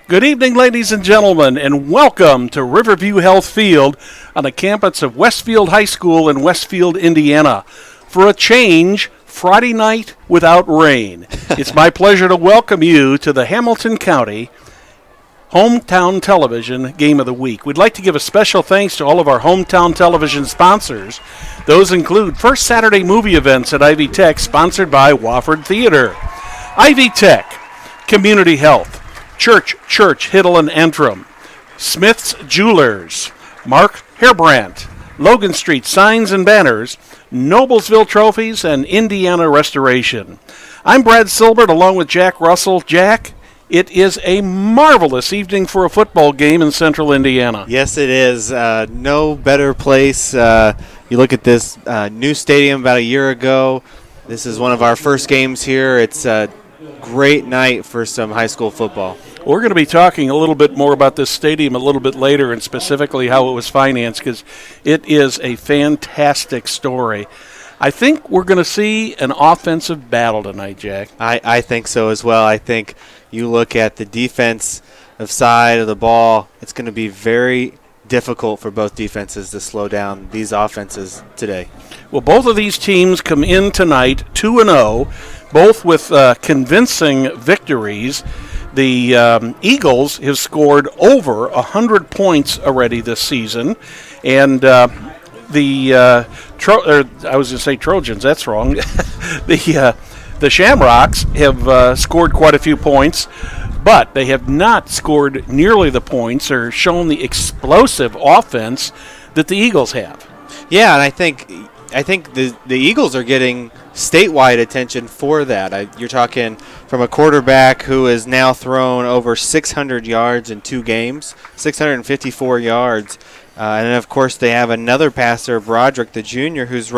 Good evening, ladies and gentlemen, and welcome to Riverview Health Field on the campus of Westfield High School in Westfield, Indiana. For a change, Friday night without rain. It's my pleasure to welcome you to the Hamilton County Hometown Television Game of the Week. We'd like to give a special thanks to all of our Hometown Television sponsors. Those include First Saturday Movie Events at Ivy Tech, sponsored by Wofford Theater. Ivy Tech, Community Health, Church, Hiddle and Antrim, Smith's Jewelers, Mark Hairbrandt, Logan Street Signs and Banners, Noblesville Trophies, and Indiana Restoration. I'm Brad Silbert along with Jack Russell. Jack, it is a marvelous evening for a football game in central Indiana. Yes, it is. No better place. You look at this new stadium about a year ago. This is one of our first games here. It's a great night for some high school football. We're going to be talking a little bit more about this stadium a little bit later, and specifically how it was financed, because it is a fantastic story. I think we're going to see an offensive battle tonight, Jack. I think so as well. I think you look at the defensive side of the ball, it's going to be very difficult for both defenses to slow down these offenses today. Well, both of these teams come in tonight 2-0, both with convincing victories. The Eagles have scored over 100 points already this season, and I was going to say Trojans. That's wrong. The Shamrocks have scored quite a few points, but they have not scored nearly the points or shown the explosive offense that the Eagles have. Yeah, and I think the Eagles are getting statewide attention for that. You're talking from a quarterback who has now thrown over 600 yards in 2 games, 654 yards. And then, of course, they have another passer, Broderick, the junior, who's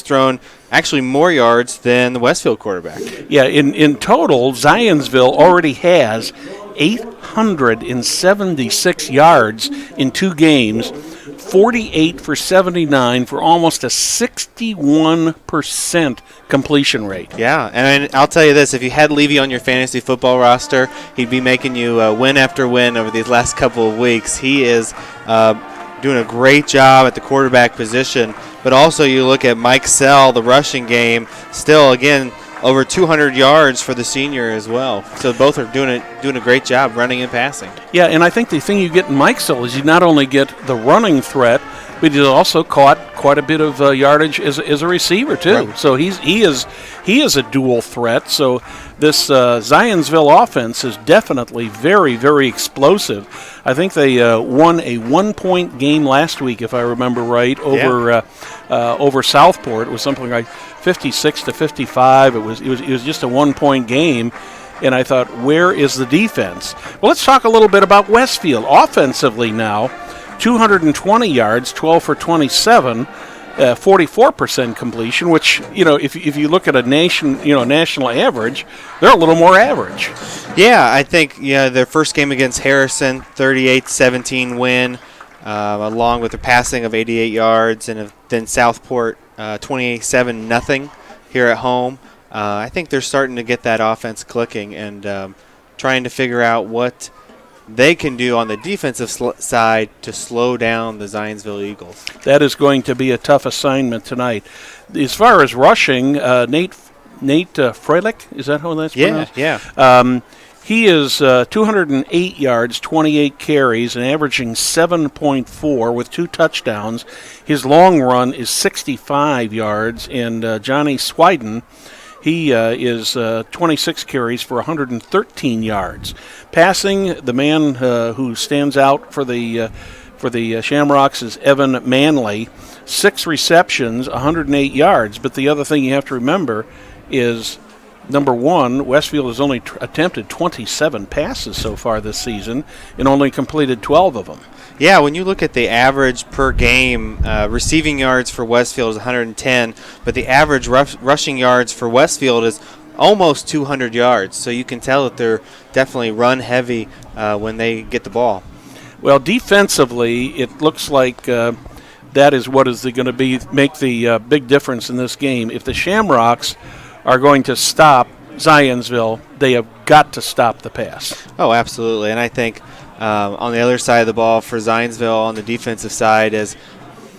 thrown actually more yards than the Westfield quarterback. Yeah, in total, Zionsville already has 876 yards in 2 games, 48 for 79 for almost a 61% completion rate. Yeah, and I'll tell you this, if you had Levy on your fantasy football roster, he'd be making you win after win over these last couple of weeks. He is doing a great job at the quarterback position, but also you look at Mike Sell, the rushing game, still, again, over 200 yards for the senior as well. So both are doing a great job running and passing. Yeah, and I think the thing you get in Mike Sell is you not only get the running threat, but he's also caught quite a bit of yardage as a receiver too. Right. So he is a dual threat. So this Zionsville offense is definitely very, very explosive. I think they won a 1-point game last week, if I remember right, over Southport. It was something like 56-55. It was just a 1-point game. And I thought, where is the defense? Well, let's talk a little bit about Westfield offensively now. 220 yards, 12 for 27, 44% completion, which, if you look at a national average, they're a little more average. Yeah, I think their first game against Harrison, 38-17 win, along with the passing of 88 yards, and then Southport 28-7-0 here at home. I think they're starting to get that offense clicking and trying to figure out what they can do on the defensive side to slow down the Zionsville Eagles. That is going to be a tough assignment tonight. As far as rushing, Nate Freilich, is that how that's pronounced? Yeah. He is 208 yards, 28 carries, and averaging 7.4 with 2 touchdowns. His long run is 65 yards, and Johnny Swiden, he is 26 carries for 113 yards. Passing, the man who stands out for the Shamrocks is Evan Manley, 6 receptions, 108 yards. But the other thing you have to remember is, number one, Westfield has only attempted 27 passes so far this season and only completed 12 of them. Yeah, when you look at the average per game, receiving yards for Westfield is 110, but the average rushing yards for Westfield is almost 200 yards. So you can tell that they're definitely run heavy when they get the ball. Well, defensively, it looks like that is what is going to make the big difference in this game. If the Shamrocks are going to stop Zionsville, they have got to stop the pass. Oh, absolutely. And I think on the other side of the ball for Zionsville on the defensive side is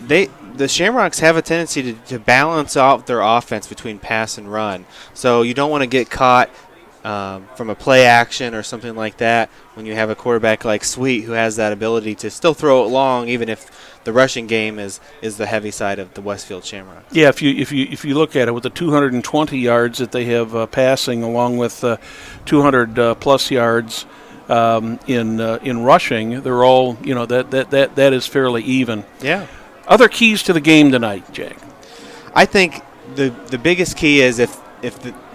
the Shamrocks have a tendency to balance out their offense between pass and run. So you don't want to get caught from a play action or something like that when you have a quarterback like Sweet who has that ability to still throw it long even if the rushing game is the heavy side of the Westfield Shamrocks. Yeah, if you look at it with the 220 yards that they have passing, along with 200 plus yards in rushing, they're all that is fairly even. Yeah. Other keys to the game tonight, Jack? I think the biggest key is if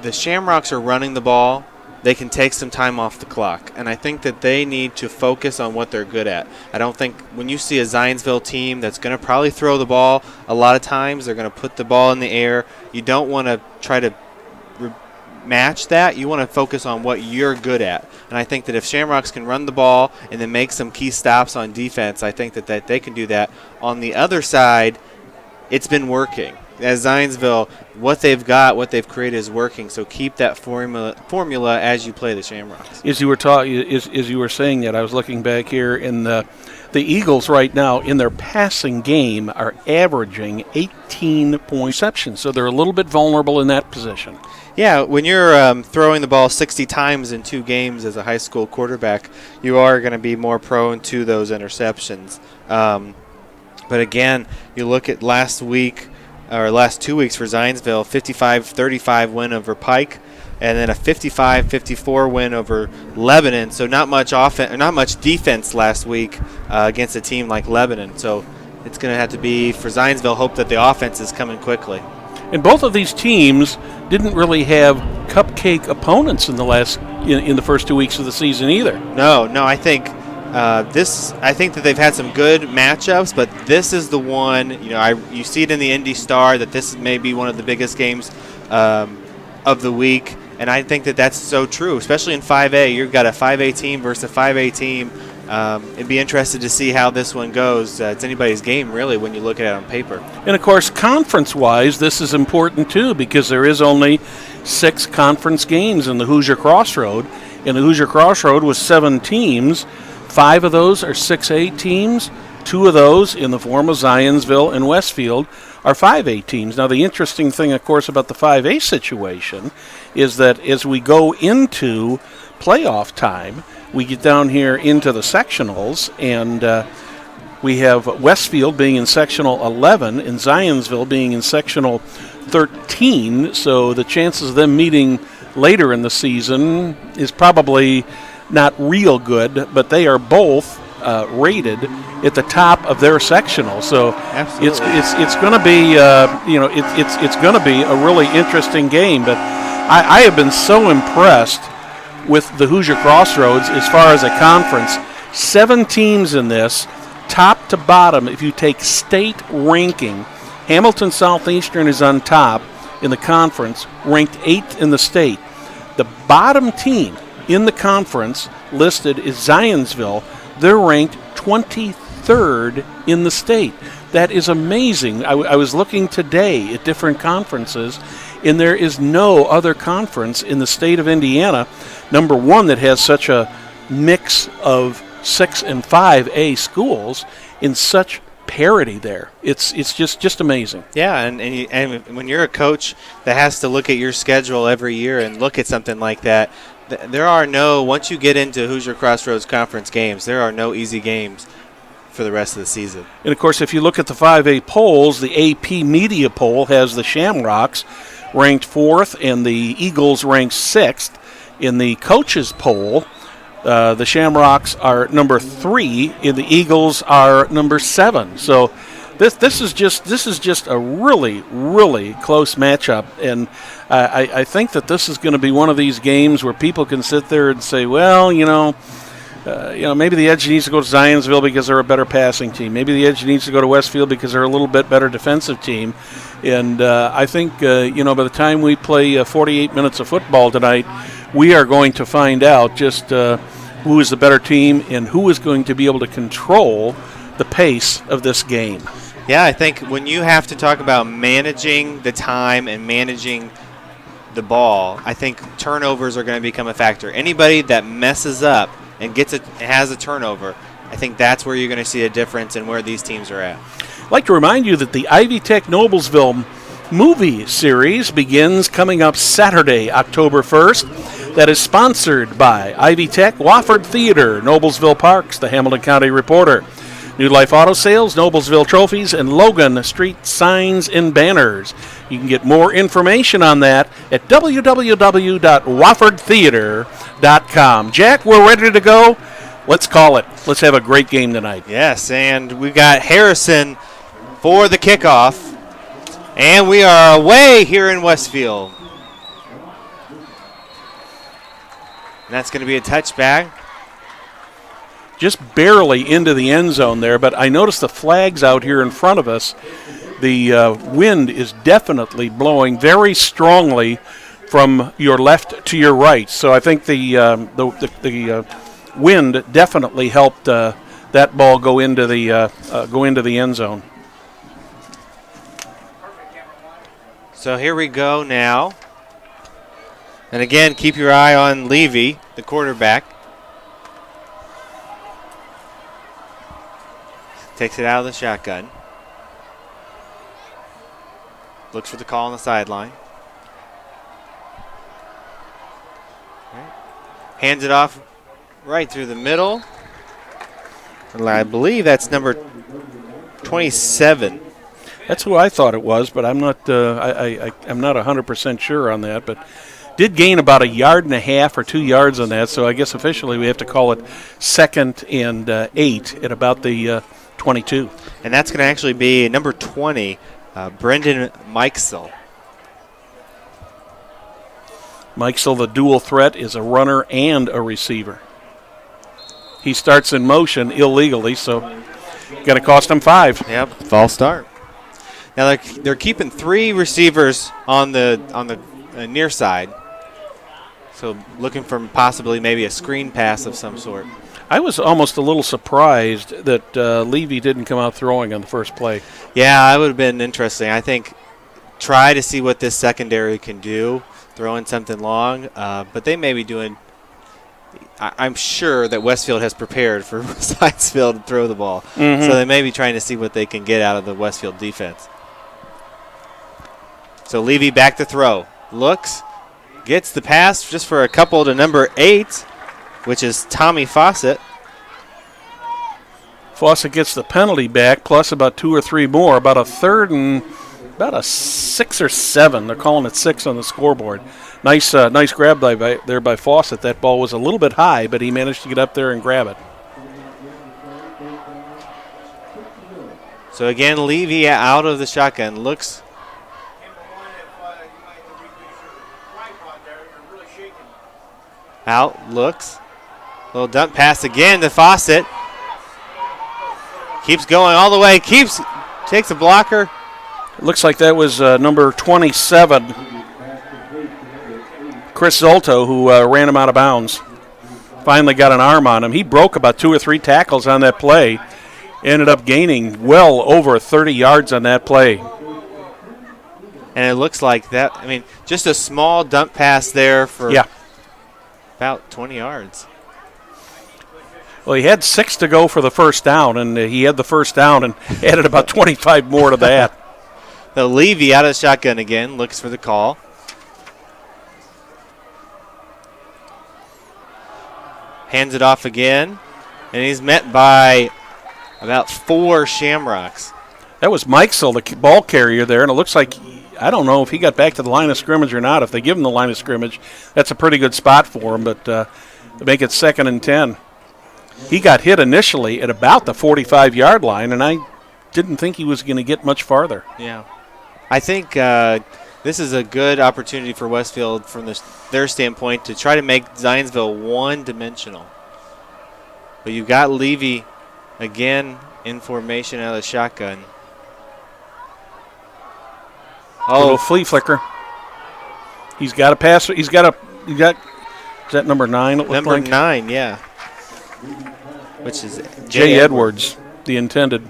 the Shamrocks are running the ball, they can take some time off the clock. And I think that they need to focus on what they're good at. I don't think when you see a Zionsville team that's going to probably throw the ball, a lot of times they're going to put the ball in the air. You don't want to try to match that. You want to focus on what you're good at. And I think that if Shamrocks can run the ball and then make some key stops on defense, I think that they can do that. On the other side, it's been working. As Zionsville, what they've got, what they've created is working. So keep that formula as you play the Shamrocks. As you were saying that, I was looking back here, in the Eagles right now in their passing game are averaging 18 point receptions. So they're a little bit vulnerable in that position. Yeah, when you're throwing the ball 60 times in 2 games as a high school quarterback, you are going to be more prone to those interceptions. But again, you look at last 2 weeks for Zionsville, 55-35 win over Pike, and then a 55-54 win over Lebanon. So not much defense last week against a team like Lebanon. So it's going to have to be, for Zionsville, hope that the offense is coming quickly. And both of these teams didn't really have cupcake opponents in the first 2 weeks of the season either. No, I think I think that they've had some good matchups, but this is the one. You see it in the Indy Star that this may be one of the biggest games of the week, and I think that that's so true, especially in 5A. You've got a 5A team versus a 5A team. It'd be interested to see how this one goes. It's anybody's game, really, when you look at it on paper. And, of course, conference-wise, this is important, too, because there is only 6 conference games in the Hoosier Crossroad. And the Hoosier Crossroad was 7 teams. 5 of those are 6A teams. 2 of those, in the form of Zionsville and Westfield, are 5A teams. Now, the interesting thing, of course, about the 5A situation is that as we go into playoff time, we get down here into the sectionals, and we have Westfield being in sectional 11 and Zionsville being in sectional 13. So the chances of them meeting later in the season is probably not real good, but they are both rated at the top of their sectional. So absolutely, it's going to be it's going to be a really interesting game. But I have been so impressed with the Hoosier Crossroads as far as a conference. 7 teams in this, top to bottom. If you take state ranking, Hamilton Southeastern is on top in the conference, ranked 8th in the state. The bottom team in the conference listed is Zionsville. They're ranked 23rd in the state. That is amazing. I was looking today at different conferences, and there is no other conference in the state of Indiana, number one, that has such a mix of 6 and 5A schools in such parity there. It's just amazing. Yeah, and when you're a coach that has to look at your schedule every year and look at something like that, once you get into Hoosier Crossroads Conference games, there are no easy games for the rest of the season. And, of course, if you look at the 5A polls, the AP Media poll has the Shamrocks ranked 4th and the Eagles ranked 6th. In the coaches poll, the Shamrocks are number 3 and the Eagles are number 7. So this is just a really, really close matchup, and I think that this is going to be one of these games where people can sit there and say, well, maybe the Edge needs to go to Zionsville because they're a better passing team. Maybe the Edge needs to go to Westfield because they're a little bit better defensive team. And I think, by the time we play 48 minutes of football tonight, we are going to find out just who is the better team and who is going to be able to control the pace of this game. Yeah, I think when you have to talk about managing the time and managing the ball, I think turnovers are going to become a factor. Anybody that messes up and has a turnover, I think that's where you're going to see a difference in where these teams are at. I'd like to remind you that the Ivy Tech Noblesville movie series begins coming up Saturday, October 1st. That is sponsored by Ivy Tech, Wofford Theater, Noblesville Parks, the Hamilton County Reporter, New Life Auto Sales, Noblesville Trophies, and Logan Street Signs and Banners. You can get more information on that at www.woffordtheater.com. Jack, we're ready to go. Let's call it. Let's have a great game tonight. Yes, and we've got Harrison for the kickoff. And we are away here in Westfield. And that's going to be a touchback. Just barely into the end zone there, but I noticed the flags out here in front of us. The wind is definitely blowing very strongly from your left to your right. So I think the wind definitely helped that ball go into the end zone. So here we go now. And again, keep your eye on Levy, the quarterback. Takes it out of the shotgun. Looks for the call on the sideline. Right. Hands it off right through the middle. And I believe that's number 27. That's who I thought it was, but I'm not. I'm not 100% sure on that. But did gain about 1.5 yards or 2 yards on that. So I guess officially we have to call it 2nd and 8 at about the 22. And that's going to actually be number 20, Brendan Mikesell. Mikesell, the dual threat, is a runner and a receiver. He starts in motion illegally, so going to cost him 5. Yep, false start. Now they're keeping 3 receivers on the near side, so looking for possibly maybe a screen pass of some sort. I was almost a little surprised that Levy didn't come out throwing on the first play. Yeah, that would have been interesting. I think try to see what this secondary can do, throw in something long, but they may be doing. I'm sure that Westfield has prepared for Zionsville to throw the ball, so they may be trying to see what they can get out of the Westfield defense. So Levy back to throw. Looks, gets the pass just for a couple to number 8, which is Tommy Fawcett. Fawcett gets the penalty back, plus about 2 or 3 more, about a 6 or 7. They're calling it 6 on the scoreboard. Nice grab there by Fawcett. That ball was a little bit high, but he managed to get up there and grab it. So again, Levy out of the shotgun. Looks. Out, looks. Little dump pass again to Fawcett. Keeps going all the way. Takes a blocker. It looks like that was number 27, Chris Zolto, who ran him out of bounds. Finally got an arm on him. He broke about 2 or 3 tackles on that play. Ended up gaining well over 30 yards on that play. And it looks like that. I mean, just a small dump pass there for about 20 yards. Well, he had 6 to go for the first down, and he had the first down and added about 25 more to that. The Levy out of the shotgun again, looks for the call. Hands it off again, and he's met by about 4 Shamrocks. That was Mikesell, the ball carrier there, and it looks like, I don't know if he got back to the line of scrimmage or not. If they give him the line of scrimmage, that's a pretty good spot for him, but to make it 2nd and 10. He got hit initially at about the 45-yard line, and I didn't think he was going to get much farther. Yeah. I think this is a good opportunity for Westfield from their standpoint to try to make Zionsville one-dimensional. But you've got Levy again in formation out of the shotgun. Little flea flicker. He's got a pass. Is that number 9? Number 9, yeah. Which is Jay Edwards, the intended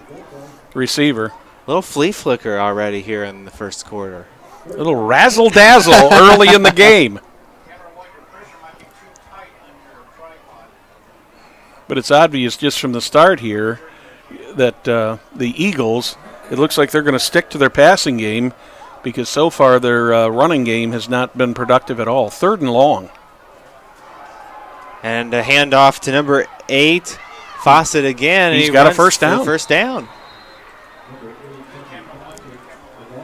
receiver. Little flea flicker already here in the first quarter. A little razzle-dazzle early in the game. But it's obvious just from the start here that the Eagles, it looks like they're going to stick to their passing game because so far their running game has not been productive at all. 3rd and long. And a handoff to number 8, Fawcett again. He's got a first down. First down.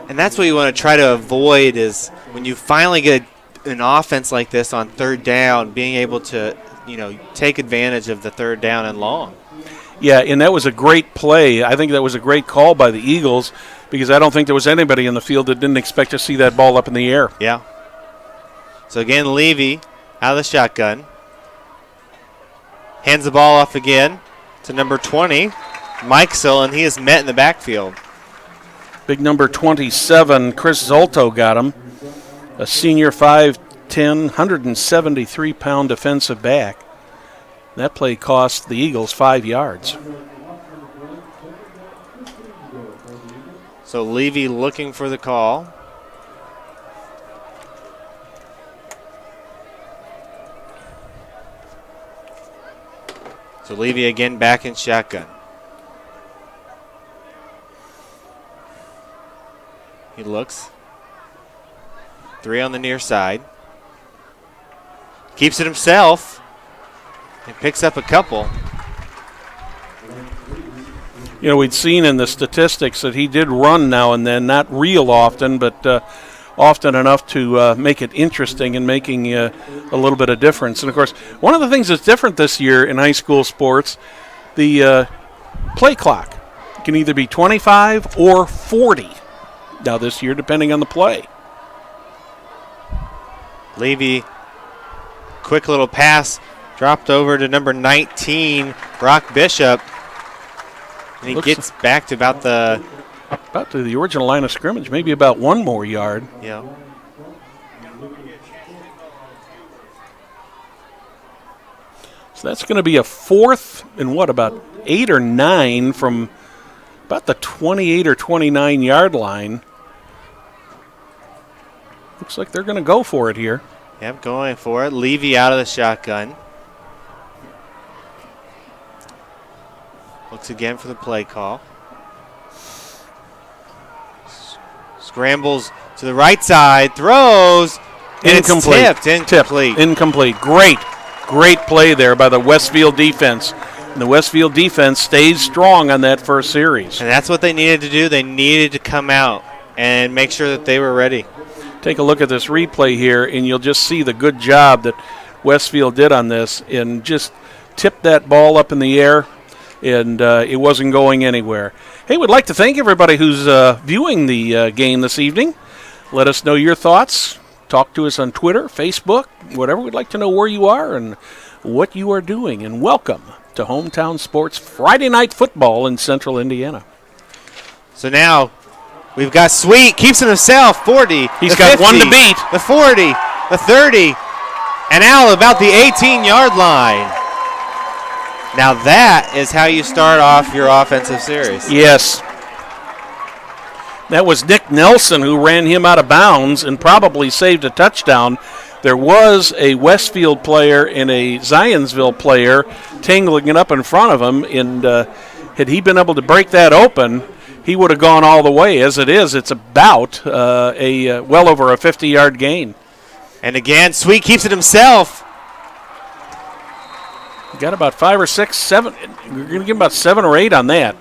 And that's what you want to try to avoid is when you finally get an offense like this on 3rd down, being able to, take advantage of the 3rd down and long. Yeah, and that was a great play. I think that was a great call by the Eagles because I don't think there was anybody in the field that didn't expect to see that ball up in the air. Yeah. So again, Levy out of the shotgun. Hands the ball off again to number 20, Mikesell, and he is met in the backfield. Big number 27, Chris Zolto got him. A senior 5'10", 173-pound defensive back. That play cost the Eagles 5 yards. So Levy looking for the call. So Levy again back in shotgun. He looks. 3 on the near side. Keeps it himself. And picks up a couple. We'd seen in the statistics that he did run now and then, not real often, but often enough to make it interesting and making a little bit of difference. And, of course, one of the things that's different this year in high school sports, the play clock can either be 25 or 40 now this year, depending on the play. Levy, quick little pass, dropped over to number 19, Brock Bishop. And he gets back to about to the original line of scrimmage, maybe about 1 more yard. Yeah. So that's going to be a 4th and about 8 or 9 from about the 28 or 29 yard line. Looks like they're going to go for it here. Yep, going for it. Levy out of the shotgun. Looks again for the play call. Scrambles to the right side, throws, and incomplete. It's tipped. Incomplete. Incomplete. Great play there by the Westfield defense. And the Westfield defense stays strong on that first series. And that's what they needed to do. They needed to come out and make sure that they were ready. Take a look at this replay here, and you'll just see the good job that Westfield did on this and just tipped that ball up in the air, and it wasn't going anywhere. Hey, we'd like to thank everybody who's viewing the game this evening. Let us know your thoughts. Talk to us on Twitter, Facebook, whatever. We'd like to know where you are and what you are doing. And welcome to Hometown Sports Friday Night Football in Central Indiana. So now we've got Sweet, keeps it himself, 40. He's got 50, 1 to beat. The 40, the 30, and now about the 18-yard line. Now that is how you start off your offensive series. Yes. That was Nick Nelson who ran him out of bounds and probably saved a touchdown. There was a Westfield player and a Zionsville player tangling it up in front of him, and had he been able to break that open, he would have gone all the way. As it is, it's about well over a 50-yard gain. And again, Sweet keeps it himself. Got about 5 or 6, 7. We're going to give him about 7 or 8 on that.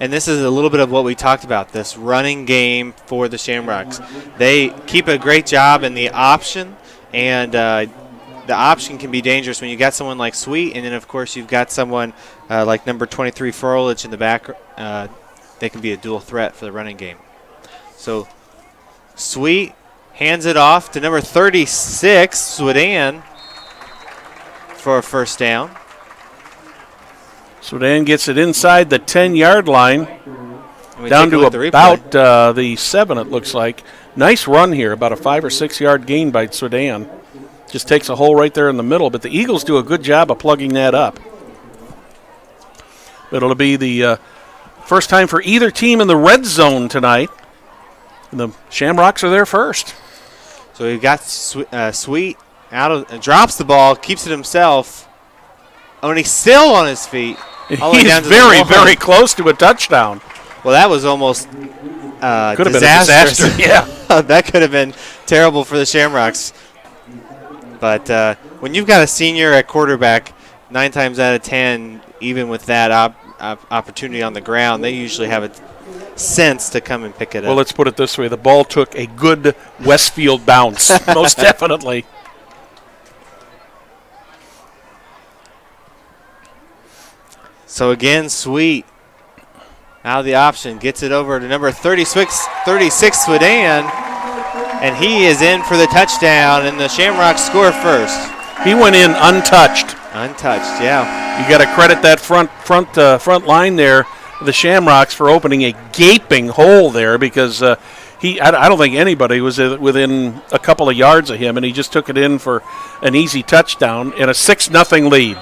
And this is a little bit of what we talked about, this running game for the Shamrocks. They keep a great job in the option, and the option can be dangerous when you got someone like Sweet, and then, of course, you've got someone like number 23, Froelich, in the back. They can be a dual threat for the running game. So Sweet hands it off to number 36, Swedan, for a first down. Swedan gets it inside the 10-yard line, down to about the 7, it looks like. Nice run here, about a 5 or 6 yard gain by Swedan. Just takes a hole right there in the middle, but the Eagles do a good job of plugging that up. It'll be the First time for either team in the red zone tonight. And the Shamrocks are there first. So we've got Sweet drops the ball, keeps it himself. Only still on his feet. He's very, very close to a touchdown. Well, that was almost could have been a disaster. Yeah. That could have been terrible for the Shamrocks. But when you've got a senior at quarterback, 9 times out of 10, even with that opportunity on the ground, they usually have a sense to come and pick it up. Well, let's put it this way. The ball took a good Westfield bounce, most definitely. So, again, Sweet out of the option, gets it over to number 36, Swedan, and he is in for the touchdown, and the Shamrocks score first. He went in untouched. Untouched, yeah. You got to credit that front line there, the Shamrocks, for opening a gaping hole there, because I don't think anybody was within a couple of yards of him, and he just took it in for an easy touchdown and a 6-0 lead.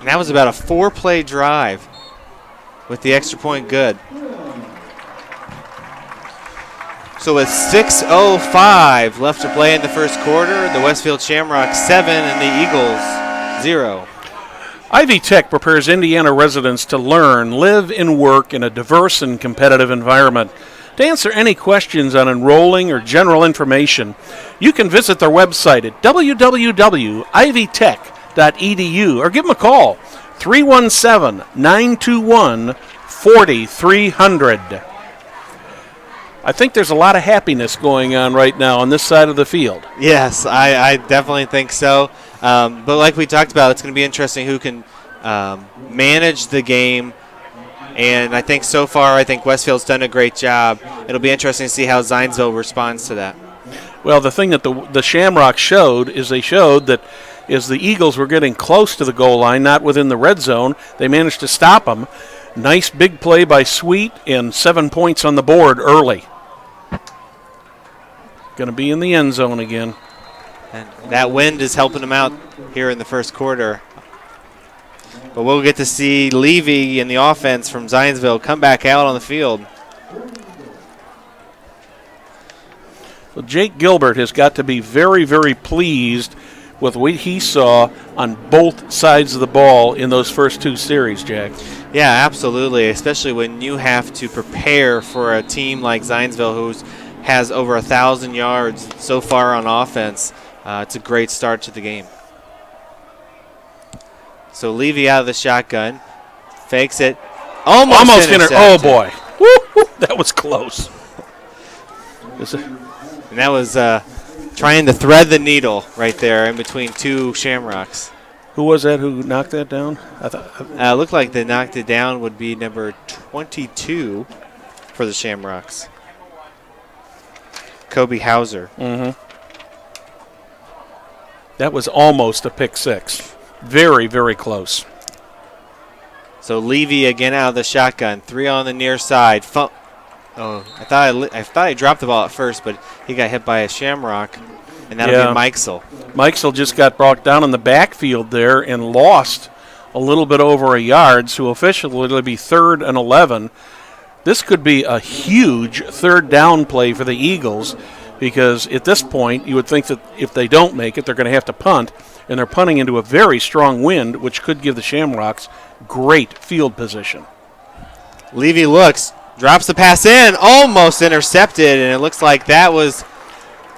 And that was about a 4-play drive with the extra point good. So with 6:05 left to play in the first quarter, the Westfield Shamrocks 7 and the Eagles 0. Ivy Tech prepares Indiana residents to learn, live, and work in a diverse and competitive environment. To answer any questions on enrolling or general information, you can visit their website at www.ivytech.edu or give them a call, 317-921-4300. I think there's a lot of happiness going on right now on this side of the field. Yes, I definitely think so. But like we talked about, it's going to be interesting who can manage the game. And I think so far, Westfield's done a great job. It'll be interesting to see how Zionsville responds to that. Well, the thing that the Shamrocks showed is they showed that as the Eagles were getting close to the goal line, not within the red zone, they managed to stop them. Nice big play by Sweet and 7 points on the board early. Going to be in the end zone again. And that wind is helping them out here in the first quarter. But we'll get to see Levy in the offense from Zionsville come back out on the field. Well, Jake Gilbert has got to be very, very pleased with what he saw on both sides of the ball in those first 2 series, Jack. Yeah, absolutely, especially when you have to prepare for a team like Zionsville who has over 1,000 yards so far on offense. It's a great start to the game. So Levy out of the shotgun, fakes it, almost intercepted. Oh, boy. Woo, that was close. And that was trying to thread the needle right there in between 2 Shamrocks. Who was that who knocked that down? Looked like they knocked it down would be number 22 for the Shamrocks. Kobe Hauser. Mm-hmm. That was almost a pick 6. Very, very close. So Levy again out of the shotgun. 3 on the near side. I thought he dropped the ball at first, but he got hit by a Shamrock, and that'll be Mikesell. Mikesell just got brought down in the backfield there and lost a little bit over a yard, so officially it'll be 3rd and 11. This could be a huge 3rd down play for the Eagles, because at this point you would think that if they don't make it, they're going to have to punt, and they're punting into a very strong wind, which could give the Shamrocks great field position. Levy looks, drops the pass in, almost intercepted, and it looks like that was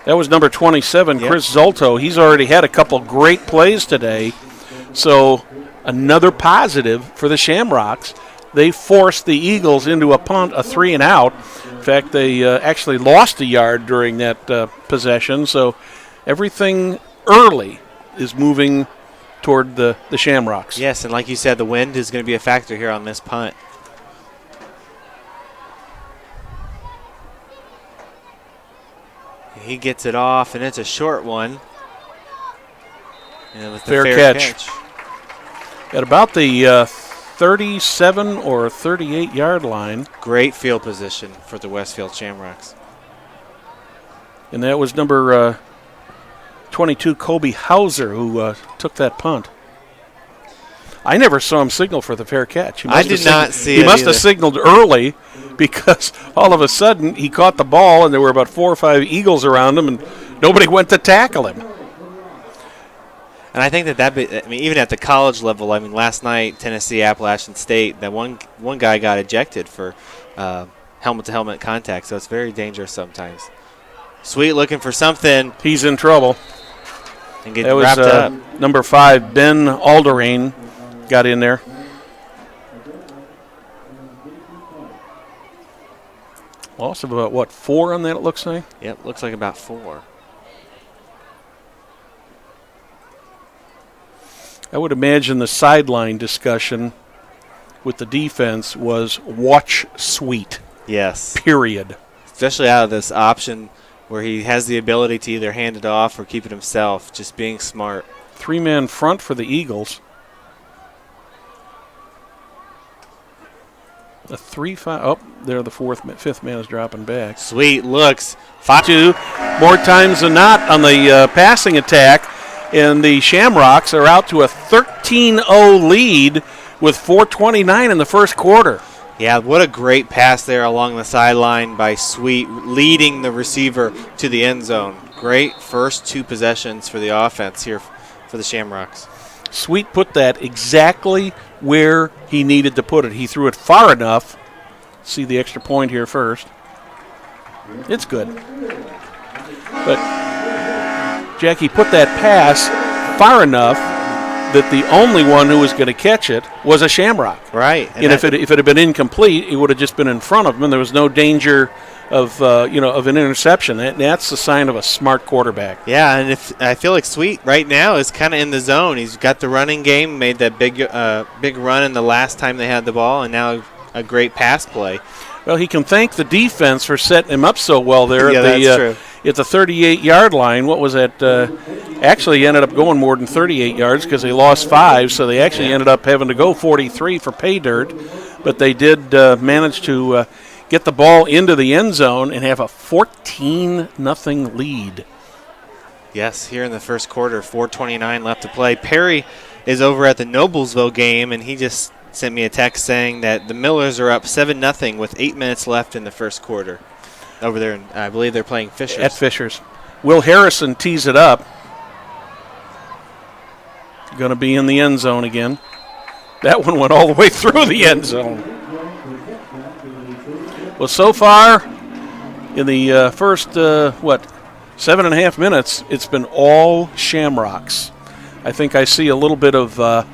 number 27, yep. Chris Zolto. He's already had a couple great plays today, so another positive for the Shamrocks. They forced the Eagles into a punt, a 3-and-out. In fact, they actually lost a yard during that possession, so everything early is moving toward the Shamrocks. Yes, and like you said, the wind is going to be a factor here on this punt. He gets it off, and it's a short one. And with the fair catch. At about the 37 or 38-yard line. Great field position for the Westfield Shamrocks. And that was number 22, Kobe Hauser, who took that punt. I never saw him signal for the fair catch. I did not see it He must either. have signaled early because all of a sudden he caught the ball and there were about 4 or 5 Eagles around him and nobody went to tackle him. And I think even at the college level, last night, Tennessee, Appalachian State, that one guy got ejected for helmet-to-helmet contact, so it's very dangerous sometimes. Sweet looking for something. He's in trouble. And get wrapped up. Number 5, Ben Alderain, got in there. Loss of about, 4 on that, it looks like? Yep, looks like about 4. I would imagine the sideline discussion with the defense was watch Sweet. Yes. Period. Especially out of this option where he has the ability to either hand it off or keep it himself, just being smart. 3-man front for the Eagles. A 3-5. Oh, there the 5th man is dropping back. Sweet looks. 5-2. More times than not on the passing attack. And the Shamrocks are out to a 13-0 lead with 4:29 in the first quarter. Yeah, what a great pass there along the sideline by Sweet, leading the receiver to the end zone. Great first 2 possessions for the offense here for the Shamrocks. Sweet put that exactly where he needed to put it. He threw it far enough. See the extra point here first. It's good. But Jackie put that pass far enough that the only one who was going to catch it was a Shamrock. Right. And if it had been incomplete, it would have just been in front of him, and there was no danger of an interception. That's the sign of a smart quarterback. Yeah, and I feel like Sweet right now is kind of in the zone. He's got the running game, made that big run in the last time they had the ball, and now a great pass play. Well, he can thank the defense for setting him up so well there Yeah, that's true. At the 38-yard line. What was that? Actually, he ended up going more than 38 yards because they lost 5, so they actually ended up having to go 43 for pay dirt. But they did manage to get the ball into the end zone and have a 14-0 lead. Yes, here in the first quarter, 4:29 left to play. Perry is over at the Noblesville game, and he just sent me a text saying that the Millers are up 7-0 with 8 minutes left in the first quarter. Over there, I believe they're playing Fishers. At Fishers. Will Harrison tees it up. Going to be in the end zone again. That one went all the way through the end zone. Well, so far in the first, 7.5 minutes, it's been all Shamrocks. I think I see a little bit of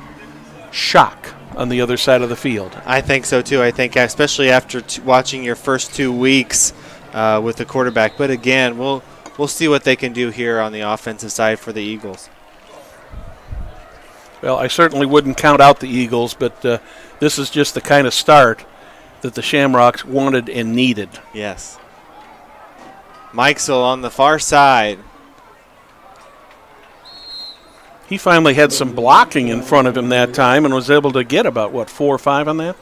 shock on the other side of the field. I think so, too. I think especially after watching your first 2 weeks with the quarterback. But, again, we'll see what they can do here on the offensive side for the Eagles. Well, I certainly wouldn't count out the Eagles, but this is just the kind of start that the Shamrocks wanted and needed. Yes. Mikesell on the far side. He finally had some blocking in front of him that time and was able to get about, 4 or 5 on that?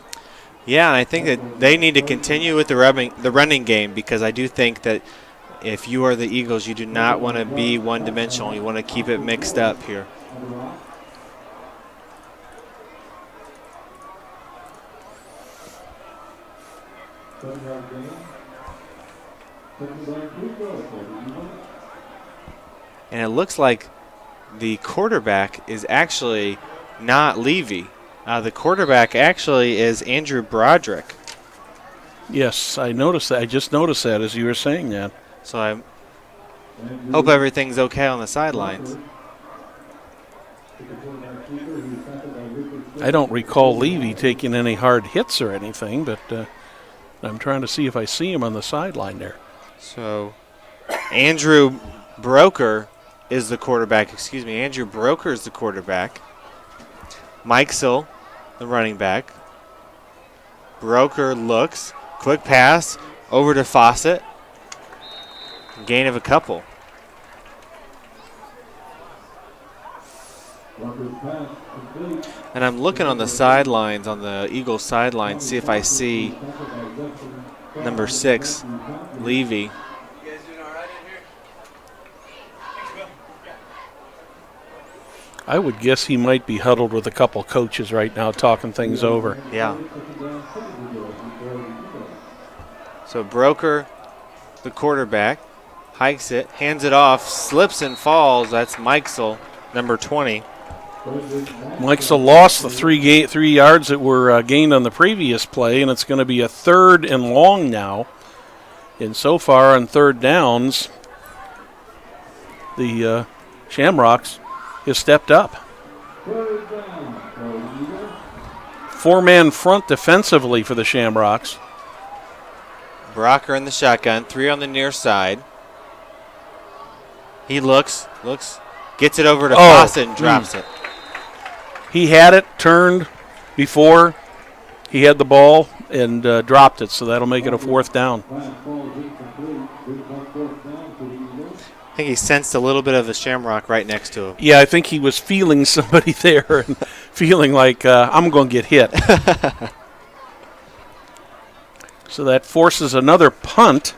Yeah, and I think that they need to continue with the running game, because I do think that if you are the Eagles, you do not want to be one-dimensional. You want to keep it mixed up here. And it looks like the quarterback is actually not Levy. The quarterback actually is Andrew Broderick. Yes, I noticed that. I just noticed that as you were saying that. So I hope everything's okay on the sidelines. I don't recall Levy taking any hard hits or anything, but I'm trying to see if I see him on the sideline there. So Andrew Broker is the quarterback. Andrew Broker is the quarterback. Mikesell, the running back. Broker looks. Quick pass over to Fawcett. Gain of a couple. And I'm looking on the sidelines, on the Eagles sideline, see if I see number 6, Levy. I would guess he might be huddled with a couple coaches right now talking things over. Yeah. So Broker, the quarterback, hikes it, hands it off, slips and falls. That's Mikesel, number 20. Mikesel lost the 3 yards that were gained on the previous play, and it's going to be a 3rd and long now. And so far on 3rd downs, the Shamrocks has stepped up. 4-man front defensively for the Shamrocks. Brocker in the shotgun, 3 on the near side. He looks, gets it over to Fawcett and drops it. He had it turned before he had the ball and dropped it, so that'll make it a 4th down. I think he sensed a little bit of the Shamrock right next to him. Yeah, I think he was feeling somebody there and feeling like I'm going to get hit. So that forces another punt.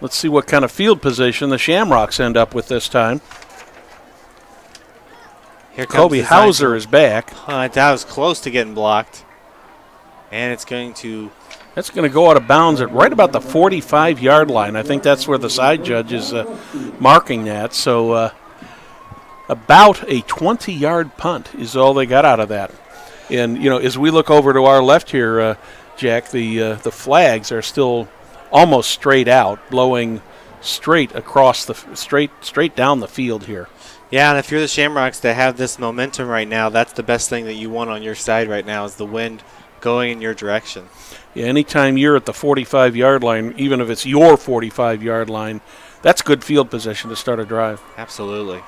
Let's see what kind of field position the Shamrocks end up with this time. Here comes Kobe Hauser is back. That was close to getting blocked. And it's going to... That's going to go out of bounds at right about the 45-yard line. I think that's where the side judge is marking that. So about a 20-yard punt is all they got out of that. And, you know, as we look over to our left here, Jack, the flags are still almost straight out, blowing straight across the straight down the field here. Yeah, and if you're the Shamrocks that have this momentum right now, that's the best thing that you want on your side right now is the wind going in your direction. Yeah, anytime you're at the 45-yard line, even if it's your 45-yard line, that's good field position to start a drive. Absolutely.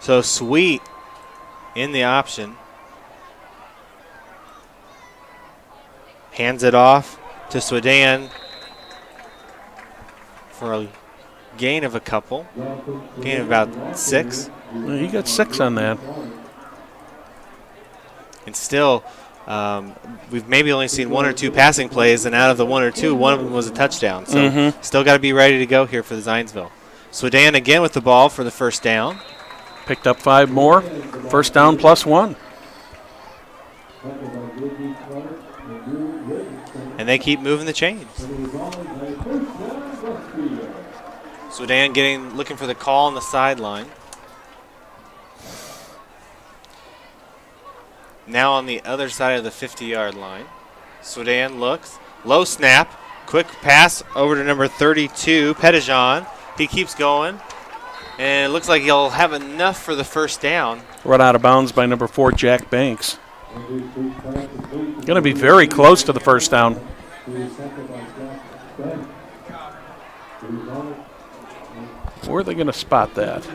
So Sweet in the option. Hands it off to Swedan for a gain of a couple. Gain of about 6. Well, he got 6 on that. And still, we've maybe only seen 1 or 2 passing plays, and out of the 1 or 2, one of them was a touchdown. So still got to be ready to go here for the Zionsville. Swedan again with the ball for the 1st down. Picked up 5 more. 1st down plus 1. And they keep moving the chains. Swedan looking for the call on the sideline. Now on the other side of the 50-yard line. Swedan looks. Low snap. Quick pass over to number 32, Pettijohn. He keeps going. And it looks like he'll have enough for the 1st down. Run out of bounds by number 4, Jack Banks. Going to be very close to the 1st down. Where are they going to spot that?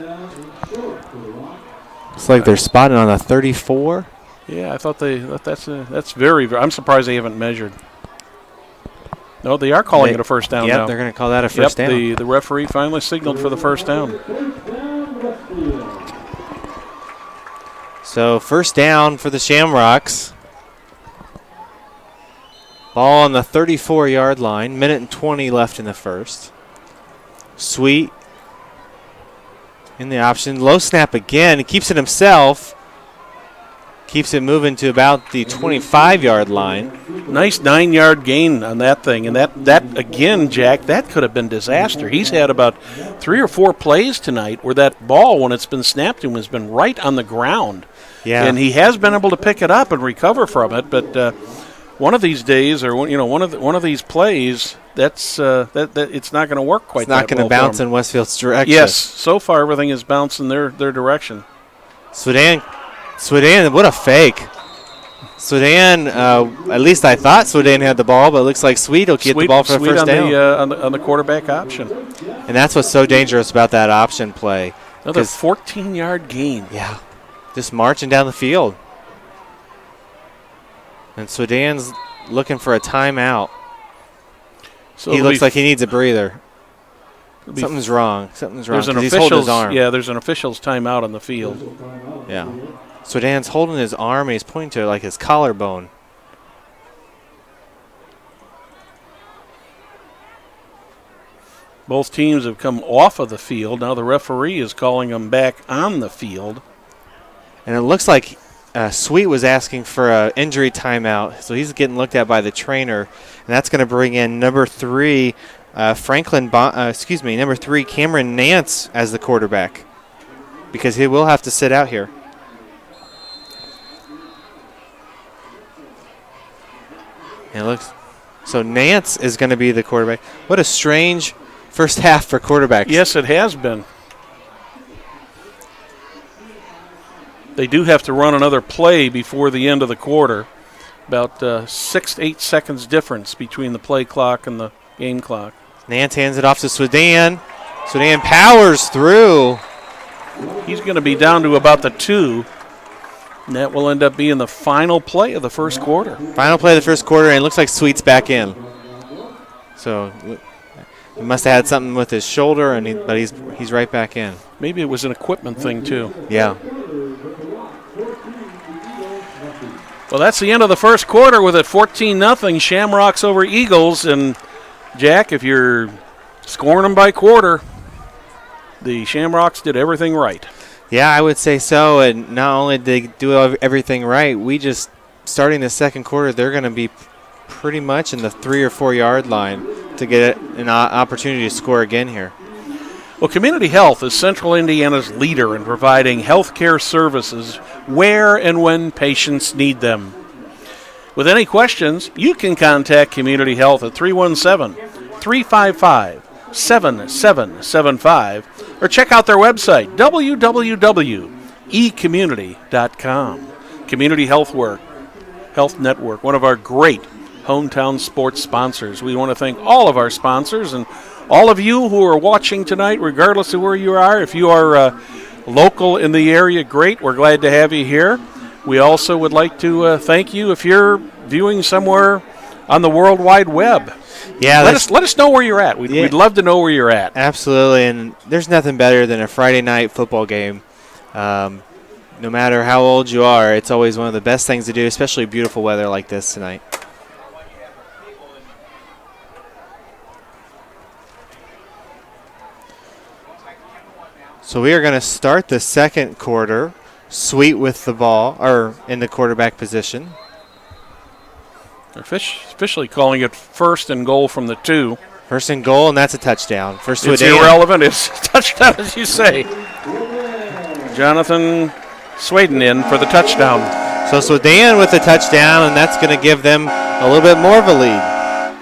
Looks like they're spotted on a 34. Yeah, I thought that's very. I'm surprised they haven't measured. No, they are calling it a 1st down now. Yep, they're going to call that a 1st down. The referee finally signaled for the 1st down. So 1st down for the Shamrocks. Ball on the 34-yard line. 1:20 left in the 1st. Sweet in the option. Low snap again. He keeps it himself. Keeps it moving to about the 25-yard line. Nice 9-yard gain on that thing. And that again, Jack, that could have been disaster. He's had about 3 or 4 plays tonight where that ball, when it's been snapped to him, has been right on the ground. Yeah. And he has been able to pick it up and recover from it. But one of these days, or one of these plays, that's it's not going to work quite. It's not going to bounce in Westfield's direction. Yes, so far everything is bouncing their direction. Swedan, what a fake. Swedan, at least I thought Swedan had the ball, but it looks like Sweet will get the ball for the 1st down. On the quarterback option. And that's what's so dangerous about that option play. Another 14-yard gain. Yeah, just marching down the field. And Swedan's looking for a timeout. So he looks like he needs a breather. Something's wrong. Something's wrong. He's holding his arm. Yeah, there's an official's timeout on the field. Yeah. Swedan's holding his arm, and he's pointing to like his collarbone. Both teams have come off of the field. Now the referee is calling them back on the field. And it looks like Sweet was asking for an injury timeout, so he's getting looked at by the trainer. And that's going to bring in number 3, number 3, Cameron Nance as the quarterback, because he will have to sit out here. And it looks so Nance is going to be the quarterback. What a strange first half for quarterbacks. Yes, it has been. They do have to run another play before the end of the quarter. About 6 to 8 seconds difference between the play clock and the game clock. Nance hands it off to Swedan. Swedan powers through. He's going to be down to about the 2. And that will end up being the final play of the first quarter. Final play of the first quarter, and it looks like Sweet's back in. So he must have had something with his shoulder, but he's right back in. Maybe it was an equipment thing too. Yeah. Well, that's the end of the first quarter with it 14-0 Shamrocks over Eagles. And Jack, if you're scoring them by quarter, the Shamrocks did everything right. Yeah, I would say so. And not only did they do everything right, we just, starting the second quarter, they're going to be pretty much in the 3 or 4 yard line to get an opportunity to score again here. Well, Community Health is Central Indiana's leader in providing health care services where and when patients need them. With any questions, you can contact Community Health at 317-355-7775 or check out their website, www.ecommunity.com. Community Health Network, one of our great hometown sports sponsors. We want to thank all of our sponsors and all of you who are watching tonight, regardless of where you are. If you are local in the area, great. We're glad to have you here. We also would like to thank you if you're viewing somewhere on the World Wide Web. Yeah, let us know where you're at. We'd love to know where you're at. Absolutely, and there's nothing better than a Friday night football game. No matter how old you are, it's always one of the best things to do, especially beautiful weather like this tonight. So we are going to start the second quarter. Sweet with the ball, or in the quarterback position. They're officially calling it first and goal from the 2. First and goal, and that's a touchdown. First it's irrelevant. It's a touchdown, as you say. Jonathan Swaden in for the touchdown. So Swadan with the touchdown, and that's going to give them a little bit more of a lead.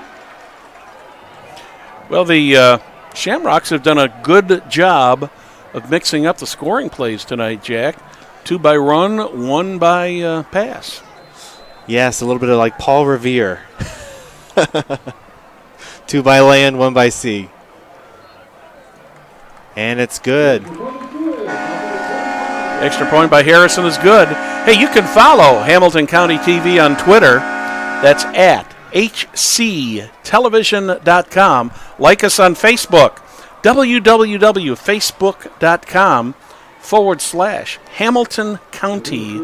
Well, the Shamrocks have done a good job of mixing up the scoring plays tonight, Jack. 2 by run, 1 by pass. Yes, a little bit of like Paul Revere. 2 by land, 1 by sea. And it's good. Extra point by Harrison is good. Hey, you can follow Hamilton County TV on Twitter. That's at hctelevision.com. Like us on Facebook. www.facebook.com/Hamilton County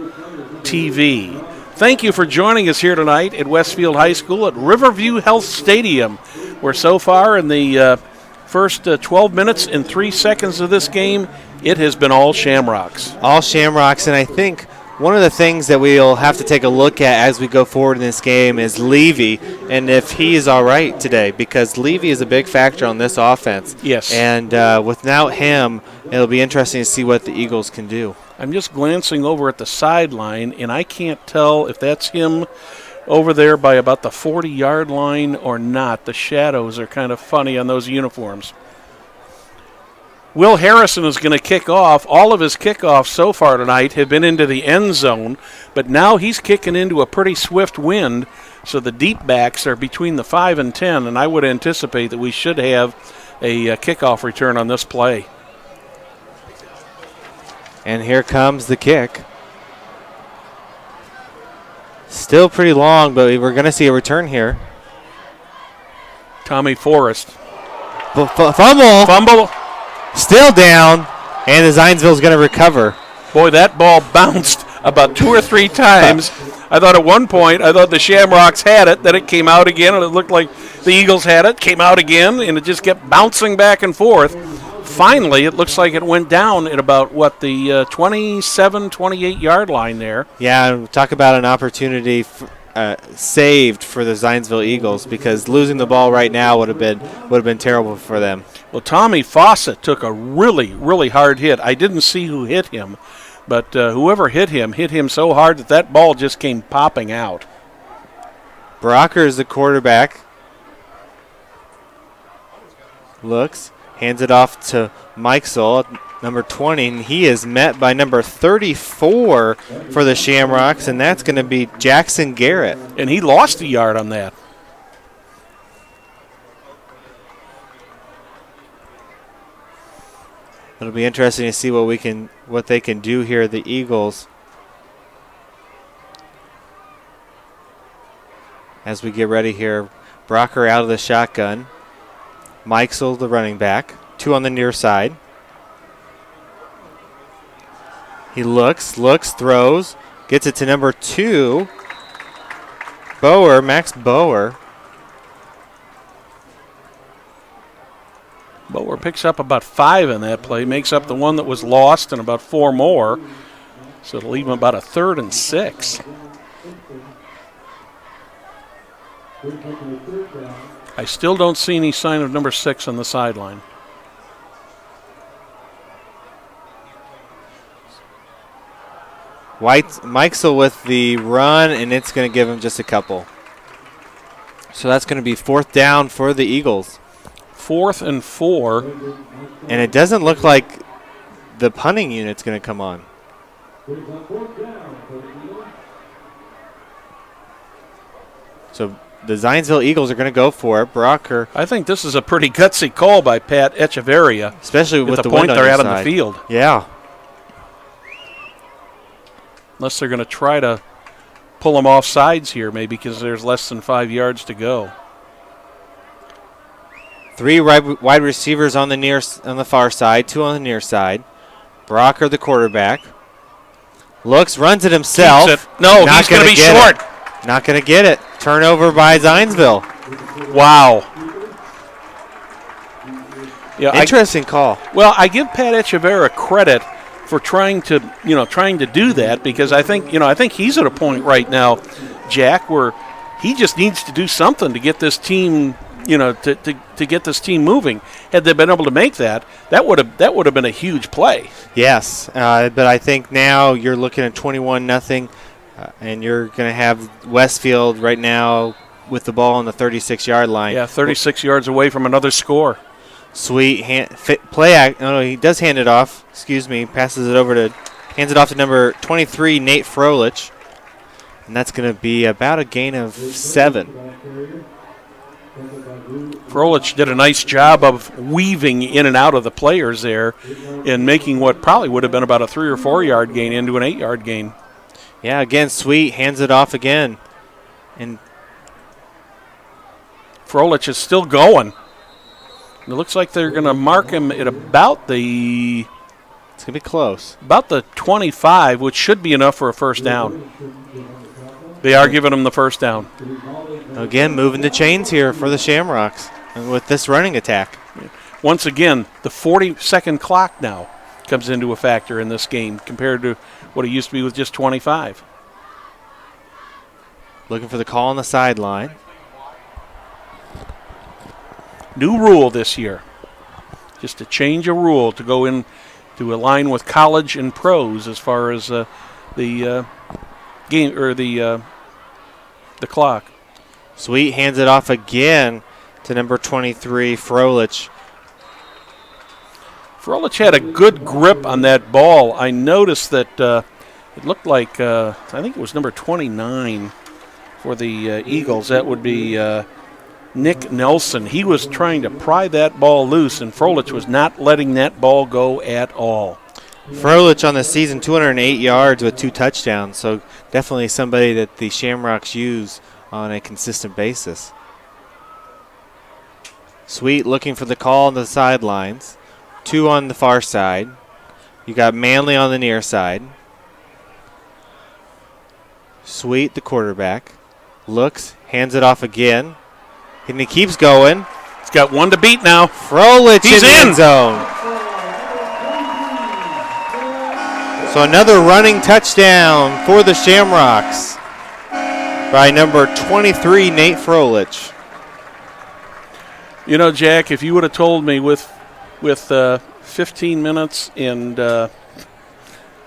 TV. Thank you for joining us here tonight at Westfield High School at Riverview Health Stadium, where so far in the first 12 minutes and 3 seconds of this game, it has been all Shamrocks. All Shamrocks, and I think one of the things that we'll have to take a look at as we go forward in this game is Levy, and if he is all right today, because Levy is a big factor on this offense. Yes. And without him, it'll be interesting to see what the Eagles can do. I'm just glancing over at the sideline, and I can't tell if that's him over there by about the 40-yard line or not. The shadows are kind of funny on those uniforms. Will Harrison is going to kick off. All of his kickoffs so far tonight have been into the end zone, but now he's kicking into a pretty swift wind, so the deep backs are between the 5 and 10, and I would anticipate that we should have a kickoff return on this play. And here comes the kick. Still pretty long, but we're going to see a return here. Tommy Forrest. Fumble. Still down, and the Zionsville's going to recover. Boy, that ball bounced about 2 or 3 times. I thought at one point, the Shamrocks had it, then it came out again, and it looked like The Eagles had it, came out again, and it just kept bouncing back and forth. Finally, it looks like it went down at about, the 27, 28-yard line there. Yeah, talk about an opportunity saved for the Zionsville Eagles, because losing the ball right now would have been terrible for them. Well, Tommy Fawcett took a really, really hard hit. I didn't see who hit him, but whoever hit him so hard that ball just came popping out. Brocker is the quarterback. Looks, hands it off to Mikesel, number 20, and he is met by number 34 for the Shamrocks, and that's going to be Jackson Garrett. And he lost a yard on that. It'll be interesting to see what they can do here, the Eagles, as we get ready here. Brocker out of the shotgun. Mikesel, the running back. 2 on the near side. He looks, throws, gets it to number 2. Max Bower. Bower picks up about 5 in that play, makes up the one that was lost and about 4 more. So it'll leave him about a 3rd and 6. I still don't see any sign of number 6 on the sideline. Mikesel with the run, and it's going to give him just a couple. So that's going to be 4th down for the Eagles. 4th and 4. And it doesn't look like the punting unit's going to come on. So the Zionsville Eagles are going to go for it. Brocker. I think this is a pretty gutsy call by Pat Echeverria. Especially with the point wind they're on out your on the side. field. Yeah. Unless they're going to try to pull them off sides here, maybe, because there's less than 5 yards to go. 3 wide receivers on the far side, 2 on the near side. Brocker, the quarterback, looks, runs it himself. Keeps it. No, he's going to be short. Not going to get it. Turnover by Zionsville. Wow. Yeah, interesting call. Well, I give Pat Echeverria credit for trying to do that, because I think he's at a point right now, Jack, where he just needs to do something to get this team, to get this team moving. Had they been able to make that would have been a huge play. Yes, but I think now you're looking at 21-0, and you're going to have Westfield right now with the ball on the 36-yard line. Yeah, 36 yards away from another score. Sweet he does hand it off. Excuse me. Hands it off to number 23, Nate Froelich, and that's going to be about a gain of 7. Froelich did a nice job of weaving in and out of the players there, and making what probably would have been about a 3 or 4 yard gain into an 8 yard gain. Yeah, again, Sweet hands it off again, and Froelich is still going. It looks like they're going to mark him at about the... It's going to be close. About the 25, which should be enough for a first down. They are giving him the first down. Again, moving the chains here for the Shamrocks and with this running attack. Once again, the 40-second clock now comes into a factor in this game compared to what it used to be with just 25. Looking for the call on the sideline. New rule this year. Just a change of rule to go in to align with college and pros as far as the game or the clock. Sweet hands it off again to number 23, Froelich. Froelich had a good grip on that ball. I noticed that it looked like, I think it was number 29 for the Eagles. That would be Nick Nelson. He was trying to pry that ball loose, and Froelich was not letting that ball go at all. Froelich on the season, 208 yards with 2 touchdowns, so definitely somebody that the Shamrocks use on a consistent basis. Sweet looking for the call on the sidelines. 2 on the far side. You got Manley on the near side. Sweet, the quarterback, looks, hands it off again. And he keeps going. He's got one to beat now. Froelich He's in the end zone. So another running touchdown for the Shamrocks by number 23, Nate Froelich. You know, Jack, if you would have told me with 15 minutes and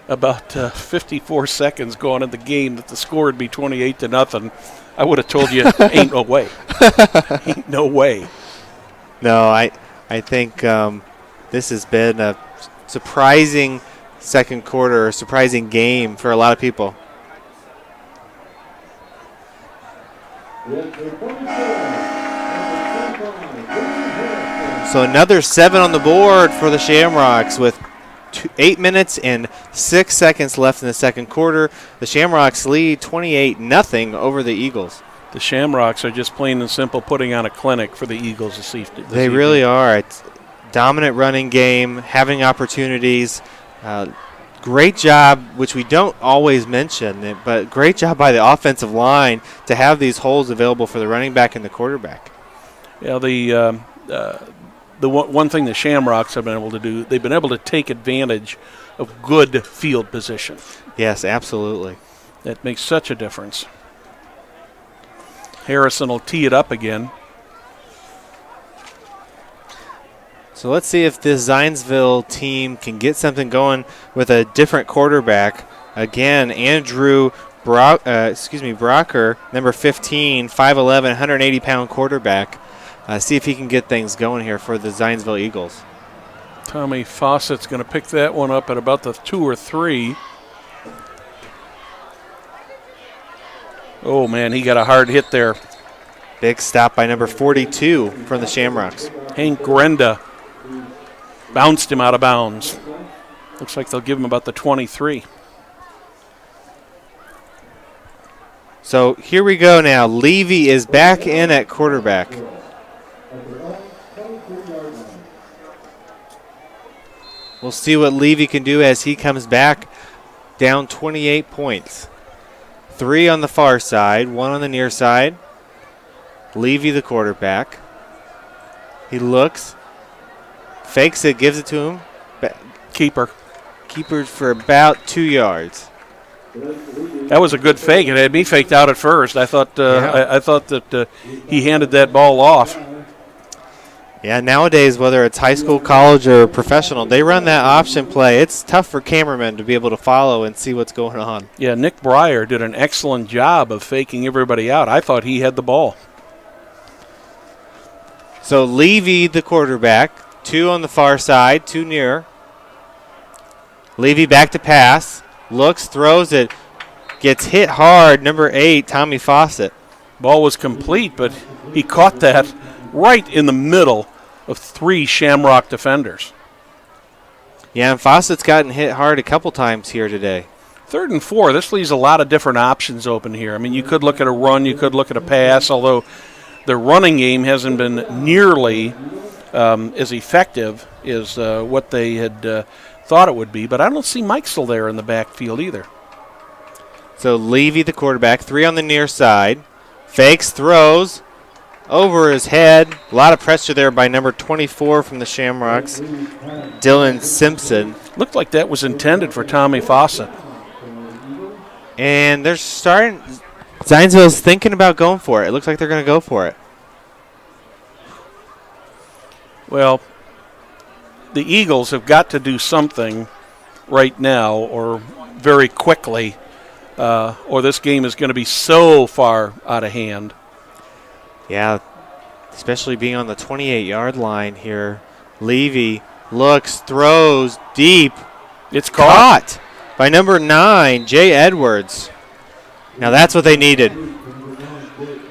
about 54 seconds going in the game that the score would be 28-0, I would have told you ain't no way. Ain't no way. No, I think this has been a surprising second quarter, a surprising game for a lot of people. So another 7 on the board for the Shamrocks with 8 minutes and 6 seconds left in the second quarter. The Shamrocks lead 28-0 over the Eagles. The Shamrocks are just plain and simple putting on a clinic for the Eagles this evening. They really are. It's dominant running game, having opportunities. Great job, which we don't always mention, but great job by the offensive line to have these holes available for the running back and the quarterback. Yeah, the one thing the Shamrocks have been able to do, they've been able to take advantage of good field position. Yes, absolutely. That makes such a difference. Harrison will tee it up again. So let's see if this Zionsville team can get something going with a different quarterback. Again, Andrew Brocker, number 15, 5'11", 180-pound quarterback. See if he can get things going here for the Zionsville Eagles. Tommy Fawcett's going to pick that one up at about the 2 or 3. Oh, man, he got a hard hit there. Big stop by number 42 from the Shamrocks. Hank Grenda bounced him out of bounds. Looks like they'll give him about the 23. So here we go now. Levy is back in at quarterback. We'll see what Levy can do as he comes back down 28 points. 3 on the far side, 1 on the near side. Levy the quarterback. He looks, fakes it, gives it to him. Keeper For about 2 yards. That was a good fake. It had me faked out at first. I thought I thought that he handed that ball off. Yeah, nowadays, whether it's high school, college, or professional, they run that option play. It's tough for cameramen to be able to follow and see what's going on. Yeah, Nick Breyer did an excellent job of faking everybody out. I thought he had the ball. So Levy, the quarterback, 2 on the far side, 2 near. Levy back to pass, looks, throws it, gets hit hard, number 8, Tommy Fawcett. Ball was complete, but he caught that right in the middle of 3 Shamrock defenders. Yeah, and Fawcett's gotten hit hard a couple times here today. 3rd and 4, this leaves a lot of different options open here. I mean, you could look at a run, you could look at a pass, although the running game hasn't been nearly as effective as what they had thought it would be. But I don't see Mikesell there in the backfield either. So Levy, the quarterback, 3 on the near side. Fakes, throws, over his head. A lot of pressure there by number 24 from the Shamrocks, Dylan Simpson. Looked like that was intended for Tommy Fawcett. And they're starting. Zionsville's thinking about going for it. It looks like they're going to go for it. Well, the Eagles have got to do something right now or very quickly, or this game is going to be so far out of hand. Yeah, especially being on the 28-yard line here. Levy looks, throws deep. It's caught by number 9, Jay Edwards. Now that's what they needed.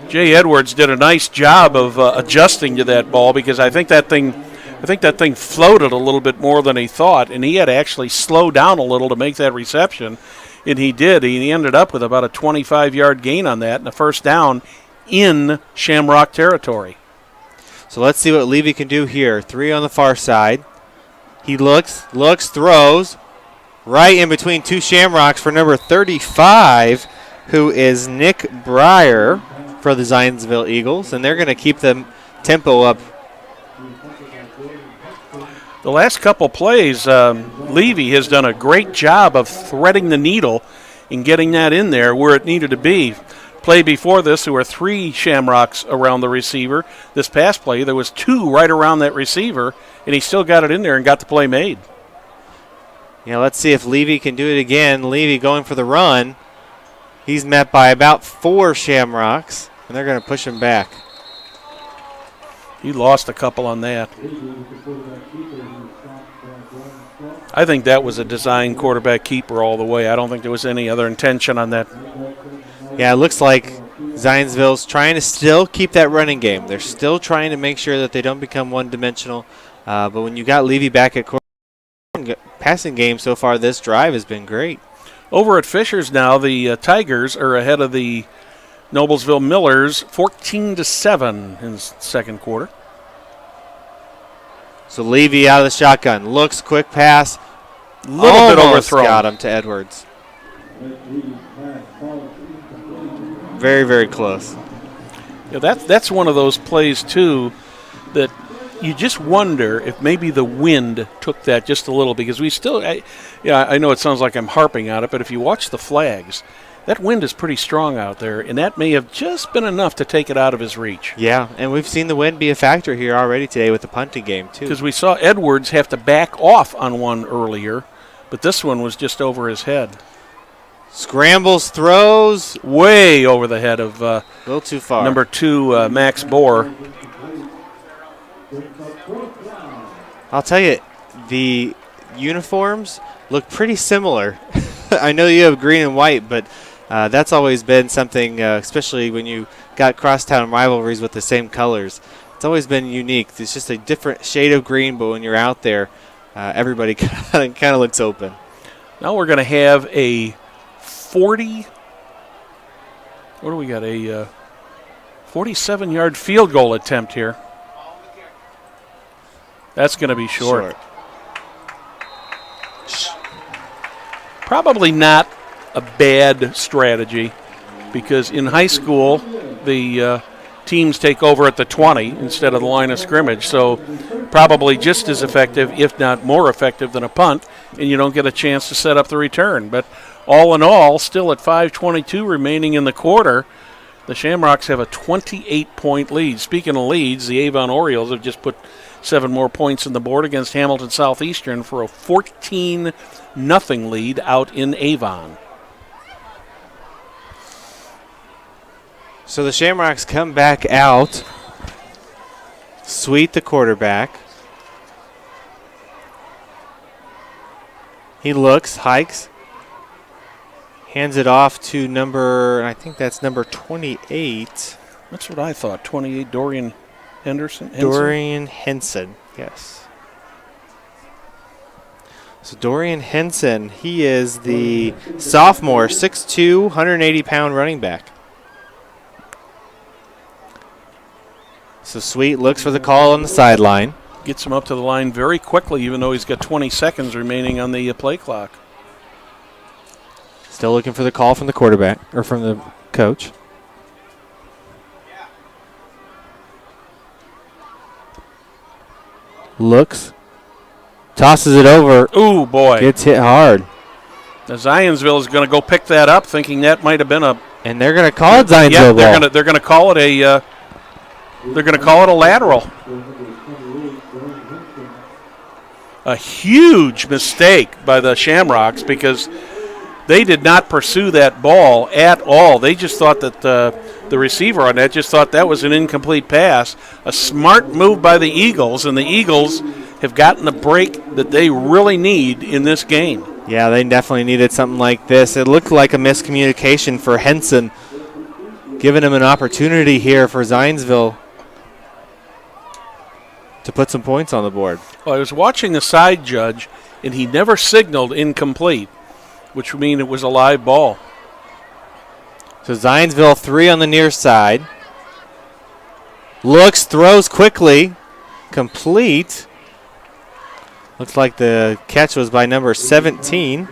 Jay Edwards did a nice job of adjusting to that ball because I think that thing floated a little bit more than he thought, and he had to actually slow down a little to make that reception, and he did. He ended up with about a 25-yard gain on that and a first down in Shamrock territory. So let's see what Levy can do here. 3 on the far side. He looks, throws, right in between 2 Shamrocks for number 35, who is Nick Breyer for the Zionsville Eagles, and they're going to keep the tempo up. The last couple plays, Levy has done a great job of threading the needle and getting that in there where it needed to be. Play before this, there were 3 Shamrocks around the receiver. This past play, there was 2 right around that receiver, and he still got it in there and got the play made. Yeah, let's see if Levy can do it again. Levy going for the run. He's met by about 4 Shamrocks, and they're going to push him back. He lost a couple on that. I think that was a design quarterback keeper all the way. I don't think there was any other intention on that. Yeah, it looks like Zionsville's trying to still keep that running game. They're still trying to make sure that they don't become one-dimensional. But when you got Levy back at quarterback, passing game so far this drive has been great. Over at Fishers now, the Tigers are ahead of the Noblesville Millers 14-7 in the second quarter. So Levy out of the shotgun. Looks, quick pass. Little bit overthrown. Got him to Edwards. Very, very close. Yeah, that's one of those plays, too, that you just wonder if maybe the wind took that just a little, because we still, I know it sounds like I'm harping on it, but if you watch the flags, that wind is pretty strong out there, and that may have just been enough to take it out of his reach. Yeah, and we've seen the wind be a factor here already today with the punting game, too. Because we saw Edwards have to back off on one earlier, but this one was just over his head. Scrambles, throws. Way over the head of a little too far. number 2, Max Bohr. I'll tell you, the uniforms look pretty similar. I know you have green and white, but that's always been something, especially when you got crosstown rivalries with the same colors. It's always been unique. It's just a different shade of green, but when you're out there, everybody kind of looks open. Now we're going to have a 40, what do we got, a 47-yard field goal attempt here. That's going to be short. Probably not a bad strategy, because in high school the teams take over at the 20 instead of the line of scrimmage, so probably just as effective, if not more effective, than a punt, and you don't get a chance to set up the return. But all in all, still at 5:22 remaining in the quarter, the Shamrocks have a 28-point lead. Speaking of leads, the Avon Orioles have just put 7 more points on the board against Hamilton Southeastern for a 14-0 lead out in Avon. So the Shamrocks come back out. Sweet, the quarterback. He looks, hikes, hands it off to I think that's number 28. That's what I thought, 28, Dorian Henson? Dorian Henson, yes. So Dorian Henson, he is the sophomore, 6'2", 180-pound running back. So Sweet looks for the call on the sideline. Gets him up to the line very quickly, even though he's got 20 seconds remaining on the play clock. Still looking for the call from the quarterback, or from the coach. Looks. Tosses it over. Ooh, boy. Gets hit hard. Now Zionsville is going to go pick that up, thinking that might have been a. And they're going to call it Zionsville. Yeah, ball. they're going to call it a. They're going to call it a lateral. A huge mistake by the Shamrocks, because they did not pursue that ball at all. They just thought that the receiver on that just thought that was an incomplete pass. A smart move by the Eagles, and the Eagles have gotten the break that they really need in this game. Yeah, they definitely needed something like this. It looked like a miscommunication for Henson, giving him an opportunity here for Zionsville to put some points on the board. Well, I was watching the side judge, and he never signaled incomplete, which would mean it was a live ball. So Zionsville 3 on the near side. Looks, throws quickly. Complete. Looks like the catch was by number 17,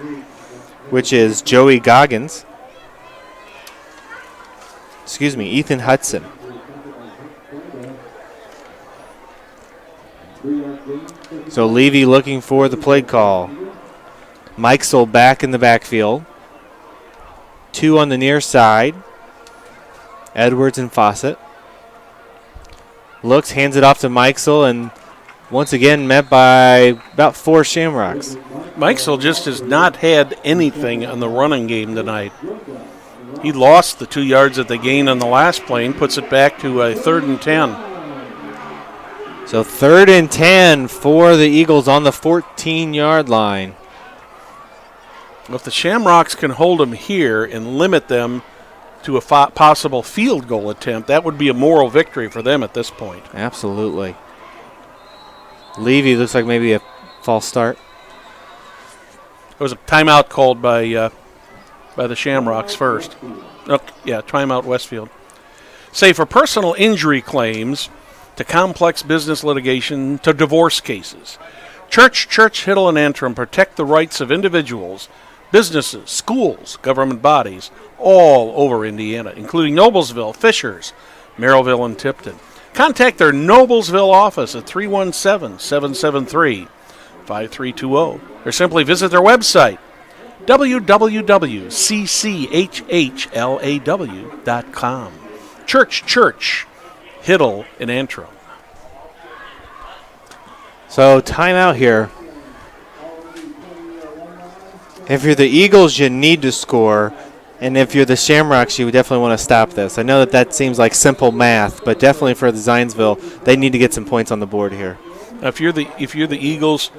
which is Joey Goggins. Ethan Hudson. So Levy looking for the play call. Mikesel back in the backfield. 2 on the near side. Edwards and Fawcett. Looks, hands it off to Mikesel, and once again met by about 4 Shamrocks. Mikesel just has not had anything on the running game tonight. He lost the 2 yards that they gained on the last play and puts it back to a 3rd and 10. So 3rd and 10 for the Eagles on the 14-yard line. If the Shamrocks can hold them here and limit them to a possible field goal attempt, that would be a moral victory for them at this point. Absolutely. Levy looks like maybe a false start. There was a timeout called by the Shamrocks first. Timeout Westfield. Say for personal injury claims to complex business litigation to divorce cases, Church, Hiddle, and Antrim protect the rights of individuals, businesses, schools, government bodies, all over Indiana, including Noblesville, Fishers, Merrillville, and Tipton. Contact their Noblesville office at 317-773-5320 or simply visit their website, www.cchhlaw.com. Church, Hiddle, and Antrim. So timeout here. If you're the Eagles, you need to score. And if you're the Shamrocks, you would definitely want to stop this. I know that seems like simple math, but definitely for the Zionsville, they need to get some points on the board here. Now, if you're the Eagles,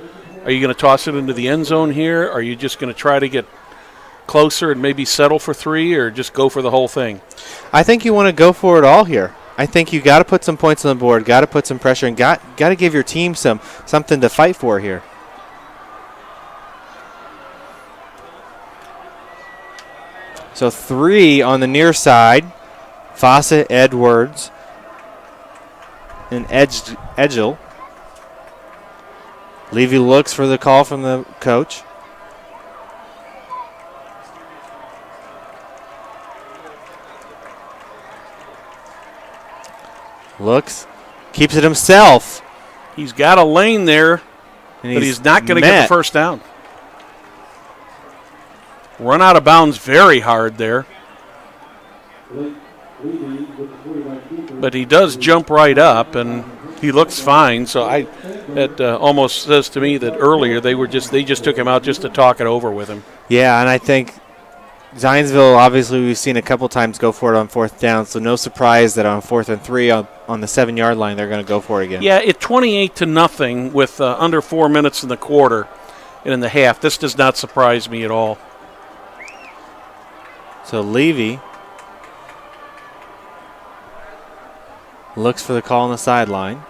are you going to toss it into the end zone here? Are you just going to try to get closer and maybe settle for 3, or just go for the whole thing? I think you want to go for it all here. I think you got to put some points on the board, got to put some pressure, and got to give your team something to fight for here. So 3 on the near side. Fawcett, Edwards, and Edgel. Levy looks for the call from the coach. Looks, keeps it himself. He's got a lane there, but he's not going to get the first down. Run out of bounds very hard there. But he does jump right up, and he looks fine. So that almost says to me that earlier they just took him out just to talk it over with him. Yeah, and I think Zionsville, obviously we've seen a couple times go for it on 4th down, so no surprise that on 4th and 3 on the 7-yard line they're going to go for it again. Yeah, it's 28-0 with under 4 minutes in the quarter and in the half. This does not surprise me at all. So Levy looks for the call on the sideline.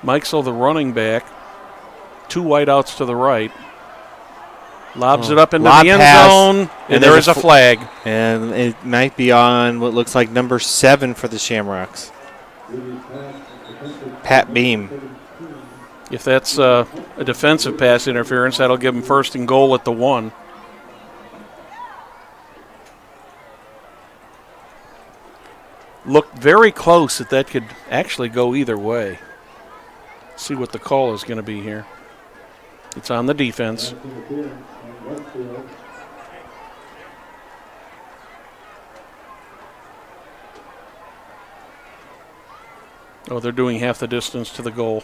Mikesel, the running back, 2 wideouts to the right. Lobs it up into the end zone, and there is a flag. And it might be on what looks like number 7 for the Shamrocks. Pat Beam. If that's a defensive pass interference, that'll give him 1st and goal at the 1. Looked very close that could actually go either way. See what the call is going to be here. It's on the defense. Oh, they're doing half the distance to the goal.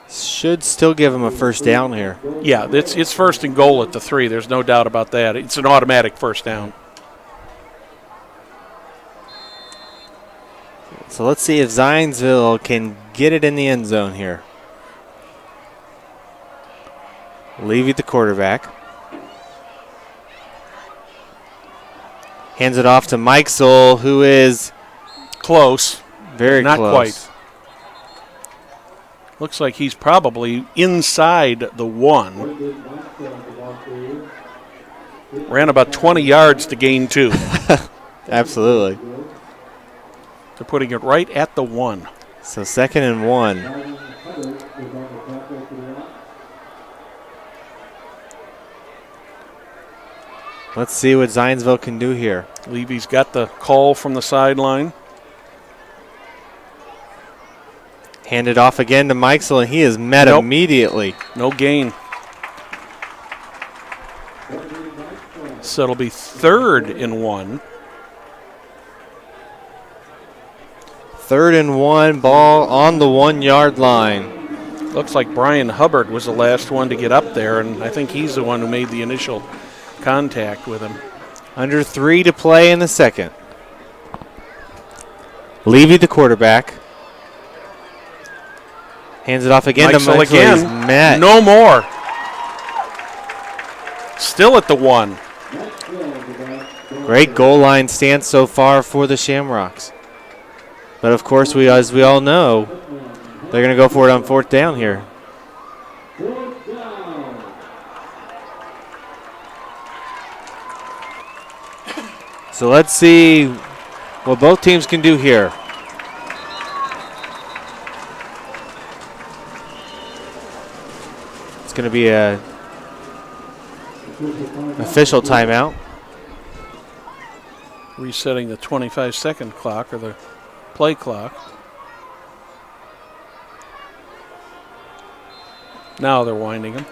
Should still give him a 1st down here. Yeah, it's 1st and goal at the 3. There's no doubt about that. It's an automatic 1st down. So let's see if Zionsville can get it in the end zone here. Levy, the quarterback. Hands it off to Mikesel, who is close. Very not close. Not quite. Looks like he's probably inside the 1. Ran about 20 yards to gain 2. Absolutely. They're putting it right at the 1. So 2nd and 1. Let's see what Zionsville can do here. Levy's got the call from the sideline. Handed off again to Mikesel, and he is met immediately. No gain. So it'll be 3rd and 1. 3rd and 1, ball on the 1-yard line. Looks like Brian Hubbard was the last one to get up there, and I think he's the one who made the initial contact with him. Under 3 to play in the second. Levy, the quarterback. Hands it off again to Mikesel. Again. He's met. No more. Still at the 1. Great goal line stance so far for the Shamrocks. But, of course, as we all know, they're going to go for it on 4th down here. So let's see what both teams can do here. It's going to be a official timeout. Resetting the 25-second clock or the play clock. Now they're winding him.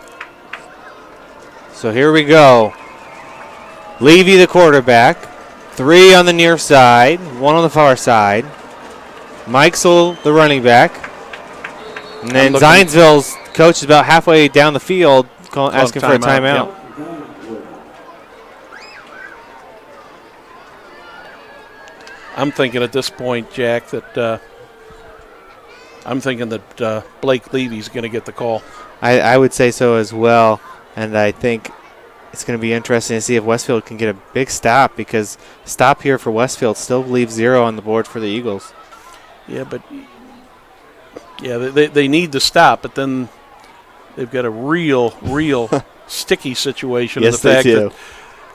So here we go. Levy, the quarterback. 3 on the near side, 1 on the far side. Mikesel, the running back. And then Zionsville's coach is about halfway down the field asking for a timeout. Yep. I'm thinking at this point, Jack, that Blake Levy's going to get the call. I would say so as well, and I think it's going to be interesting to see if Westfield can get a big stop, because stop here for Westfield still leaves 0 on the board for the Eagles. Yeah, but they need to stop, but then they've got a real sticky situation. Yes, in the fact they do.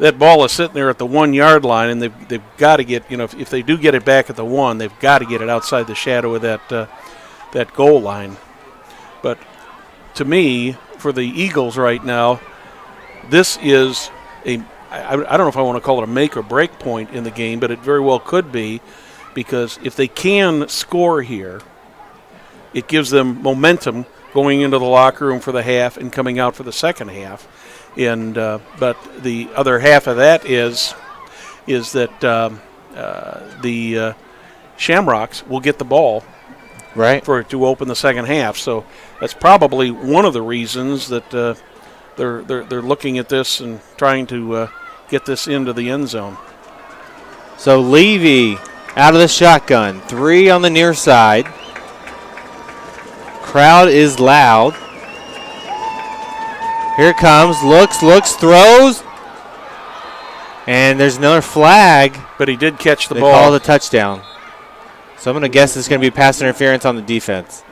That ball is sitting there at the 1-yard line, and they've got to get, if they do get it back at the 1, they've got to get it outside the shadow of that goal line. But to me, for the Eagles right now, this is I don't know if I want to call it a make or break point in the game, but it very well could be, because if they can score here, it gives them momentum going into the locker room for the half and coming out for the second half. And but the other half of that is that the Shamrocks will get the ball right for it to open the second half. So that's probably one of the reasons that they're looking at this and trying to get this into the end zone. So Levy out of the shotgun, 3 on the near side. Crowd is loud. Here it comes, looks, throws. And there's another flag. But he did catch the they ball. They call it a touchdown. So I'm going to guess it's going to be pass interference on the defense.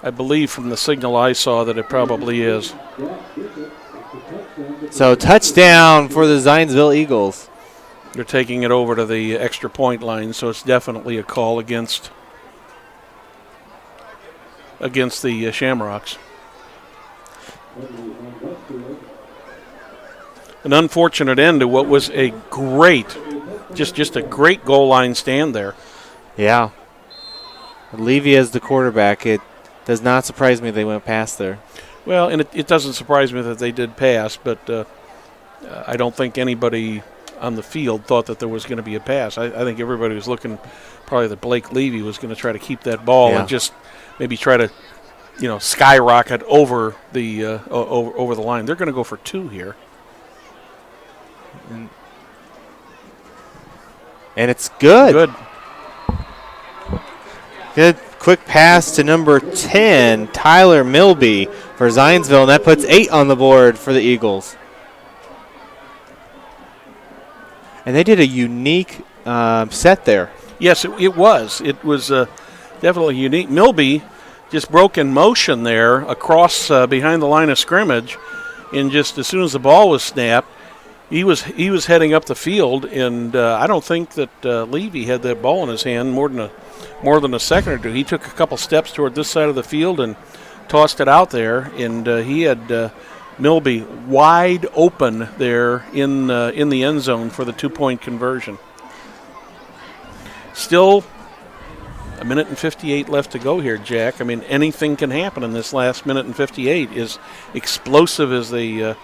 I believe from the signal I saw that it probably is. So touchdown for the Zionsville Eagles. They're taking it over to the extra point line, so it's definitely a call against the Shamrocks. An unfortunate end to what was a great, just a great goal line stand there. Yeah. Levy as the quarterback, it does not surprise me they went past there. Well, and it doesn't surprise me that they did pass, but I don't think anybody on the field thought that there was going to be a pass. I think everybody was looking probably that Blake Levy was going to try to keep that ball and just maybe try to, skyrocket over the over the line. They're going to go for 2 here. And it's good. Good quick pass to number 10, Tyler Milby for Zionsville, and that puts 8 on the board for the Eagles. And they did a unique set there. Yes, it was. It was definitely unique. Milby just broke in motion there across behind the line of scrimmage, and just as soon as the ball was snapped, he was heading up the field, and I don't think that Levy had that ball in his hand more than a second or two. He took a couple steps toward this side of the field and tossed it out there, and he had Milby wide open there in the end zone for the 2-point conversion. Still a minute and 58 left to go here, Jack. I mean, anything can happen in this last minute and 58, as explosive as the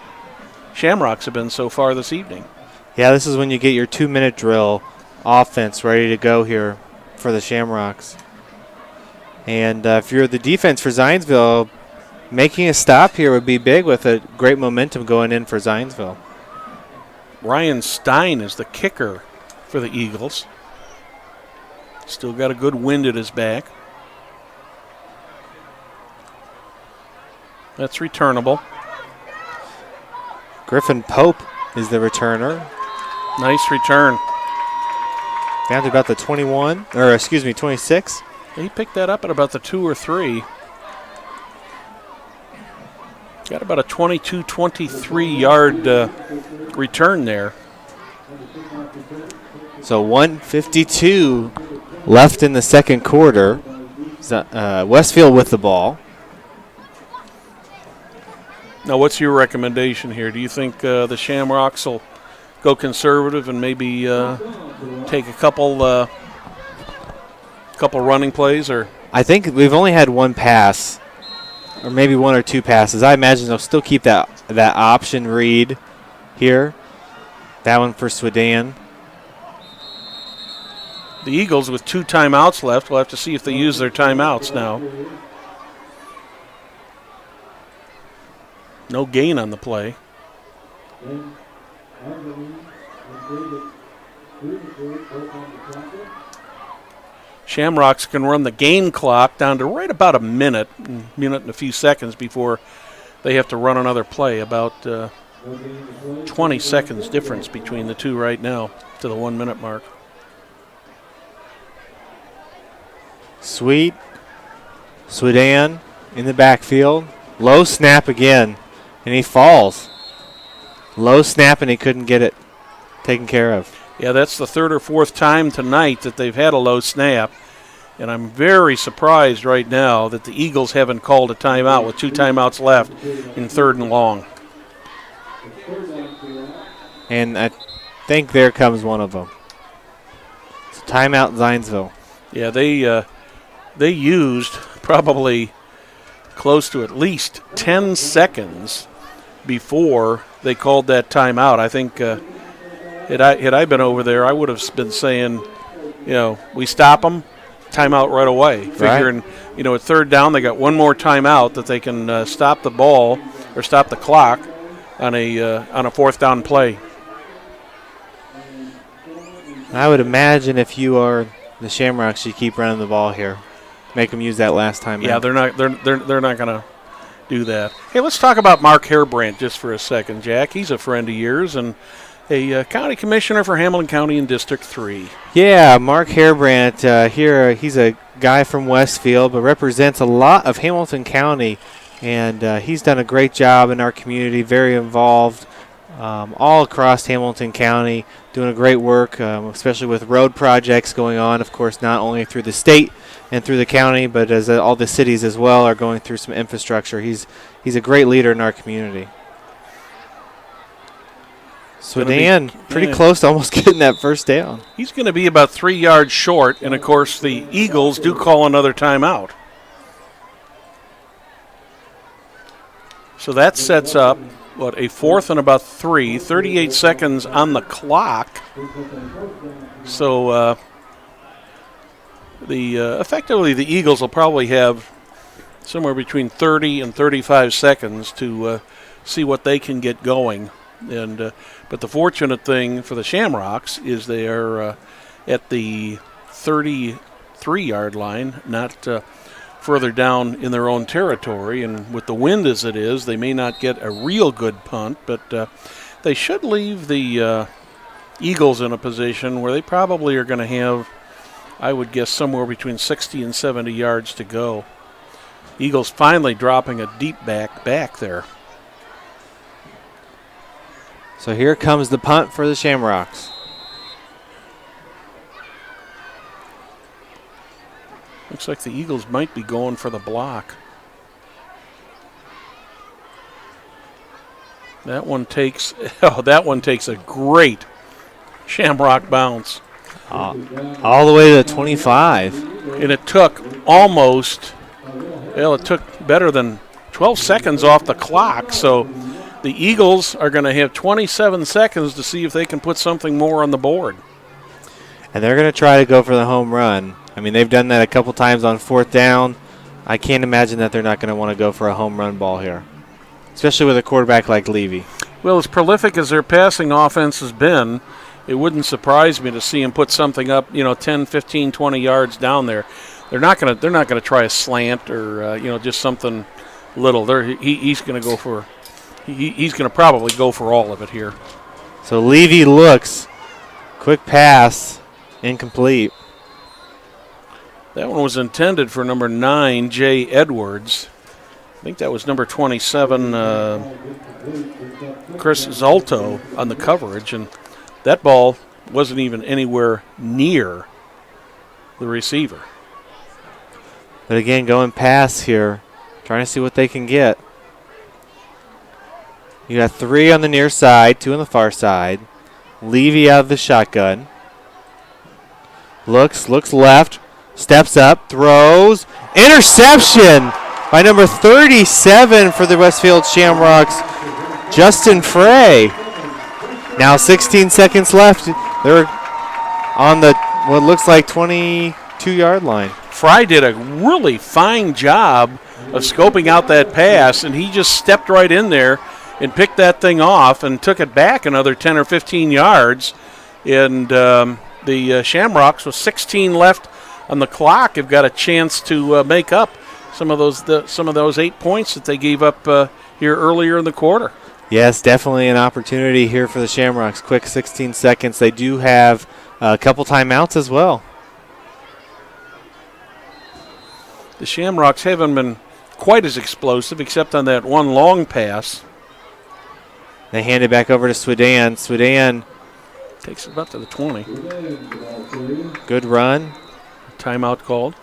Shamrocks have been so far this evening. Yeah, this is when you get your 2-minute drill offense ready to go here for the Shamrocks. And if you're the defense for Zionsville, making a stop here would be big with a great momentum going in for Zionsville. Ryan Stein is the kicker for the Eagles. Still got a good wind at his back. That's returnable. Griffin Pope is the returner. Nice return. Down to about the 26. He picked that up at about the 2 or 3. Got about a 22-23 yard return there. So 1:52 left in the second quarter. Westfield with the ball. Now, what's your recommendation here? Do you think the Shamrocks will go conservative and maybe take a couple running plays? Or I think we've only had one pass, or maybe 1 or 2 passes. I imagine they'll still keep that option read here. That one for Swedan. The Eagles with 2 timeouts left. We'll have to see if they use their timeouts now. No gain on the play. Shamrocks can run the game clock down to right about a minute and a few seconds before they have to run another play. About 20 seconds difference between the two right now to the 1 minute mark. Swedan in the backfield. Low snap again, and he falls. Low snap, and he couldn't get it taken care of. Yeah, that's the 3rd or 4th time tonight that they've had a low snap. And I'm very surprised right now that the Eagles haven't called a timeout with 2 timeouts left in 3rd and long. And I think there comes one of them. It's a timeout, Zionsville. Yeah, they used probably close to at least 10 seconds before they called that timeout. I think had I been over there, I would have been saying, we stop them, timeout right away. Figuring, at 3rd down, they got one more timeout that they can stop the ball or stop the clock on a 4th down play. I would imagine if you are the Shamrocks, you keep running the ball here. Make them use that last time. Yeah, they're not going to do that. Hey, let's talk about Mark Hairbrandt just for a second, Jack. He's a friend of yours and a county commissioner for Hamilton County in District 3. Yeah, Mark Hairbrandt here. He's a guy from Westfield, but represents a lot of Hamilton County, and he's done a great job in our community, very involved all across Hamilton County, doing a great work, especially with road projects going on, of course, not only through the state and through the county, but as all the cities as well are going through some infrastructure. He's a great leader in our community. Swedan pretty close to almost getting that first down. He's going to be about 3 yards short, and, of course, the Eagles do call another timeout. So that sets up, a 4th and about 3, 38 seconds on the clock. So effectively the Eagles will probably have somewhere between 30 and 35 seconds to see what they can get going. And but the fortunate thing for the Shamrocks is they are at the 33-yard line, not further down in their own territory. And with the wind as it is, they may not get a real good punt, but they should leave the Eagles in a position where they probably are going to have, I would guess, somewhere between 60 and 70 yards to go. Eagles finally dropping a deep back there. So here comes the punt for the Shamrocks. Looks like the Eagles might be going for the block. That one takes a great Shamrock bounce. All the way to the 25. And it took it took better than 12 seconds off the clock. So the Eagles are going to have 27 seconds to see if they can put something more on the board. And they're going to try to go for the home run. I mean, they've done that a couple times on 4th down. I can't imagine that they're not going to want to go for a home run ball here, especially with a quarterback like Levy. Well, as prolific as their passing offense has been, it wouldn't surprise me to see him put something up, 10, 15, 20 yards down there. They're not going to try a slant or just something little. He's going to probably go for all of it here. So Levy looks, quick pass, incomplete. That one was intended for number 9, Jay Edwards. I think that was number 27, Chris Zolto on the coverage, and that ball wasn't even anywhere near the receiver. But again, going pass here, trying to see what they can get. You got 3 on the near side, 2 on the far side. Levy out of the shotgun. Looks left, steps up, throws. Interception by number 37 for the Westfield Shamrocks, Justin Frey. Now 16 seconds left. They're on the what looks like 22-yard line. Fry did a really fine job of scoping out that pass, and he just stepped right in there and picked that thing off and took it back another 10 or 15 yards. And the Shamrocks, with 16 left on the clock, have got a chance to make up some of those 8 points that they gave up here earlier in the quarter. Yes, definitely an opportunity here for the Shamrocks. Quick 16 seconds. They do have a couple timeouts as well. The Shamrocks haven't been quite as explosive, except on that one long pass. They hand it back over to Swedan. Swedan takes it about to the 20. Good run. Timeout called.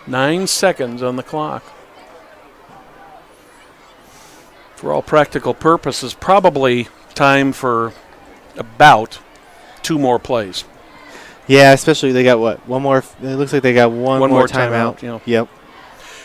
9 seconds on the clock. For all practical purposes, probably time for about 2 more plays. Yeah, especially they got what? One more. It looks like they got one more timeout. Yep.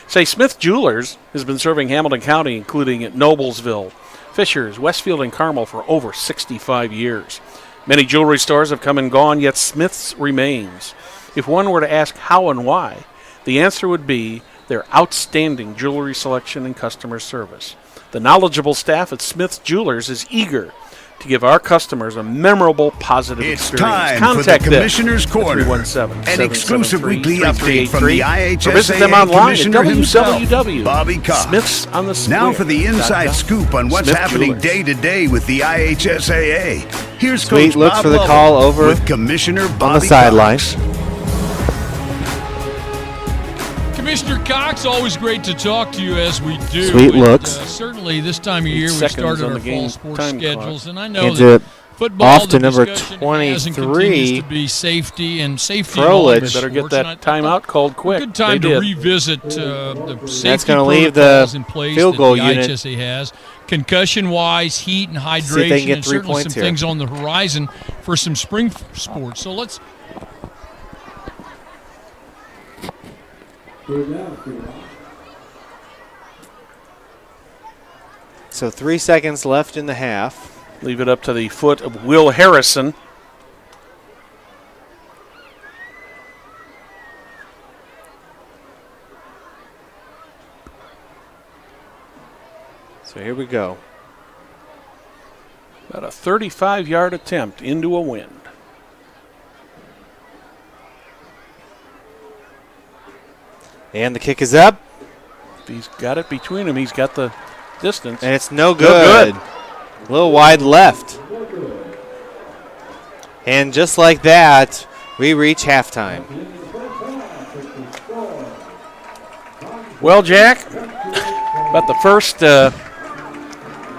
Say, Smith Jewelers has been serving Hamilton County, including at Noblesville, Fishers, Westfield, and Carmel for over 65 years. Many jewelry stores have come and gone, yet Smith's remains. If one were to ask how and why, the answer would be their outstanding jewelry selection and customer service. The knowledgeable staff at Smith's Jewelers is eager to give our customers a memorable, positive experience. It's time for the Commissioner's Corner, an exclusive weekly update from the IHSAA or visit them online Commissioner at himself, Bobby Cox. Smith's on the Square. Now for the inside scoop on what's happening day to day with the IHSAA. Here's Coach looks Bob for the call over with Commissioner Bobby on the sideline. Commissioner Cox, always great to talk to you as we do. Sweet looks. Certainly this time of year we started our fall sports schedules, and I know Hands that it football off to number 23. To be safety and safety. Frolich. Better get that timeout called quick. Good time to revisit the safety That's going to leave protocols the in place field goal that the unit. IHSAA has. Concussion-wise, heat and See if they can hydration, get and 3 certainly points some here. things on the horizon for some spring sports. So let's. So 3 seconds left in the half. Leave it up to the foot of Will Harrison. So here we go. About a 35-yard attempt into a wind. And the kick is up. If he's got it between him, he's got the distance. And it's no good. A little wide left. And just like that, we reach halftime. Well, Jack, about the first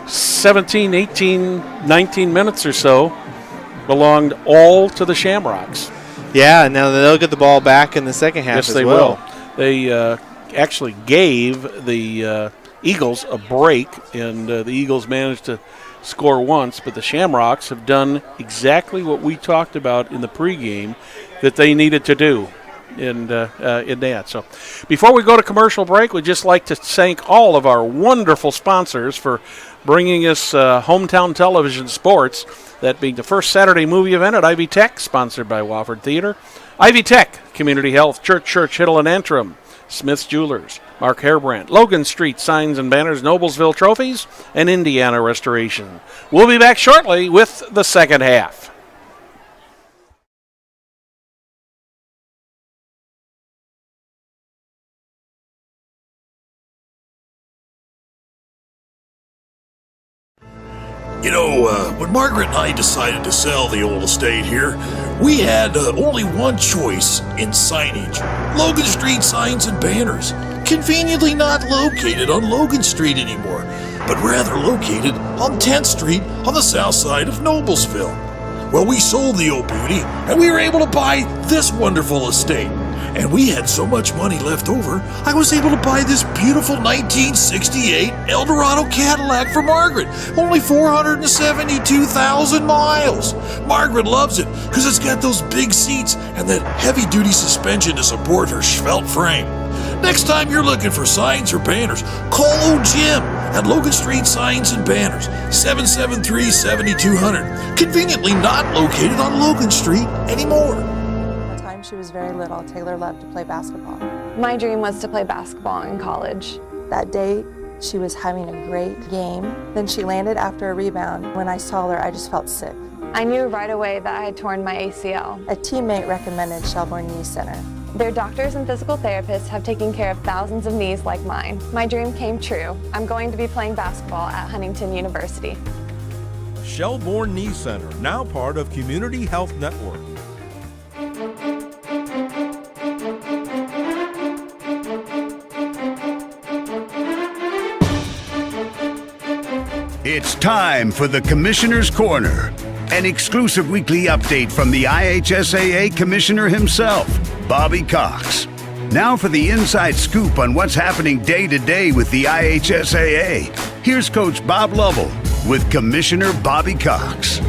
17, 18, 19 minutes or so belonged all to the Shamrocks. Yeah, and now they'll get the ball back in the second half Yes, as they well. will. They actually gave the Eagles a break, and the Eagles managed to score once, but the Shamrocks have done exactly what we talked about in the pregame that they needed to do in that. So before we go to commercial break, we'd just like to thank all of our wonderful sponsors for bringing us hometown television sports, that being the first Saturday movie event at Ivy Tech, sponsored by Wofford Theater, Ivy Tech, Community Health, Church, Hiddle and Antrim, Smith's Jewelers, Mark Hairbrandt, Logan Street Signs and Banners, Noblesville Trophies, and Indiana Restoration. We'll be back shortly with the second half. You know, when Margaret and I decided to sell the old estate here, we had only one choice in signage. Logan Street Signs and Banners. Conveniently not located on Logan Street anymore, but rather located on 10th Street on the south side of Noblesville. Well, we sold the old beauty, and we were able to buy this wonderful estate. And we had so much money left over, I was able to buy this beautiful 1968 Eldorado Cadillac for Margaret. Only 472,000 miles. Margaret loves it because it's got those big seats and that heavy-duty suspension to support her svelte frame. Next time you're looking for signs or banners, call old Jim at Logan Street Signs and Banners, 773-7200. Conveniently not located on Logan Street anymore. She was very little. Taylor loved to play basketball. My dream was to play basketball in college. That day, she was having a great game. Then she landed after a rebound. When I saw her, I just felt sick. I knew right away that I had torn my ACL. A teammate recommended Shelbourne Knee Center. Their doctors and physical therapists have taken care of thousands of knees like mine. My dream came true. I'm going to be playing basketball at Huntington University. Shelbourne Knee Center, now part of Community Health Network. It's time for the Commissioner's Corner, an exclusive weekly update from the IHSAA Commissioner himself, Bobby Cox. Now for the inside scoop on what's happening day to day with the IHSAA. Here's Coach Bob Lovell with Commissioner Bobby Cox.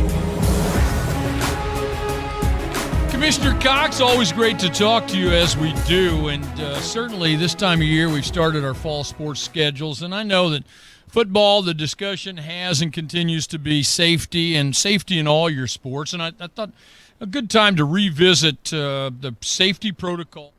Commissioner Cox, always great to talk to you as we do, and certainly this time of year we've started our fall sports schedules, and I know that football, the discussion has and continues to be safety and safety in all your sports. And I thought a good time to revisit the safety protocol.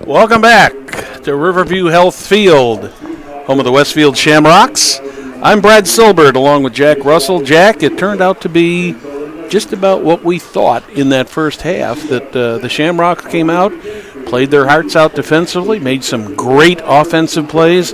Welcome back to Riverview Health Field, home of the Westfield Shamrocks. I'm Brad Silbert along with Jack Russell. Jack, it turned out to be just about what we thought in that first half, that the Shamrocks came out, played their hearts out defensively, made some great offensive plays,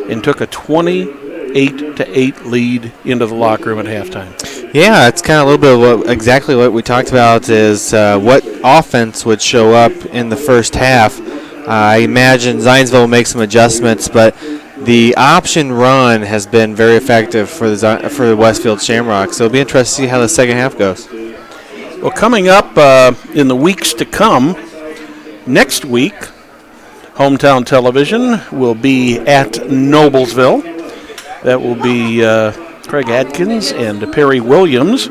and took a 28-8 lead into the locker room at halftime. Yeah, it's kind of a little bit of exactly what we talked about is what offense would show up in the first half. I imagine Zionsville will make some adjustments, but the option run has been very effective for the Westfield Shamrocks. So it'll be interesting to see how the second half goes. Well, coming up in the weeks to come, next week, Hometown Television will be at Noblesville. That will be Craig Adkins and Perry Williams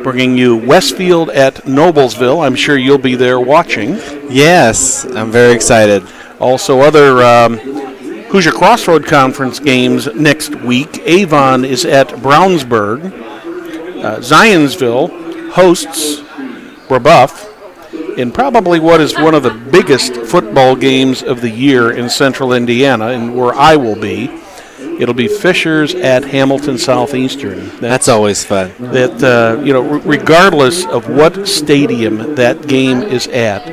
bringing you Westfield at Noblesville. I'm sure you'll be there watching. Yes, I'm very excited. Also, other Hoosier Crossroad Conference games next week. Avon is at Brownsburg. Zionsville hosts Brebeuf in probably what is one of the biggest football games of the year in central Indiana, and where I will be. It'll be Fishers at Hamilton Southeastern. That's always fun. That regardless of what stadium that game is at,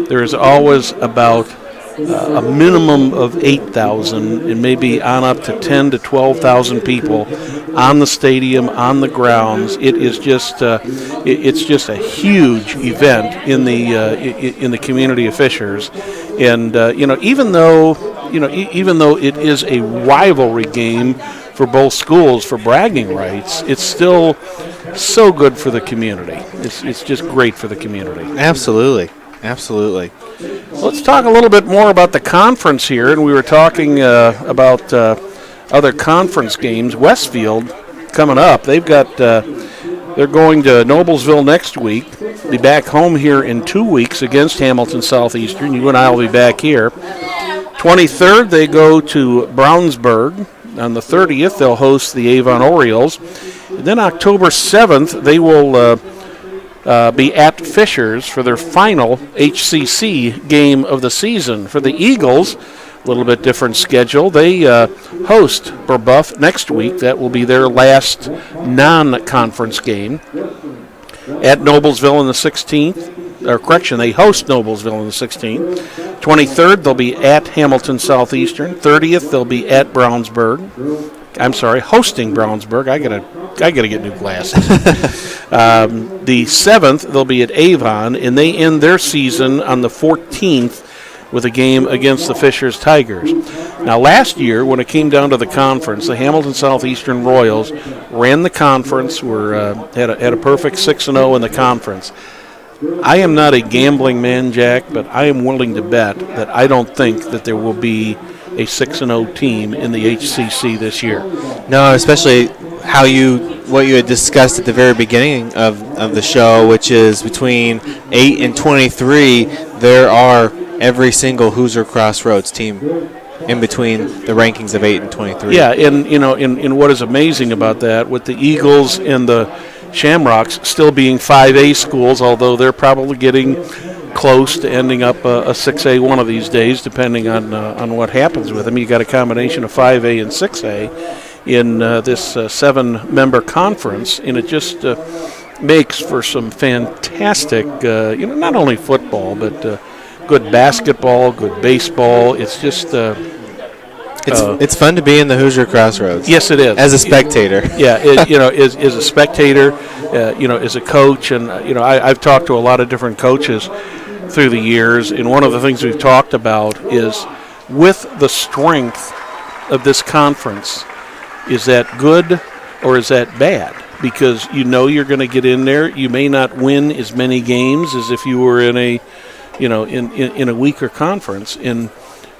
there is always about a minimum of 8,000 and maybe on up to 10 to 12,000 people on the stadium, on the grounds. It is just it's just a huge event in the community of Fishers, and even though it is a rivalry game for both schools for bragging rights, it's still so good for the community. It's just great for the community. Absolutely. Absolutely. Let's talk a little bit more about the conference here, and we were talking about other conference games. Westfield coming up. They're going to Noblesville next week. Be back home here in 2 weeks against Hamilton Southeastern. You and I will be back here. 23rd, they go to Brownsburg. On the 30th, they'll host the Avon Orioles. And then October 7th, they will be at Fishers for their final HCC game of the season. For the Eagles, a little bit different schedule. They host Brebeuf next week. That will be their last non-conference game. At Noblesville on the 16th. They host Noblesville on the 16th. 23rd, they'll be at Hamilton Southeastern. 30th, they'll be at Brownsburg. I'm sorry, hosting Brownsburg. I gotta get new glasses. The 7th, they'll be at Avon, and they end their season on the 14th with a game against the Fishers Tigers. Now, last year, when it came down to the conference, the Hamilton Southeastern Royals ran the conference, had a perfect 6-0 in the conference. I am not a gambling man, Jack, but I am willing to bet that I don't think that there will be a 6-0 team in the HCC this year. No, especially what you had discussed at the very beginning of the show, which is between 8 and 23, there are every single Hoosier Crossroads team in between the rankings of 8 and 23. Yeah, and what is amazing about that, with the Eagles and the Shamrocks still being 5A schools, although they're probably getting close to ending up a 6A one of these days, depending on what happens with them. You got a combination of 5A and 6A in this 7-member conference, and it just makes for some fantastic, not only football, but good basketball, good baseball. It's just it's fun to be in the Hoosier Crossroads. Yes, it is. As a spectator. Yeah, as a spectator, as a coach, and I've talked to a lot of different coaches through the years, and one of the things we've talked about is, with the strength of this conference, is that good or is that bad? Because you're going to get in there. You may not win as many games as if you were in a in a weaker conference. And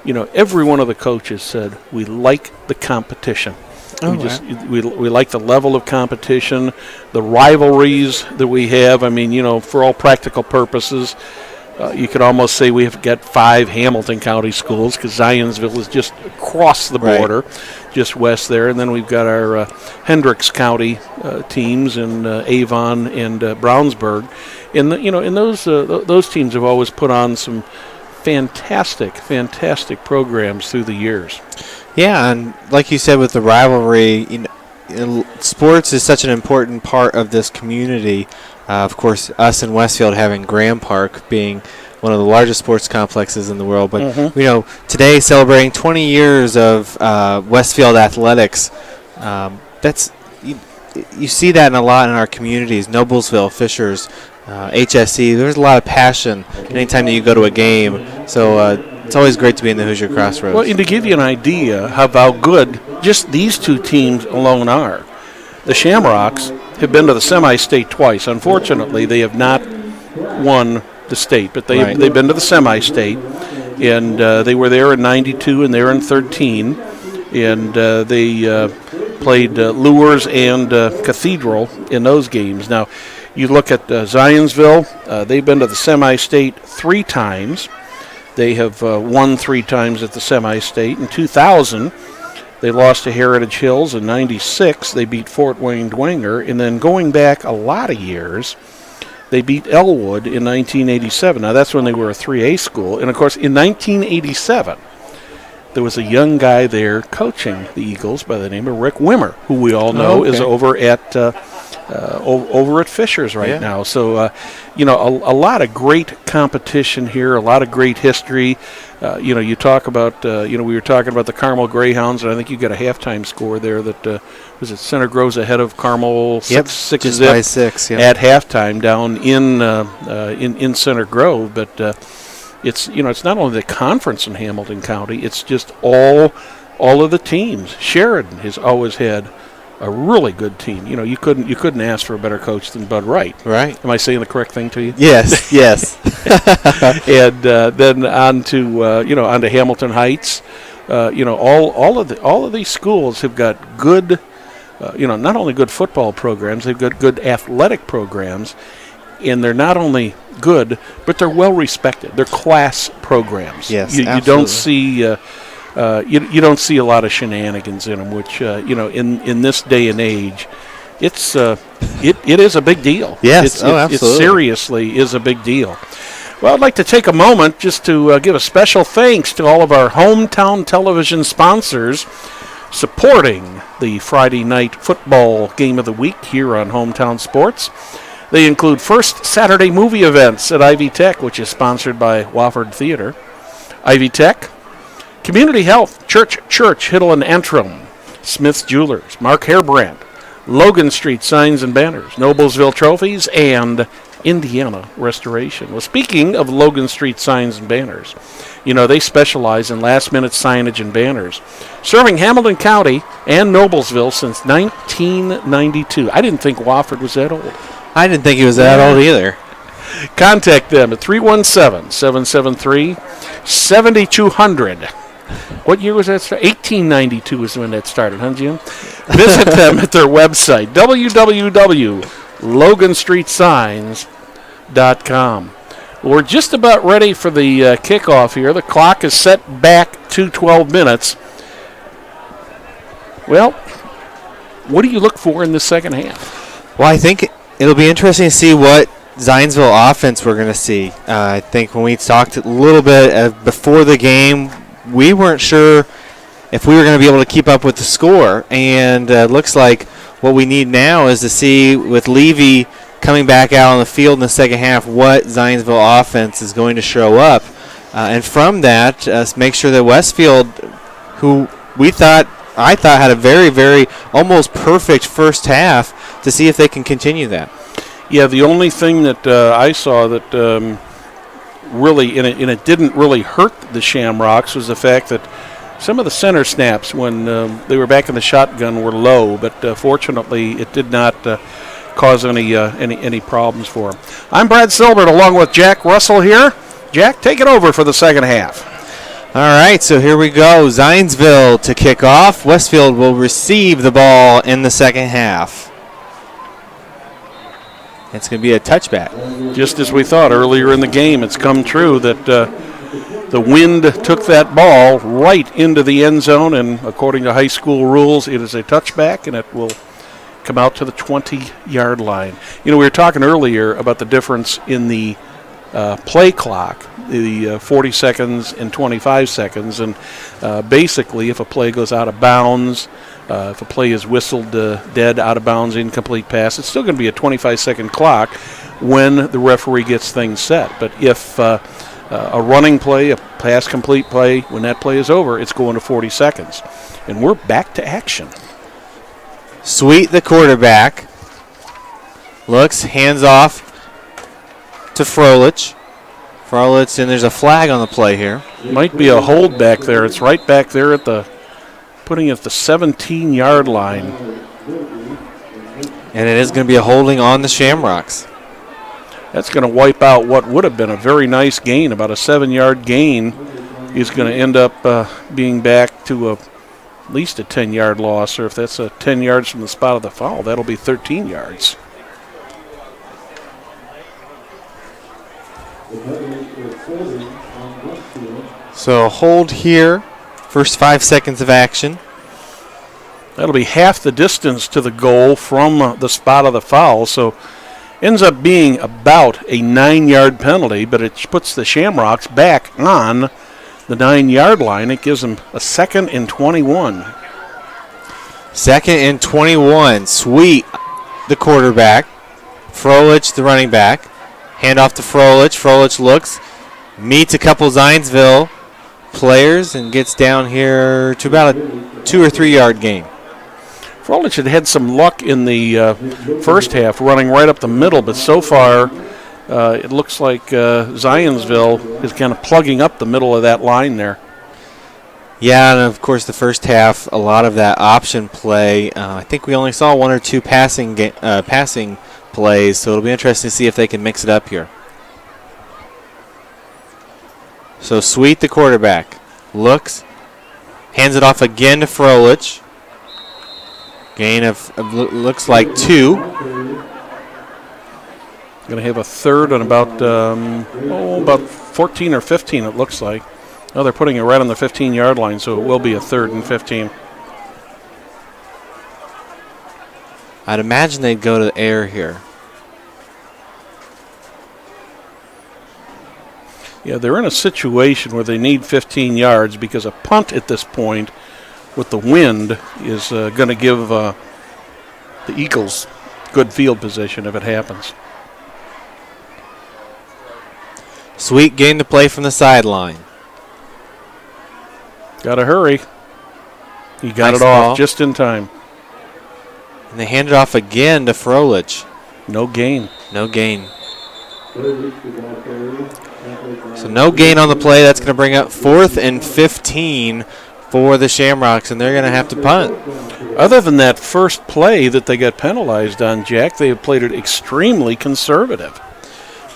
every one of the coaches said we like the competition. We like the level of competition, the rivalries that we have. I mean, for all practical purposes, you could almost say we have got 5 Hamilton County schools, because Zionsville is just across the border, just west there. And then we've got our Hendricks County teams in Avon and Brownsburg. And those teams have always put on some fantastic programs through the years. Yeah, and like you said with the rivalry, sports is such an important part of this community. Of course, us in Westfield having Graham Park being one of the largest sports complexes in the world. But, today celebrating 20 years of Westfield athletics, you see that in a lot in our communities, Noblesville, Fishers, HSE. There's a lot of passion anytime that you go to a game. So it's always great to be in the Hoosier Crossroads. Well, and to give you an idea of how good just these two teams alone are, the Shamrocks have been to the semi-state twice. Unfortunately, they have not won the state, but they've been to the semi-state, and they were there in '92 and they're in 13, and they played Lures and Cathedral in those games. Now, you look at Zionsville, they've been to the semi-state 3 times. They have won 3 times at the semi-state. In 2000, they lost to Heritage Hills. In '96, they beat Fort Wayne Dwenger. And then going back a lot of years, they beat Elwood in 1987. Now, that's when they were a 3A school. And, of course, in 1987, there was a young guy there coaching the Eagles by the name of Rick Wimmer, who we all know is over at Fishers right now. So, a lot of great competition here, a lot of great history. You talk about, we were talking about the Carmel Greyhounds, and I think you got a halftime score there that was it Center Grove's ahead of Carmel 6 just by 6 at halftime down in Center Grove. But it's not only the conference in Hamilton County, it's just all of the teams. Sheridan has always had a really good team. You couldn't ask for a better coach than Bud Wright. Right. Am I saying the correct thing to you? Yes. And then on to Hamilton Heights. All of these schools have got good, not only good football programs, they've got good athletic programs, and they're not only good, but they're well respected. They're class programs. Yes, you don't see. You don't see a lot of shenanigans in them, which in this day and age, it is a big deal. Yes, absolutely. It seriously is a big deal. Well, I'd like to take a moment just to give a special thanks to all of our hometown television sponsors supporting the Friday night football game of the week here on Hometown Sports. They include First Saturday Movie Events at Ivy Tech, which is sponsored by Wofford Theater. Ivy Tech, Community Health, Church, Hiddle and Antrim, Smith's Jewelers, Mark Hairbrandt, Logan Street Signs and Banners, Noblesville Trophies, and Indiana Restoration. Well, speaking of Logan Street Signs and Banners, they specialize in last-minute signage and banners, serving Hamilton County and Noblesville since 1992. I didn't think Wofford was that old. I didn't think he was that old either. Contact them at 317-773-7200. What year was that? 1892 is when that started, huh, Jim? Visit them at their website, www.loganstreetsigns.com. We're just about ready for the kickoff here. The clock is set back to 12 minutes. Well, what do you look for in the second half? Well, I think it'll be interesting to see what Zionsville offense we're going to see. I think when we talked a little bit before the game, we weren't sure if we were going to be able to keep up with the score. And it looks like what we need now is to see with Levy coming back out on the field in the second half what Zionsville offense is going to show up. And from that, make sure that Westfield, who I thought had a very, very almost perfect first half, to see if they can continue that. Yeah, the only thing that I saw that really, and it didn't really hurt the Shamrocks, was the fact that some of the center snaps when they were back in the shotgun were low, but fortunately it did not cause any problems for them. I'm Brad Silbert along with Jack Russell here. Jack, take it over for the second half. All right, so here we go. Zionsville to kick off. Westfield will receive the ball in the second half. It's going to be a touchback. Just as we thought earlier in the game, it's come true that the wind took that ball right into the end zone, and according to high school rules, it is a touchback, and it will come out to the 20-yard line. We were talking earlier about the difference in the play clock, the 40 seconds and 25 seconds. And basically, if a play goes out of bounds, if a play is whistled dead, out of bounds, incomplete pass, it's still going to be a 25-second clock when the referee gets things set. But if a running play, a pass complete play, when that play is over, it's going to 40 seconds. And we're back to action. Sweet, the quarterback, looks, hands off to Froelich. Froelich, and there's a flag on the play here. Might be a hold back there. It's right back there at putting it at the 17-yard line. And it is going to be a holding on the Shamrocks. That's going to wipe out what would have been a very nice gain. About a 7-yard gain is going to end up being back to at least a 10-yard loss, or if that's 10 yards from the spot of the foul, that'll be 13 yards. So a hold here, first 5 seconds of action. That'll be half the distance to the goal from the spot of the foul, so ends up being about a 9-yard penalty, but it puts the Shamrocks back on the 9-yard line. It gives them a 2nd and 21. 2nd and 21. Sweet, the quarterback. Froelich, the running back. Hand off to Froelich. Froelich looks, meets a couple Zionsville players, and gets down here to about a 2 or 3 yard gain. Froelich had some luck in the first half, running right up the middle, but so far it looks like Zionsville is kind of plugging up the middle of that line there. Yeah, and of course the first half, a lot of that option play. I think we only saw 1 or 2 passing plays, so it'll be interesting to see if they can mix it up here. So Sweet, the quarterback, looks, hands it off again to Froelich. Gain of looks like 2. Going to have a third and about 14 or 15, it looks like. Oh, they're putting it right on the 15-yard line, so it will be a 3rd and 15. I'd imagine they'd go to the air here. Yeah, they're in a situation where they need 15 yards because a punt at this point with the wind is going to give the Eagles good field position if it happens. Sweet gained the play from the sideline. Got to hurry. He got Nice it off ball. just in time. And they hand it off again to Froelich. No gain. No gain. So no gain on the play. That's going to bring up 4th and 15 for the Shamrocks, and they're going to have to punt. Other than that first play that they got penalized on, Jack, they have played it extremely conservative.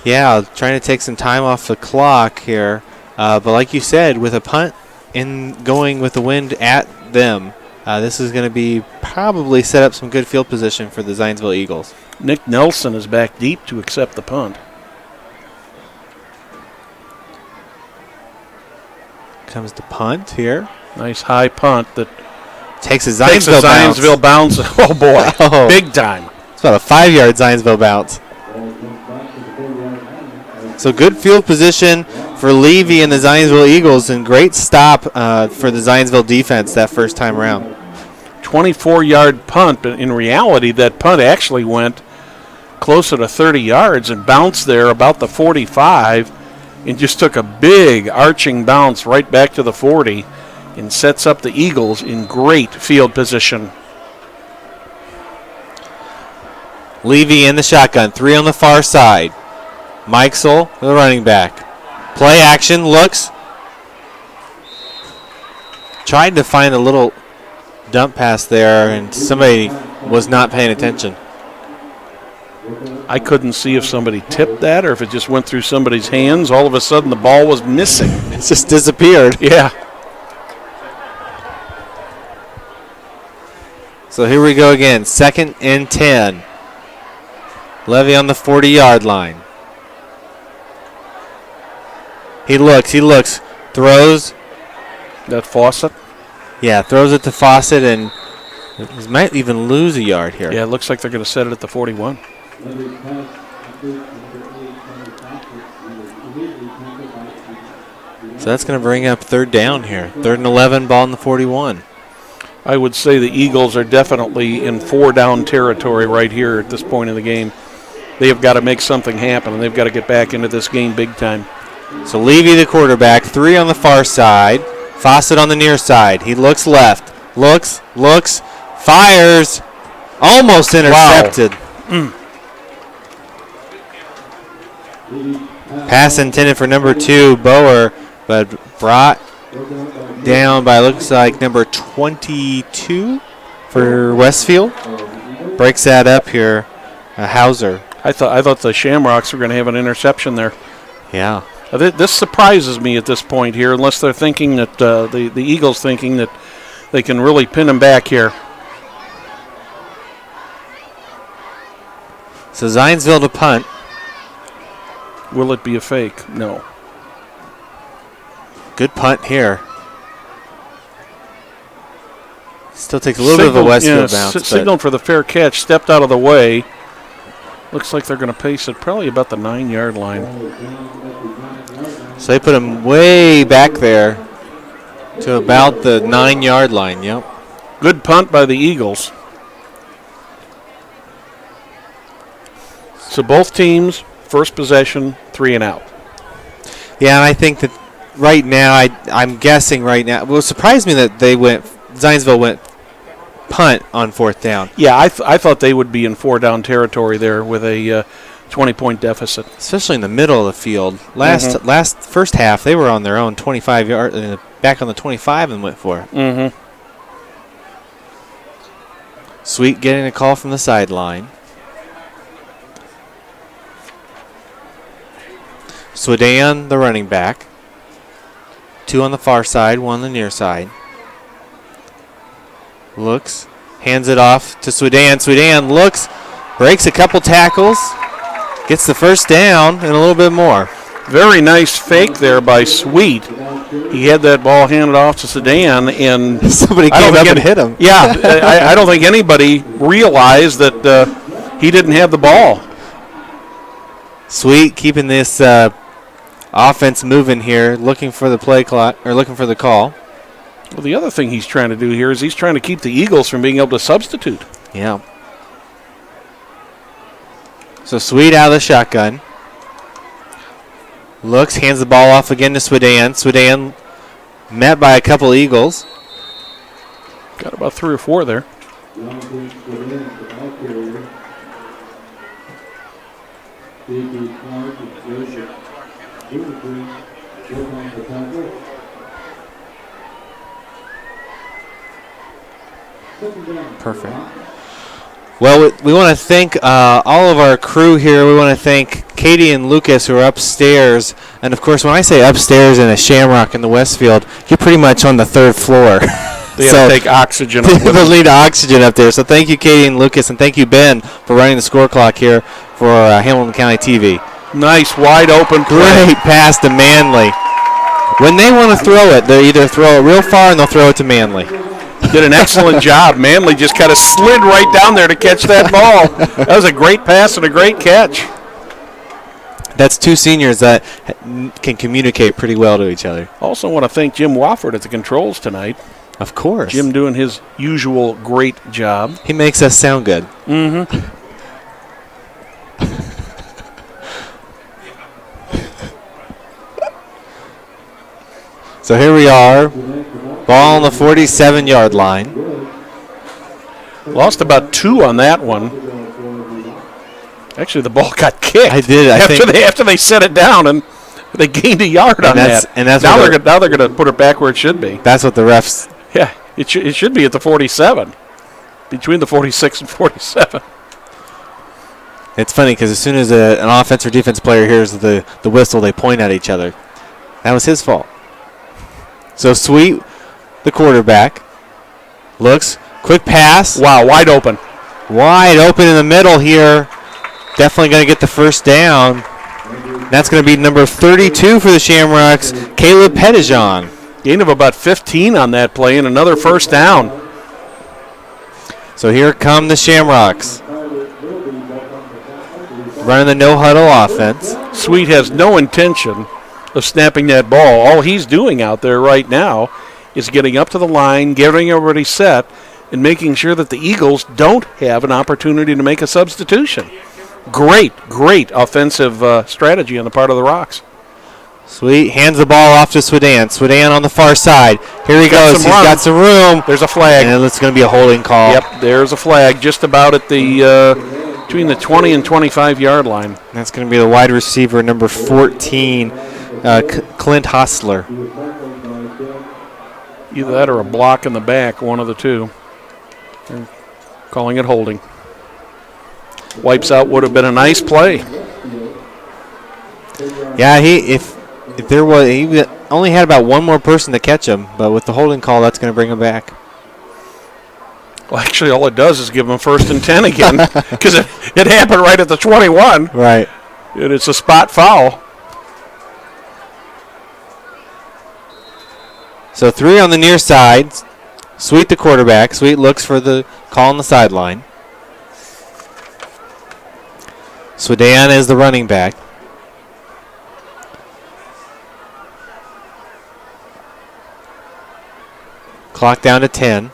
Yeah, trying to take some time off the clock here. But like you said, with a punt in going with the wind at them, this is going to be probably set up some good field position for the Zionsville Eagles. Nick Nelson is back deep to accept the punt. Comes the punt here. Nice high punt that Takes a takes a Zionsville bounce. bounce. Oh, boy. Oh. Big time. It's about a 5-yard Zionsville bounce. So good field position for Levy and the Zionsville Eagles, and great stop for the Zionsville defense that first time around. 24-yard punt, but in reality, that punt actually went closer to 30 yards and bounced there about the 45 and just took a big arching bounce right back to the 40 and sets up the Eagles in great field position. Levy in the shotgun, 3 on the far side. Mikesel, the running back. Play action, looks. Tried to find a little dump pass there, and somebody was not paying attention. I couldn't see if somebody tipped that or if it just went through somebody's hands. All of a sudden, the ball was missing. It just disappeared. Yeah. So here we go again, 2nd and 10. Levy on the 40-yard line. He looks, throws. That Fawcett? Yeah, throws it to Fawcett, and he might even lose a yard here. Yeah, it looks like they're going to set it at the 41. So that's going to bring up third down here. 3rd and 11, ball in the 41. I would say the Eagles are definitely in 4-down territory right here at this point in the game. They have got to make something happen, and they've got to get back into this game big time. So Levy, the quarterback, 3 on the far side. Fawcett on the near side. He looks left. Looks, fires. Almost intercepted. Wow. Pass intended for number 2, Bower, but brought down by, looks like, number 22 for Westfield. Breaks that up here. Hauser. I thought the Shamrocks were going to have an interception there. Yeah. This surprises me at this point here, unless they're thinking that the Eagles thinking that they can really pin them back here. So Zionsville to punt. Will it be a fake? No. Good punt here. Still takes a little bit of a Westfield bounce. Signaled for the fair catch, stepped out of the way. Looks like they're going to pace it probably about the 9-yard line. So they put him way back there to about the 9-yard line, yep. Good punt by the Eagles. So both teams, first possession, 3 and out. Yeah, and I think that right now, I'm guessing right now, well, it surprised me that Zionsville went punt on 4th down. Yeah, I thought they would be in 4-down territory there with a 20-point deficit. Especially in the middle of the field. First half, they were on their own 25-yard, back on the 25 and went for it. Mm-hmm. Sweet getting a call from the sideline. Swedan, the running back. 2 on the far side, 1 on the near side. Looks, hands it off to Swedan. Swedan looks, breaks a couple tackles, gets the first down and a little bit more. Very nice fake there by Sweet. He had that ball handed off to Sedan, and somebody came up and hit him. Yeah, I don't think anybody realized that he didn't have the ball. Sweet keeping this offense moving here, looking for the play clock or looking for the call. Well, the other thing he's trying to do here is he's trying to keep the Eagles from being able to substitute. Yeah. So Sweet out of the shotgun. Looks, hands the ball off again to Swedan. Swedan met by a couple Eagles. Got about 3 or 4 there. Perfect. Well, we want to thank all of our crew here. We want to thank Katie and Lucas who are upstairs. And, of course, when I say upstairs in a Shamrock in the Westfield, you're pretty much on the 3rd floor. They have to take oxygen. They'll need oxygen up there. So thank you, Katie and Lucas, and thank you, Ben, for running the score clock here for Hamilton County TV. Nice, wide open play. Great pass to Manley. When they want to throw it, they either throw it real far and they'll throw it to Manley. Did an excellent job. Manley just kind of slid right down there to catch that ball. That was a great pass and a great catch. That's 2 seniors that can communicate pretty well to each other. Also want to thank Jim Wofford at the controls tonight. Of course. Jim doing his usual great job. He makes us sound good. Mm-hmm. So here we are. Ball on the 47-yard line. Lost about 2 on that one. Actually, the ball got kicked. I did. After they set it down, and they gained a yard on that. And that's now they're going to put it back where it should be. That's what the refs. Yeah, it should be at the 47, between the 46 and 47. It's funny because as soon as an offense or defense player hears the whistle, they point at each other. That was his fault. So Sweet, the quarterback, looks, quick pass. Wow, wide open. Wide open in the middle here. Definitely going to get the first down. That's going to be number 32 for the Shamrocks, Caleb Pettijon. Gain of about 15 on that play and another first down. So here come the Shamrocks. Running the no-huddle offense. Sweet has no intention of snapping that ball. All he's doing out there right now is getting up to the line, getting everybody set, and making sure that the Eagles don't have an opportunity to make a substitution. Great offensive strategy on the part of the Rocks. Sweet hands the ball off to Swedan. Swedan on the far side. Here he goes. He's got some room. There's a flag. And it's going to be a holding call. Yep, there's a flag just about at the between the 20 and 25-yard line. That's going to be the wide receiver, number 14, Clint Hostler. Either that or a block in the back, one of the two. They're calling it holding. Wipes out would have been a nice play. Yeah, if there was, he only had about one more person to catch him, but with the holding call, that's going to bring him back. Well, actually, all it does is give him 1st and 10 again, because it happened right at the 21. Right. And it's a spot foul. So 3 on the near side. Sweet the quarterback. Sweet looks for the call on the sideline. Swedan is the running back. Clock down to 10.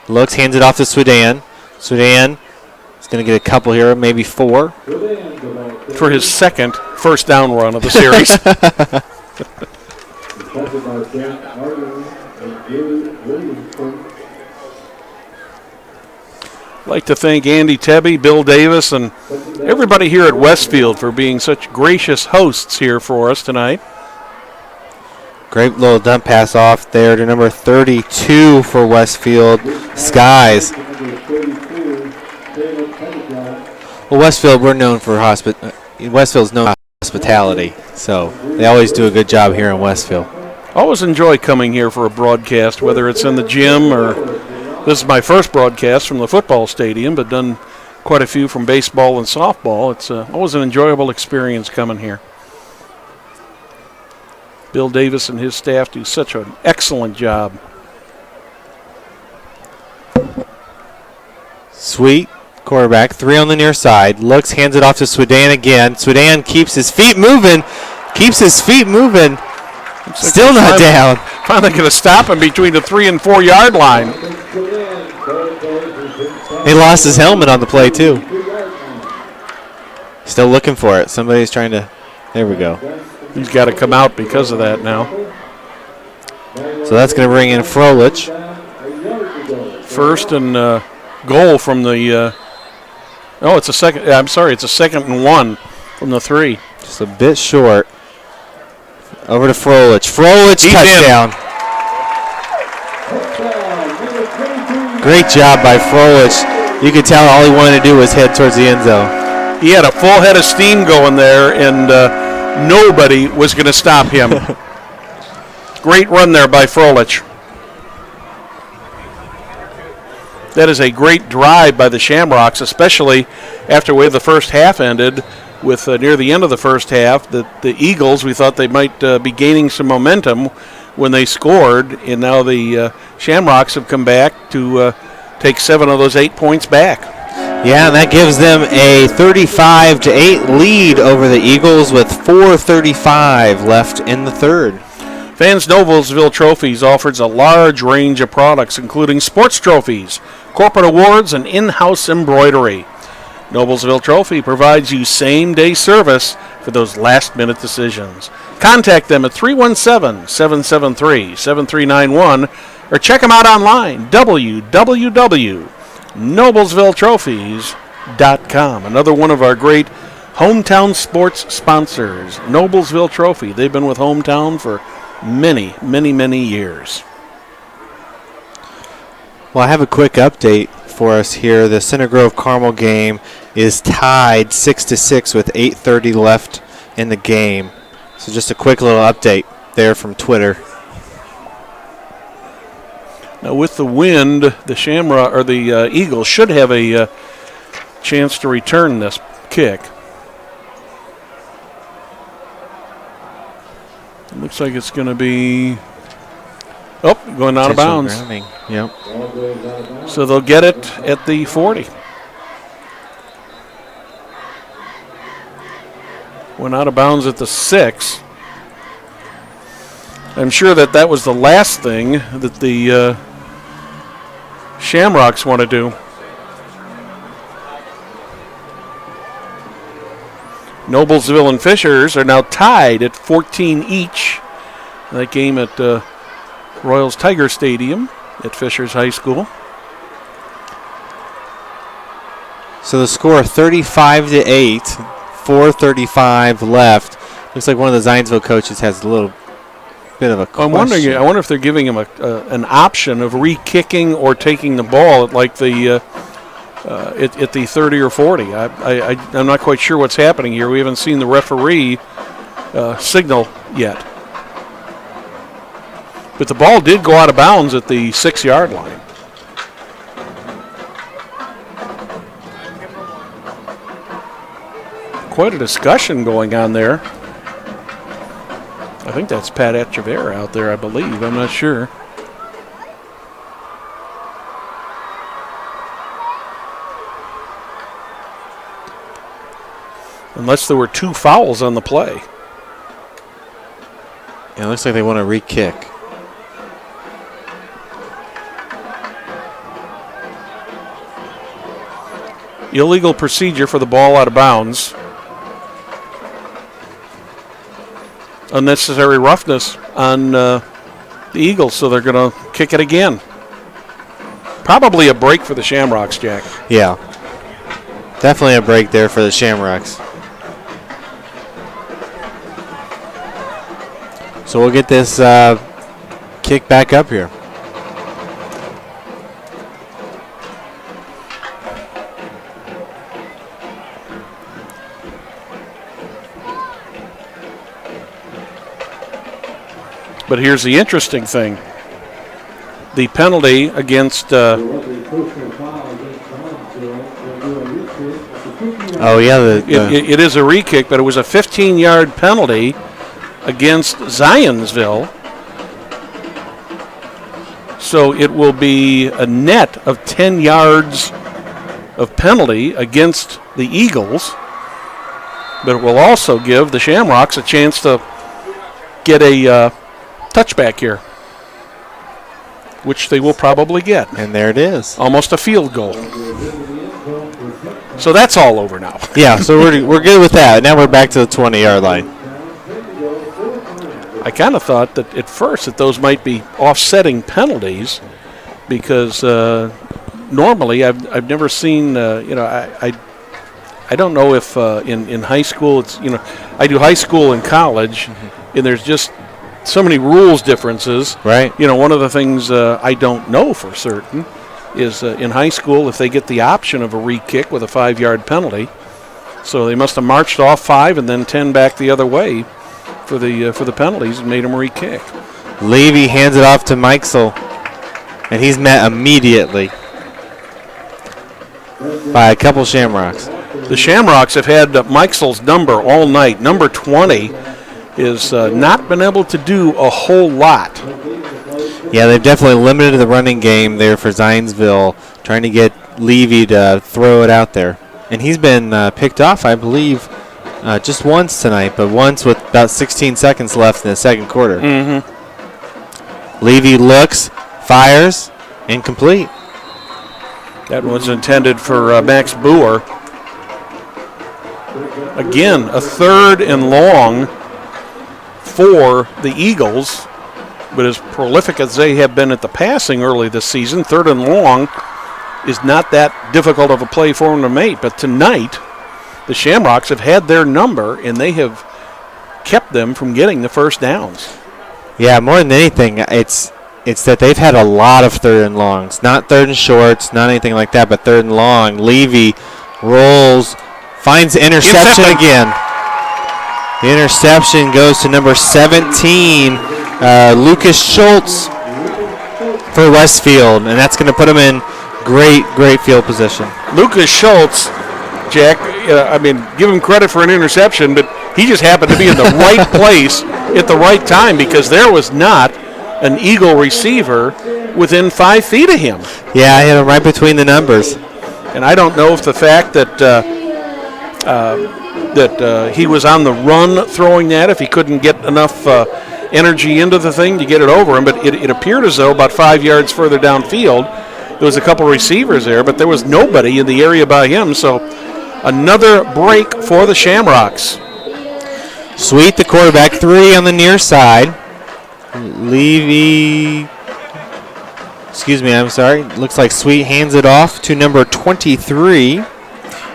Looks, hands it off to Swedan. Swedan is going to get a couple here, maybe 4. For his second first down run of the series. I'd like to thank Andy Tebby, Bill Davis, and everybody here at Westfield for being such gracious hosts here for us tonight. Great little dump pass off there to number 32 for Westfield, Skies. Well, Westfield, we're known for Westfield's known for hospitality, so they always do a good job here in Westfield. Always enjoy coming here for a broadcast, whether it's in the gym or this is my first broadcast from the football stadium, but done quite a few from baseball and softball. It's always an enjoyable experience coming here. Bill Davis and his staff do such an excellent job. Sweet quarterback, 3 on the near side. Looks, hands it off to Swedan again. Swedan keeps his feet moving. Still not down. Finally going to stop him between the 3 and 4 yard line. He lost his helmet on the play, too. Still looking for it. Somebody's trying to. There we go. He's got to come out because of that now. So that's going to bring in Froelich. First and goal from the. It's a second. I'm sorry, it's a 2nd and 1 from the 3. Just a bit short. Over to Froelich. Froelich, touchdown. Great job by Froelich. You could tell all he wanted to do was head towards the end zone. He had a full head of steam going there, and nobody was going to stop him. Great run there by Froelich. That is a great drive by the Shamrocks, especially after the way the first half ended. With near the end of the first half, the Eagles, we thought they might be gaining some momentum when they scored, and now the Shamrocks have come back to take 7 of those 8 points back. Yeah, and that gives them a 35-8 lead over the Eagles with 4:35 left in the third. Fans Noblesville Trophies offers a large range of products, including sports trophies, corporate awards, and in-house embroidery. Noblesville Trophy provides you same-day service for those last-minute decisions. Contact them at 317-773-7391 or check them out online, www.noblesvilletrophies.com. Another one of our great hometown sports sponsors, Noblesville Trophy. They've been with Hometown for many, many, many years. Well, I have a quick update for us here. The Center Grove Carmel game is tied 6-6 with 8:30 left in the game. So just a quick little update there from Twitter. Now with the wind, the Shamrock or the Eagles should have a chance to return this kick. It looks like it's going to be going out of bounds. Grounding. Yep. So they'll get it at the 40. Went out of bounds at the 6. I'm sure that was the last thing that the Shamrocks want to do. Noblesville and Fishers are now tied at 14 each. That game at Royals Tiger Stadium at Fishers High School. So the score 35-8, 4:35 left. Looks like one of the Zionsville coaches has a little bit of a question. I wonder if they're giving him an option of re-kicking or taking the ball at like the at the 30 or 40. I'm not quite sure what's happening here. We haven't seen the referee signal yet. But the ball did go out of bounds at the 6-yard line. Quite a discussion going on there. I think that's Pat Echeverria out there, I believe. I'm not sure. Unless there were 2 fouls on the play. Yeah, it looks like they want to re-kick. Illegal procedure for the ball out of bounds. Unnecessary roughness on the Eagles, so they're going to kick it again. Probably a break for the Shamrocks, Jack. Yeah. Definitely a break there for the Shamrocks. So we'll get this kick back up here. But here's the interesting thing. The penalty against... oh, yeah. It is a re-kick, but it was a 15-yard penalty against Zionsville. So it will be a net of 10 yards of penalty against the Eagles. But it will also give the Shamrocks a chance to get a touchback here, which they will probably get. And there it is. Almost a field goal. So that's all over now. Yeah, so we're good with that. Now we're back to the 20-yard line. I kind of thought that at first that those might be offsetting penalties because normally I've never seen, I don't know if in high school, it's, I do high school and college, and there's just so many rules differences. Right. One of the things I don't know for certain is in high school if they get the option of a re-kick with a 5-yard penalty. So they must have marched off 5 and then 10 back the other way for the penalties and made them re-kick. Levy hands it off to Mikesel, and he's met immediately by a couple Shamrocks. The Shamrocks have had Mikesel's number all night. Number 20 is not been able to do a whole lot. Yeah, they've definitely limited the running game there for Zionsville, trying to get Levy to throw it out there. And he's been picked off, I believe, just once tonight, but once with about 16 seconds left in the second quarter. Mm-hmm. Levy looks, fires, incomplete. That was intended for Max Boer. Again, a 3rd and long for the Eagles, but as prolific as they have been at the passing early this season, 3rd and long is not that difficult of a play for them to make. But tonight, the Shamrocks have had their number, and they have kept them from getting the first downs. Yeah, more than anything, it's that they've had a lot of 3rd and longs. Not 3rd and shorts, not anything like that, but 3rd and long. Levy rolls, finds interception again. The interception goes to number 17, Lucas Schultz for Westfield, and that's going to put him in great field position. Lucas Schultz, Jack, give him credit for an interception, but he just happened to be in the right place at the right time because there was not an Eagle receiver within 5 feet of him. Yeah, I hit him right between the numbers. And I don't know if the fact that that he was on the run throwing that if he couldn't get enough energy into the thing to get it over him. But it appeared as though about 5 yards further downfield, there was a couple receivers there, but there was nobody in the area by him. So another break for the Shamrocks. Sweet, the quarterback, 3 on the near side. Levy, looks like Sweet hands it off to number 23,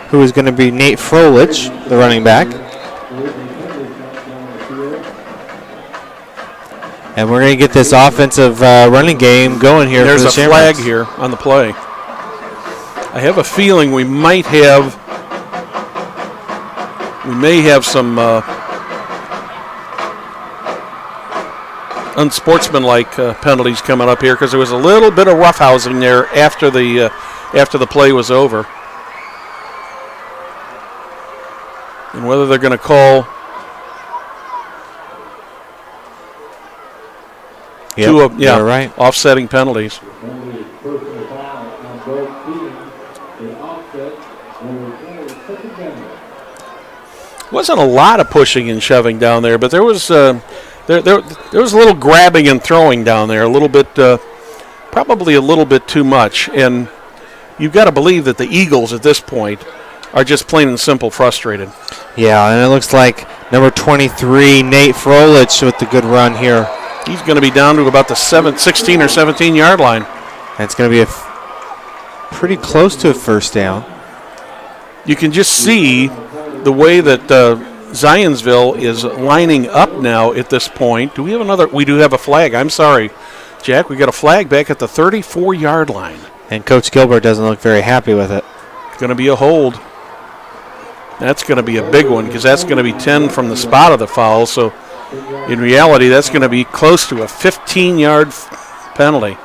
who is going to be Nate Frolich, the running back. And we're going to get this offensive running game going here. There's for the Shamrocks. Flag here on the play. I have a feeling we may have some unsportsmanlike penalties coming up here because there was a little bit of roughhousing there after the play was over. And whether they're going to call you're right. offsetting penalties. Wasn't a lot of pushing and shoving down there, but there was there was a little grabbing and throwing down there, a little bit, probably a little bit too much. And you've got to believe that the Eagles at this point are just plain and simple frustrated. Yeah, and it looks like number 23, Nate Frolich, with the good run here. He's going to be down to about the 16 or 17-yard line. And it's going to be pretty close to a first down. You can just see the way that Zionsville is lining up now at this point. Do we have another? We do have a flag. I'm sorry, Jack. We got a flag back at the 34-yard line. And Coach Gilbert doesn't look very happy with it. It's going to be a hold. That's going to be a big one because that's going to be 10 from the spot of the foul. So in reality, that's going to be close to a 15-yard penalty.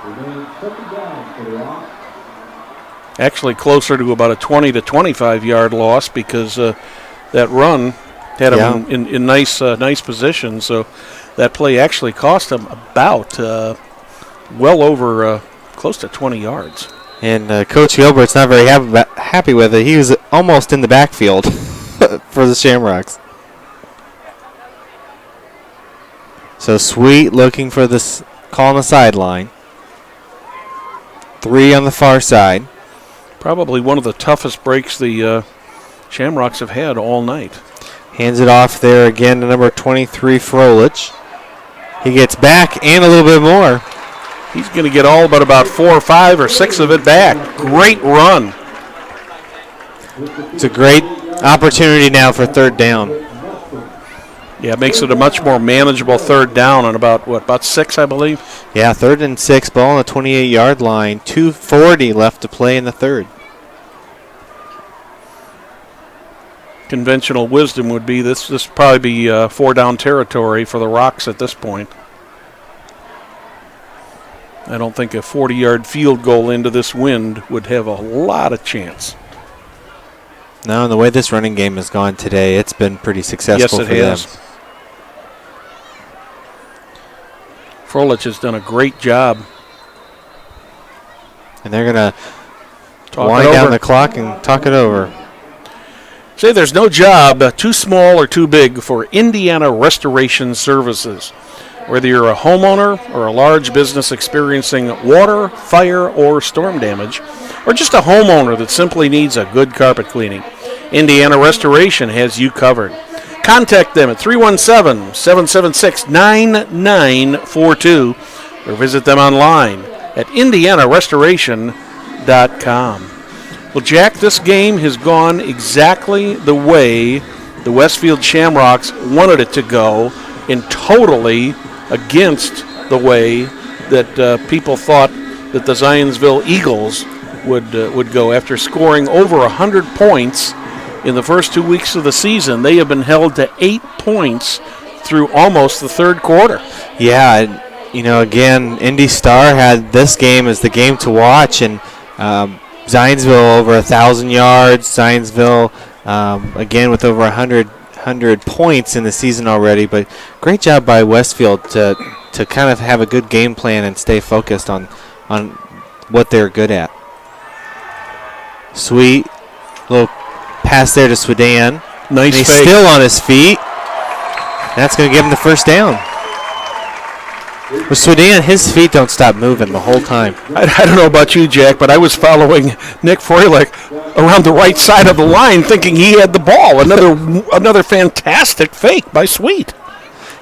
Actually closer to about a 20 to 25-yard loss because that run had him in nice position. So that play actually cost him about well over close to 20 yards. And Coach Gilbert's not very happy with it. He was almost in the backfield for the Shamrocks. So Sweet looking for this call on the sideline. 3 on the far side. Probably one of the toughest breaks the Shamrocks have had all night. Hands it off there again to number 23, Frolich. He gets back and a little bit more. He's going to get all but about 4 or 5 or 6 of it back. Great run. It's a great opportunity now for third down. Yeah, it makes it a much more manageable third down on about 6, I believe? Yeah, 3rd and 6, ball on the 28-yard line. 2:40 left to play in the third. Conventional wisdom would be this would probably be 4-down territory for the Rocks at this point. I don't think a 40-yard field goal into this wind would have a lot of chance. No, and the way this running game has gone today, it's been pretty successful for them. Yes, it has. Frolich has done a great job. And they're going to wind down the clock and talk it over. Say there's no job too small or too big for Indiana Restoration Services. Whether you're a homeowner or a large business experiencing water, fire, or storm damage, or just a homeowner that simply needs a good carpet cleaning, Indiana Restoration has you covered. Contact them at 317-776-9942 or visit them online at indianarestoration.com. Well, Jack, this game has gone exactly the way the Westfield Shamrocks wanted it to go, and totally against the way that people thought that the Zionsville Eagles would go. After scoring over 100 points in the first 2 weeks of the season, they have been held to 8 points through almost the third quarter. Yeah, again, Indy Star had this game as the game to watch, and Zionsville over 1,000 yards. Zionsville, again, with over 100 points in the season already. But great job by Westfield to kind of have a good game plan and stay focused on what they're good at. Sweet little pass there to Swedan. Nice He's fake. still on his feet. That's going to give him the first down. With Sweden, his feet don't stop moving the whole time. I don't know about you, Jack, but I was following Nick Froelich around the right side of the line thinking he had the ball. Another fantastic fake by Sweet.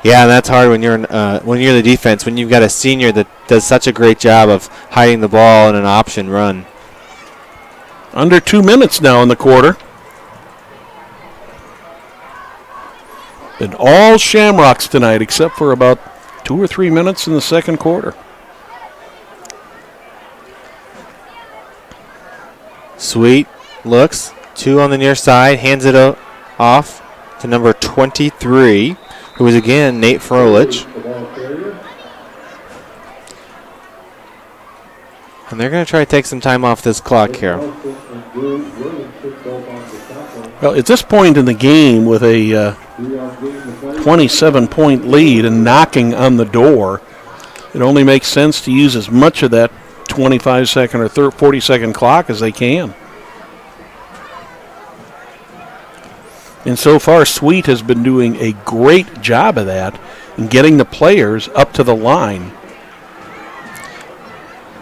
Yeah, and that's hard when you're the defense, when you've got a senior that does such a great job of hiding the ball in an option run. Under 2 minutes now in the quarter. And all Shamrocks tonight except for about 2 or 3 minutes in the second quarter. Sweet looks, 2 on the near side, hands it off to number 23, who is again Nate Froelich. And they're going to try to take some time off this clock here. Well, at this point in the game with a 27-point lead and knocking on the door, it only makes sense to use as much of that 25-second or 40-second clock as they can. And so far, Sweet has been doing a great job of that and getting the players up to the line.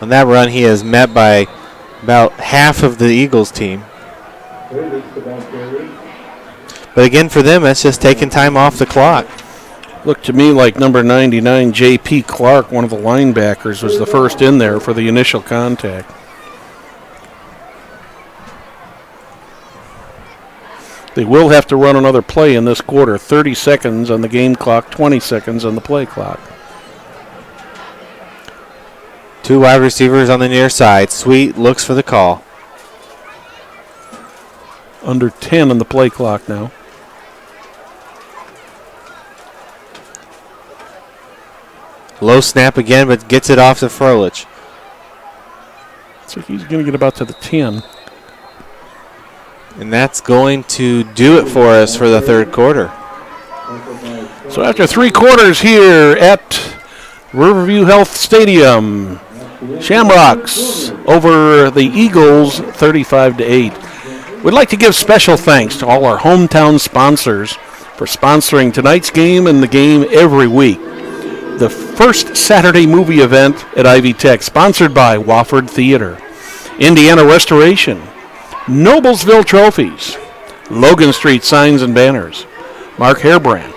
On that run, he is met by about half of the Eagles team. But again, for them, it's just taking time off the clock. Looked to me like number 99, J.P. Clark, one of the linebackers, was the first in there for the initial contact. They will have to run another play in this quarter. 30 seconds on the game clock, 20 seconds on the play clock. 2 wide receivers on the near side. Sweet looks for the call. Under 10 on the play clock now. Low snap again, but gets it off to Froelich. So he's going to get about to the 10. And that's going to do it for us for the third quarter. So after 3 quarters here at Riverview Health Stadium, Shamrocks over the Eagles 35-8. We'd like to give special thanks to all our hometown sponsors for sponsoring tonight's game and the game every week. The first Saturday movie event at Ivy Tech, sponsored by Wofford Theater, Indiana Restoration, Noblesville Trophies, Logan Street Signs and Banners, Mark Hairbrandt,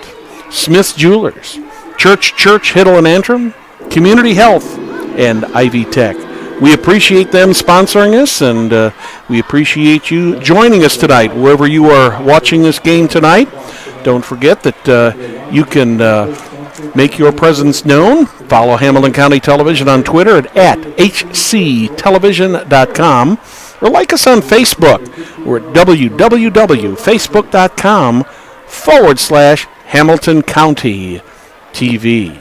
Smith's Jewelers, Church Hiddle and Antrim, Community Health, and Ivy Tech. We appreciate them sponsoring us, and we appreciate you joining us tonight, wherever you are watching this game tonight. Don't forget that you can make your presence known. Follow Hamilton County Television on Twitter at hctelevision.com, or like us on Facebook. We're at www.facebook.com/Hamilton County TV.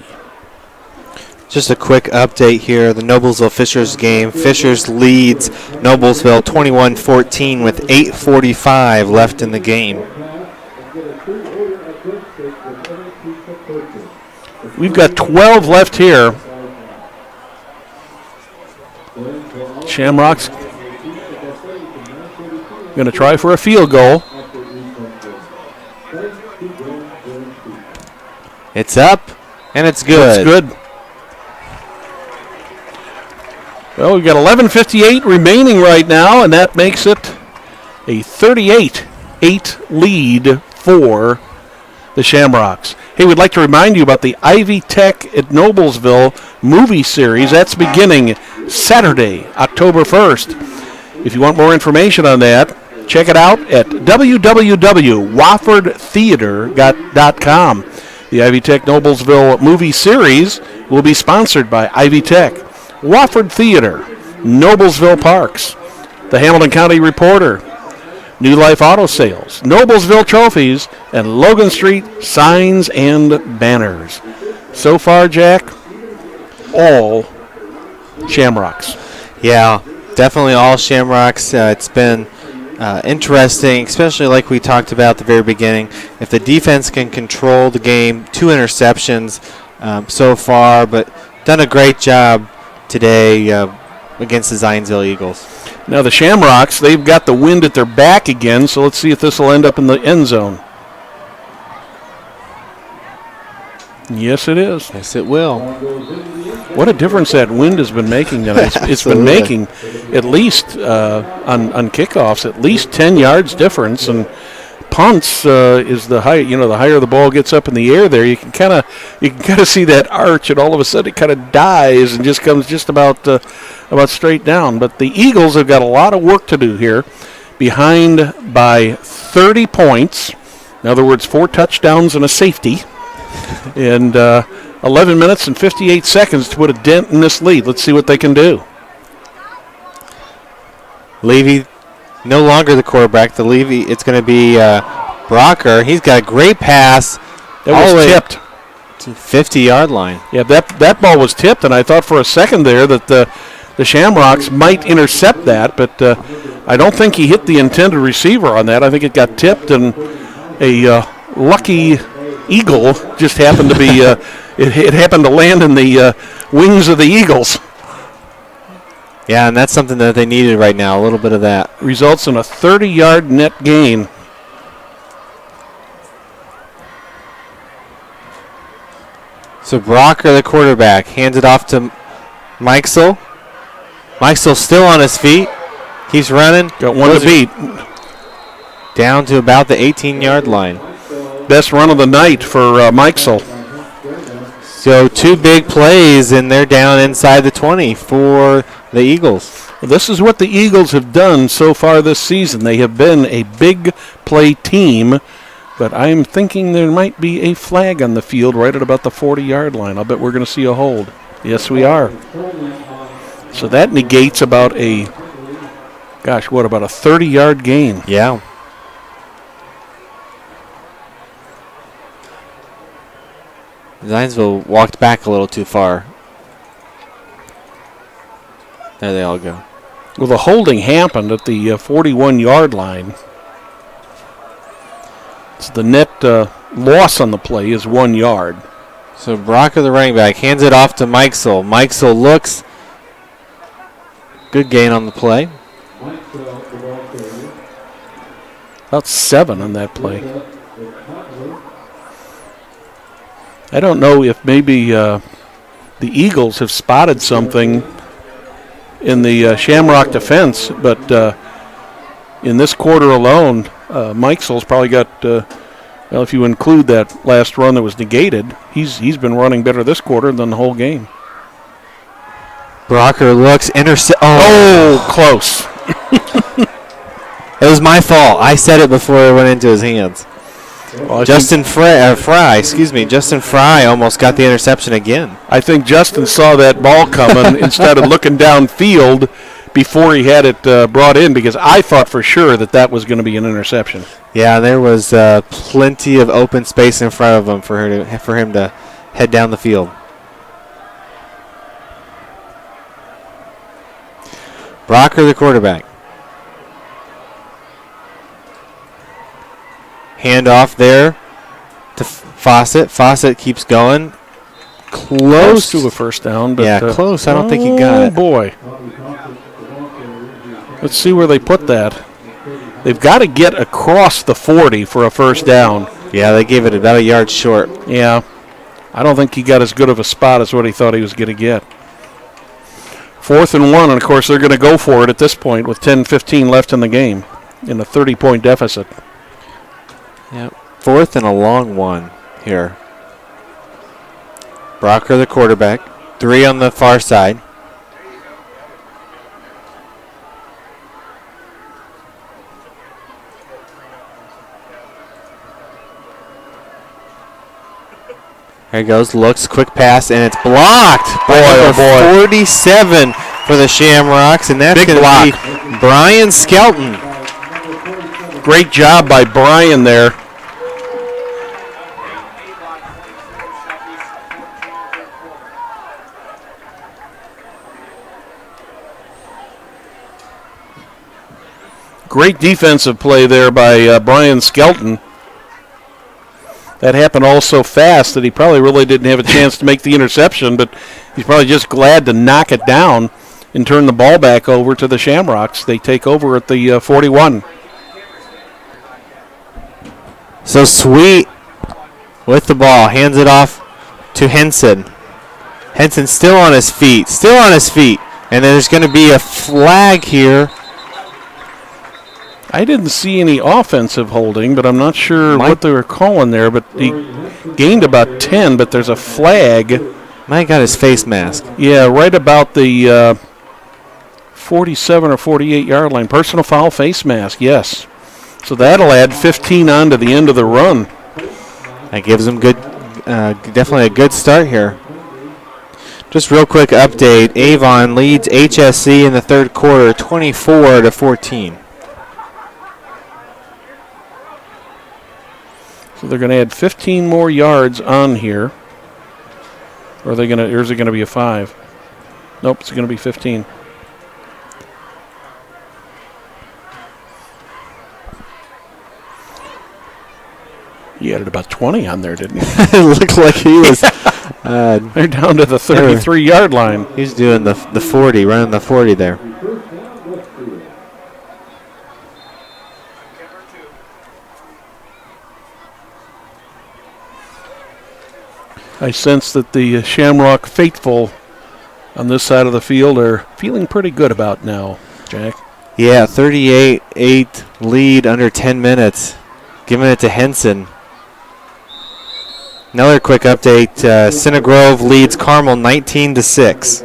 Just a quick update here. The Noblesville-Fishers game. Fishers leads Noblesville 21-14 with 8:45 left in the game. We've got 12 left here. Shamrocks going to try for a field goal. It's up, and it's good. It's good. Well, we've got 11:58 remaining right now, and that makes it a 38-8 lead for the Shamrocks. Hey, we'd like to remind you about the Ivy Tech at Noblesville movie series. That's beginning Saturday, October 1st. If you want more information on that, check it out at www.woffordtheater.com. The Ivy Tech Noblesville movie series will be sponsored by Ivy Tech, Wofford Theater, Noblesville Parks, the Hamilton County Reporter, New Life Auto Sales, Noblesville Trophies, and Logan Street Signs and Banners. So far, Jack, all Shamrocks. Yeah, definitely all Shamrocks. It's been interesting, especially like we talked about at the very beginning. If the defense can control the game, 2 interceptions so far, but done a great job today against the Zionsville Eagles. Now the Shamrocks, they've got the wind at their back again, so let's see if this will end up in the end zone. Yes, it is. Yes, it will. What a difference that wind has been making tonight. It's been making at least, on kickoffs, at least 10 yards difference, and punts is the high. The higher the ball gets up in the air, there you can kind of see that arch, and all of a sudden it kind of dies and just comes just about straight down. But the Eagles have got a lot of work to do here, behind by 30 points. In other words, 4 touchdowns and a safety, and 11 minutes and 58 seconds to put a dent in this lead. Let's see what they can do. Levy, no longer the quarterback. It's going to be Brocker. He's got a great pass. That was tipped to 50-yard line. Yeah, that ball was tipped, and I thought for a second there that the Shamrocks might intercept that, but I don't think he hit the intended receiver on that. I think it got tipped, and a lucky eagle just happened to be it happened to land in the wings of the Eagles. Yeah, and that's something that they needed right now, a little bit of that. Results in a 30-yard net gain. So Brocker, the quarterback, hands it off to Mikesel. Mikesel still on his feet. Keeps running. Got one to beat. Down to about the 18-yard line. Best run of the night for Mikesel. So 2 big plays, and they're down inside the 20 for the Eagles. Well, this is what the Eagles have done so far this season. They have been a big play team, but I'm thinking there might be a flag on the field right at about the 40-yard line. I'll bet we're going to see a hold. Yes, we are. So that negates about about a 30-yard gain. Yeah. Zionsville walked back a little too far. There they all go. Well, the holding happened at the 41-yard line. So the net loss on the play is 1 yard. So Brocker, the running back, hands it off to Mikesel. Mikesel looks. Good gain on the play. About 7 on that play. I don't know if maybe the Eagles have spotted something in the Shamrock defense, but in this quarter alone, Mikesel's probably got, if you include that last run that was negated, he's been running better this quarter than the whole game. Brocker looks, close. It was my fault. I said it before it went into his hands. Well, Justin Fry almost got the interception again. I think Justin saw that ball coming instead of looking downfield before he had it brought in, because I thought for sure that was going to be an interception. Yeah, there was plenty of open space in front of him for him to head down the field. Brocker, the quarterback. Handoff there to Fawcett. Fawcett keeps going. Close to a first down. But, yeah, close. I don't think he got it. Oh, boy. Let's see where they put that. They've got to get across the 40 for a first down. Yeah, they gave it about a yard short. Yeah. I don't think he got as good of a spot as what he thought he was going to get. 4th and 1, and, of course, they're going to go for it at this point with 10-15 left in the game in a 30-point deficit. Yep. 4th and a long one here. Brocker, the quarterback. 3 on the far side. There he goes. Looks, quick pass, and it's blocked. Boy. 47 for the Shamrocks, and that's going to be Brian Skelton. Great job by Brian there. Great defensive play there by Brian Skelton. That happened all so fast that he probably really didn't have a chance to make the interception, but he's probably just glad to knock it down and turn the ball back over to the Shamrocks. They take over at the 41. So Sweet with the ball, hands it off to Henson. Henson still on his feet. And there's going to be a flag here. I didn't see any offensive holding, but I'm not sure what they were calling there. But he gained about 10, but there's a flag. Mike got his face mask. Yeah, right about the 47 or 48-yard line. Personal foul, face mask, yes. So that'll add 15 on to the end of the run. That gives them definitely a good start here. Just real quick update. Avon leads HSC in the third quarter, 24-14. So they're going to add 15 more yards on here. Or is it going to be a 5? Nope, it's going to be 15. He added about 20 on there, didn't he? It looked like he was. They're down to the 33-yard line. He's doing the 40, running the 40 there. I sense that the Shamrock faithful on this side of the field are feeling pretty good about now, Jack. Yeah, 38-8 lead under 10 minutes. Giving it to Henson. Another quick update. Center Grove leads Carmel 19-6.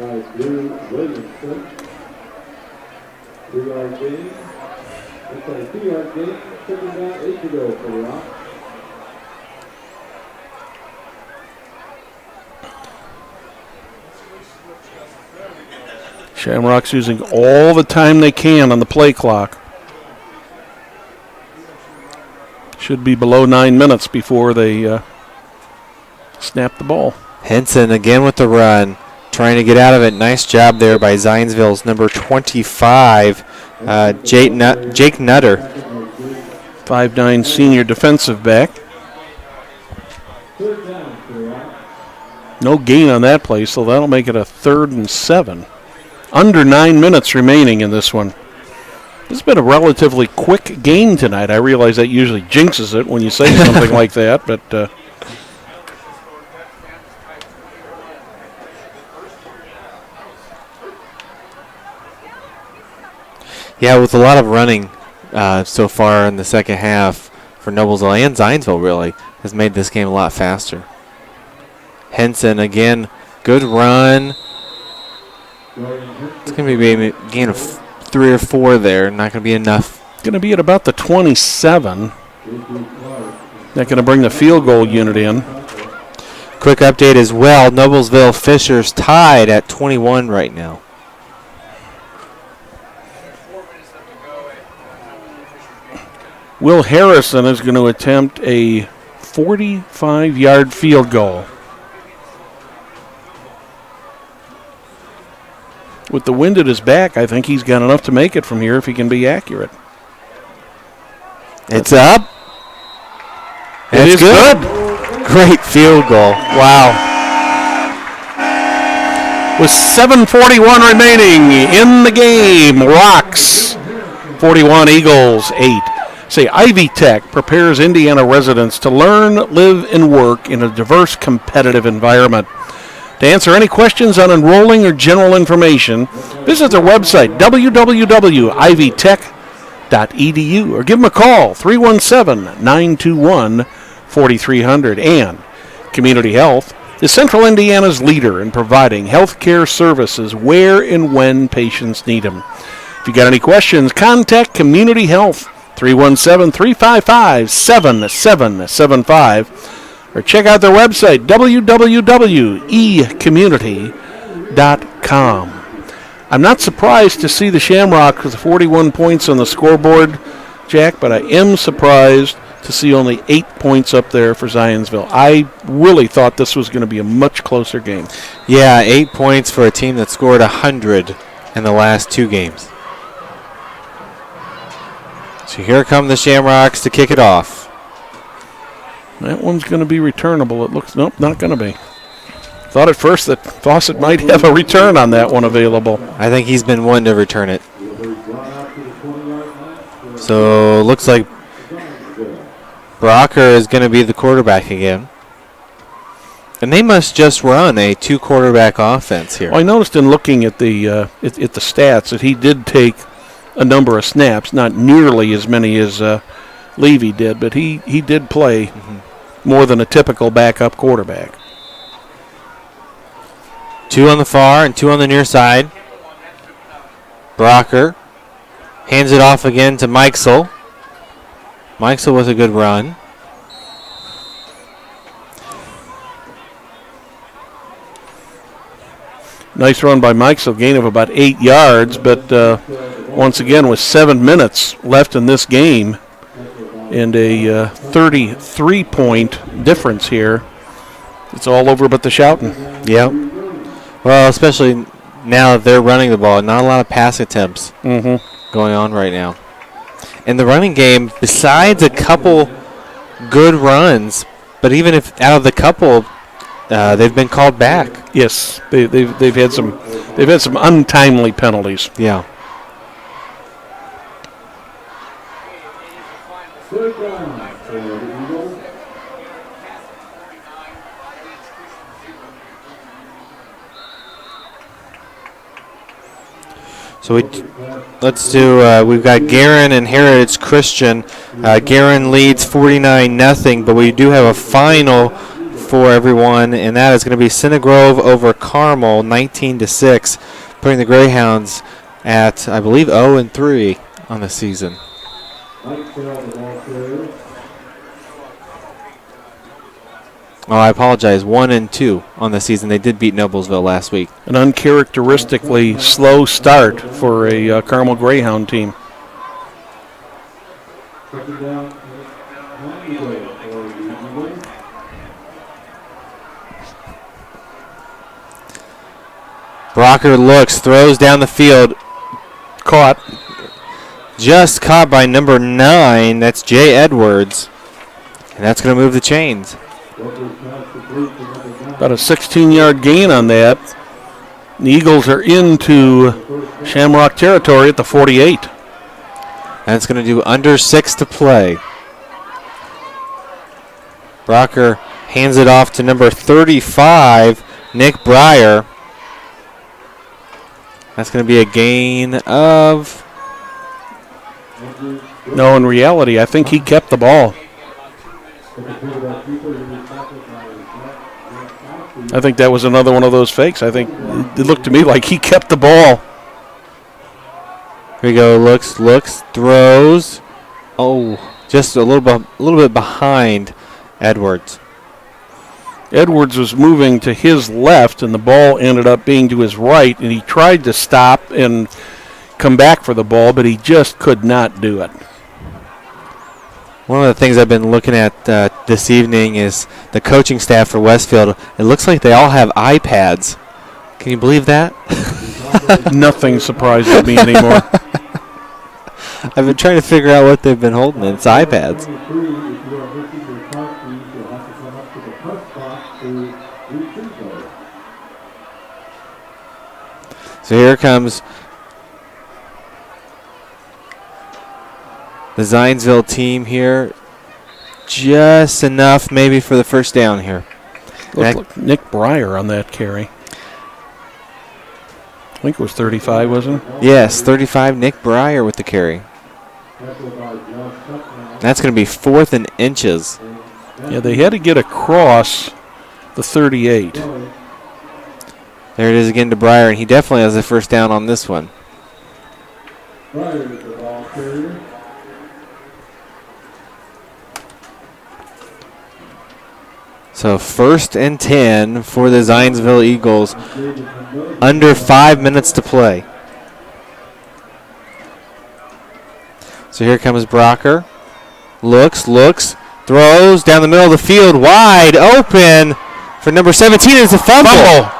Shamrock's using all the time they can on the play clock. Should be below 9 minutes before they snap the ball. Henson again with the run, trying to get out of it. Nice job there by Zionsville's number 25, Jake Nutter. 5'9" senior defensive back. No gain on that play, so that'll make it a 3rd and 7. Under 9 minutes remaining in this one. This has been a relatively quick game tonight. I realize that usually jinxes it when you say something like that, but yeah, with a lot of running so far in the second half for Noblesville and Zionsville really has made this game a lot faster. Henson again, good run. It's going to be a gain of 3 or 4 there. Not going to be enough. Going to be at about the 27. Not going to bring the field goal unit in. Quick update as well. Noblesville Fishers tied at 21 right now. Will Harrison is going to attempt a 45-yard field goal. With the wind at his back, I think he's got enough to make it from here if he can be accurate. It's up. It is good. Great field goal. Wow. With 7:41 remaining in the game, Rocks 41, Eagles 8. Say, Ivy Tech prepares Indiana residents to learn, live, and work in a diverse, competitive environment. To answer any questions on enrolling or general information, visit their website, www.ivytech.edu, or give them a call, 317-921-4300. And Community Health is Central Indiana's leader in providing health care services where and when patients need them. If you got any questions, contact Community Health, 317-355-7775. Or check out their website, www.ecommunity.com. I'm not surprised to see the Shamrock with 41 points on the scoreboard, Jack, but I am surprised to see only 8 points up there for Zionsville. I really thought this was going to be a much closer game. Yeah, 8 points for a team that scored 100 in the last 2 games. So here come the Shamrocks to kick it off. That one's going to be returnable. It looks, nope, not going to be. Thought at first that Fawcett might have a return on that one available. I think he's been one to return it. So looks like Brocker is going to be the quarterback again. And they must just run a 2-quarterback offense here. Well, I noticed in looking at the stats that he did take a number of snaps, not nearly as many as Levy did, but he did play more than a typical backup quarterback. 2 on the far and 2 on the near side. Brocker hands it off again to Mikesel. Mikesel with a good run. Nice run by Mikesel, gain of about 8 yards, but once again with 7 minutes left in this game and a 33-point difference here, it's all over but the shouting. Yeah. Well, especially now that they're running the ball, not a lot of pass attempts going on right now. And the running game, besides a couple good runs, but even if out of the couple, they've been called back. Yes, they've had some untimely penalties. Yeah. So we've got Guerin and Heritage Christian. Guerin leads 49-0, but we do have a final for everyone, and that is going to be Cinegrove over Carmel, 19-6, putting the Greyhounds at, I believe, 0-3 on the season. Oh, I apologize. 1-2 on the season. They did beat Noblesville last week. An uncharacteristically slow start for a Carmel Greyhound team. Brocker looks, throws down the field. Caught. Just caught by number 9. That's Jay Edwards. And that's going to move the chains. About a 16-yard gain on that. The Eagles are into Shamrock territory at the 48. And it's going to do under 6 to play. Brocker hands it off to number 35, Nick Breyer. That's going to be a gain of... No, in reality, I think he kept the ball. I think that was another one of those fakes. I think it looked to me like he kept the ball. Here we go. Looks, throws. Oh, just a little bit behind Edwards. Edwards was moving to his left, and the ball ended up being to his right, and he tried to stop and come back for the ball, but he just could not do it. One of the things I've been looking at this evening is the coaching staff for Westfield. It looks like they all have iPads. Can you believe that? Nothing surprises me anymore. I've been trying to figure out what they've been holding. It's iPads. So here comes the Zionsville team here. Just enough maybe for the first down here. Looked like Nick Breyer on that carry. I think it was 35, wasn't it? Yes, 35, Nick Breyer with the carry. That's going to be 4th and inches. Yeah, they had to get across the 38. There it is again to Breyer, and he definitely has the first down on this one. So 1st and 10 for the Zionsville Eagles. Under 5 minutes to play. So here comes Brocker. Looks, throws down the middle of the field, wide open for number 17. It's a fumble.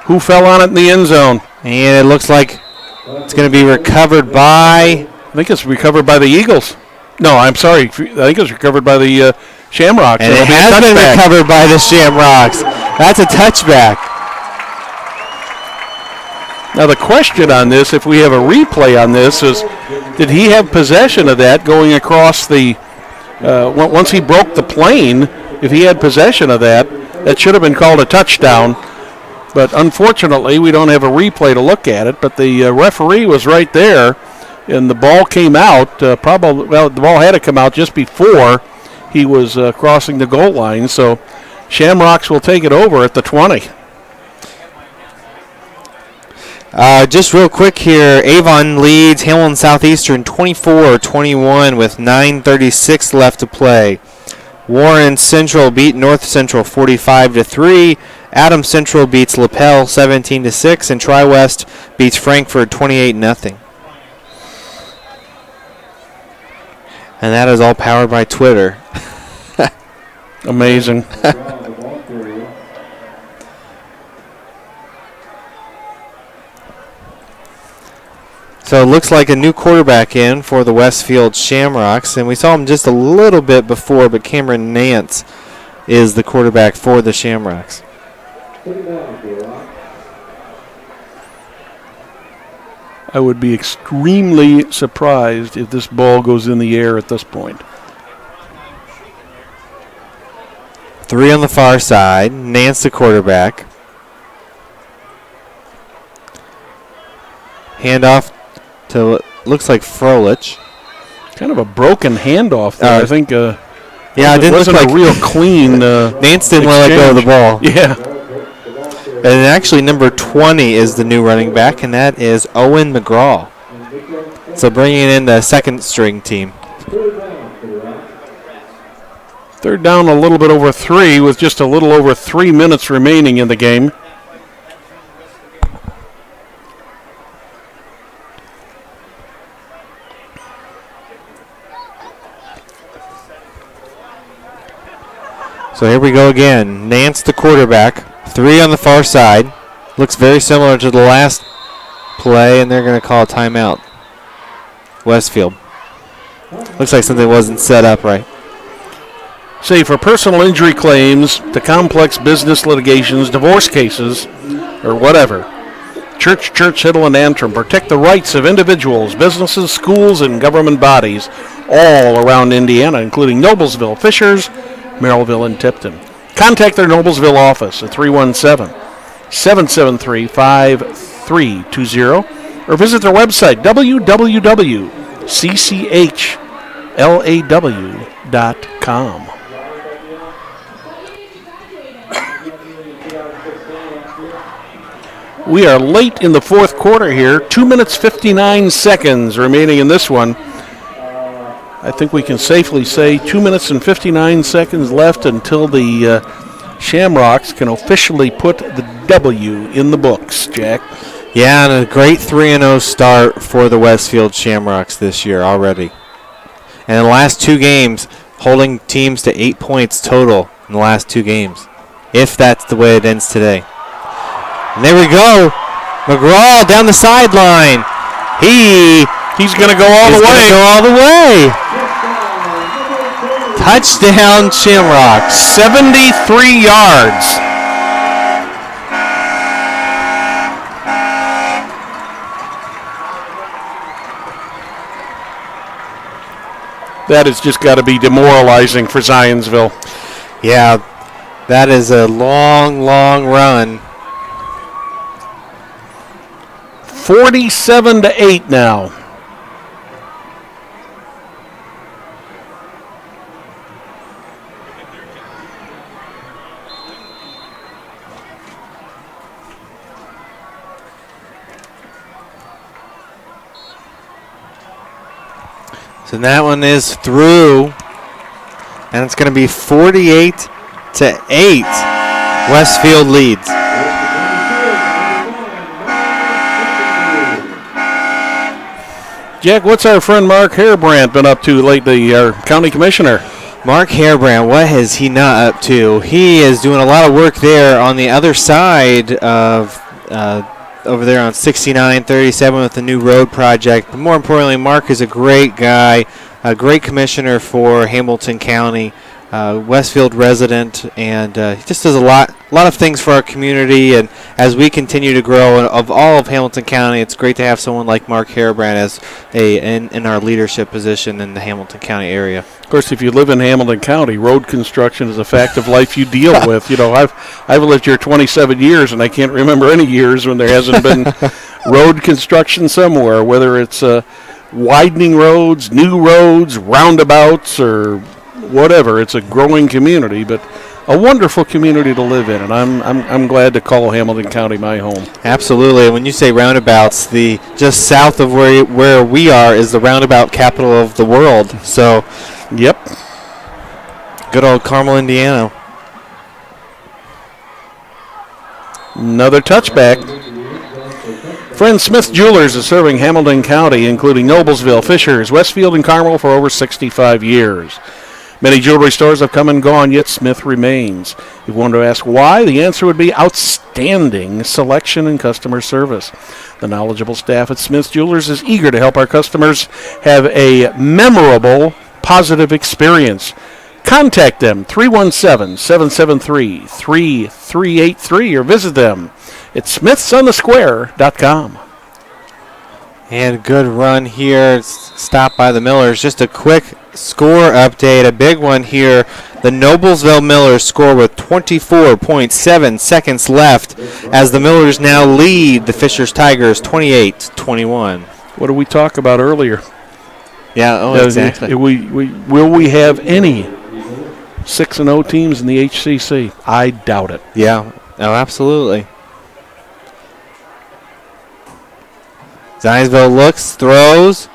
Who fell on it in the end zone? And it looks like it's going to be recovered by... I think it's recovered by the Eagles. No, I'm sorry. I think it's recovered by the Shamrocks. And it has been recovered by the Shamrocks. That's a touchback. Now the question on this, if we have a replay on this, is did he have possession of that going across the, once he broke the plane, if he had possession of that, that should have been called a touchdown. But unfortunately, we don't have a replay to look at it, but the referee was right there, and the ball came out, the ball had to come out just before he was crossing the goal line, so Shamrocks will take it over at the 20. Just real quick here, Avon leads Hamilton Southeastern 24-21 with 9:36 left to play. Warren Central beat North Central 45-3. Adams Central beats LaPel 17-6, and Tri-West beats Frankfort 28-0. And that is all powered by Twitter. Amazing. So it looks like a new quarterback in for the Westfield Shamrocks, and we saw him just a little bit before, but Cameron Nance is the quarterback for the Shamrocks. I would be extremely surprised if this ball goes in the air at this point. 3 on the far side. Nance the quarterback. Handoff to looks like Froelich. Kind of a broken handoff there. I think. Yeah, it didn't look like a real clean. Nance didn't want to let go of the ball. Yeah. And actually, number 20 is the new running back, and that is Owen McGraw. So bringing in the second string team. Third down, a little bit over 3, with just a little over 3 minutes remaining in the game. So here we go again. Nance, the quarterback. 3 on the far side. Looks very similar to the last play, and they're going to call a timeout. Westfield. Looks like something wasn't set up right. Say, for personal injury claims to complex business litigations, divorce cases, or whatever, Church, Hiddle, and Antrim protect the rights of individuals, businesses, schools, and government bodies all around Indiana, including Noblesville, Fishers, Merrillville, and Tipton. Contact their Noblesville office at 317-773-5320 or visit their website, www.cchlaw.com. We are late in the fourth quarter here. 2 minutes, 59 seconds remaining in this one. I think we can safely say 2 minutes and 59 seconds left until the Shamrocks can officially put the W in the books, Jack. Yeah, and a great 3-0 start for the Westfield Shamrocks this year already. And in the last 2 games, holding teams to 8 points total in the last 2 games, if that's the way it ends today. And there we go. McGraw down the sideline. He's going to go all the way. Touchdown Shamrocks. 73 yards. That has just got to be demoralizing for Zionsville. Yeah, that is a long, long run. 47-8 now. So that one is through, and it's going to be 48-8. Westfield leads. Jack, what's our friend Mark Hairbrandt been up to lately, our county commissioner? Mark Hairbrandt, what has he not up to? He is doing a lot of work there on the other side of over there on 6937 with the new road project. But more importantly, Mark is a great guy, a great commissioner for Hamilton County. Westfield resident, and he just does a lot of things for our community. And as we continue to grow of all of Hamilton County, it's great to have someone like Mark Harabrand as in our leadership position in the Hamilton County area. Of course, if you live in Hamilton County, road construction is a fact of life you deal with. You know, I've lived here 27 years, and I can't remember any years when there hasn't been road construction somewhere, whether it's widening roads, new roads, roundabouts, or whatever. It's a growing community, but a wonderful community to live in, and I'm glad to call Hamilton County my home. Absolutely. When you say roundabouts, the just south of where we are is the roundabout capital of the world. So, yep. Good old Carmel, Indiana. Another touchback. Friend Smith Jewelers is serving Hamilton County, including Noblesville, Fishers, Westfield, and Carmel for over 65 years. Many jewelry stores have come and gone, yet Smith remains. If you want to ask why, the answer would be outstanding selection and customer service. The knowledgeable staff at Smith Jewelers is eager to help our customers have a memorable, positive experience. Contact them, 317-773-3383, or visit them at smithsonthesquare.com. And good run here, stopped by the Millers. Just a quick score update, a big one here. The Noblesville Millers score with 24.7 seconds left as the Millers now lead the Fishers Tigers 28-21. What did we talk about earlier? Yeah, exactly. Will we have any 6-0 teams in the HCC? I doubt it. Yeah, oh, absolutely. Zionsville looks, throws.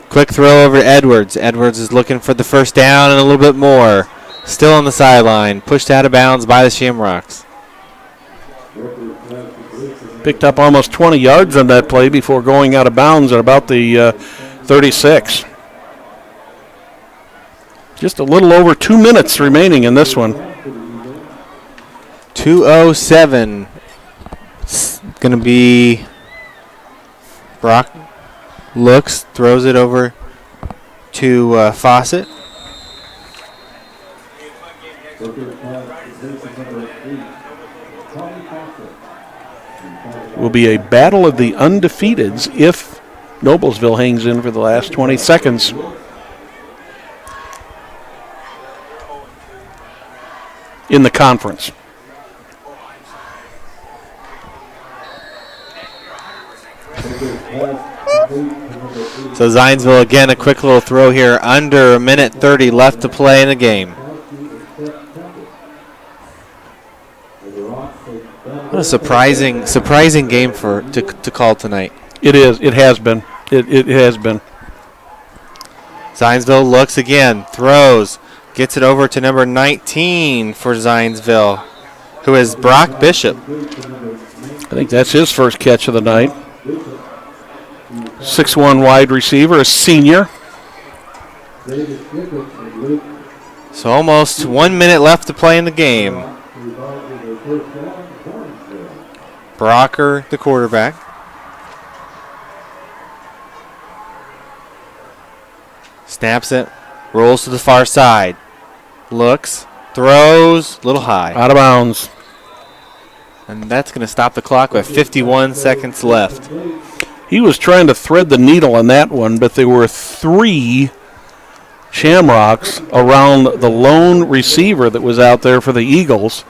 Quick throw over to Edwards. Edwards is looking for the first down and a little bit more. Still on the sideline. Pushed out of bounds by the Shamrocks. Picked up almost 20 yards on that play before going out of bounds at about the 36. Just a little over 2 minutes remaining in this one. 2:07. It's going to be Brock. Looks, throws it over to Fawcett. Will be a battle of the undefeateds if Noblesville hangs in for the last 20 seconds. In the conference. So Zionsville again, a quick little throw here. Under a minute 30 left to play in the game. What a surprising game to call tonight. It is. It has been. It has been. Zionsville looks again, throws, gets it over to number 19 for Zionsville, who is Brock Bishop. I think that's his first catch of the night. 6'1" wide receiver, a senior. So almost 1 minute left to play in the game. Brocker, the quarterback. Snaps it, rolls to the far side. Looks, throws, a little high. Out of bounds. And that's going to stop the clock with 51 seconds left. He was trying to thread the needle on that one, but there were 3 Shamrocks around the lone receiver that was out there for the Eagles,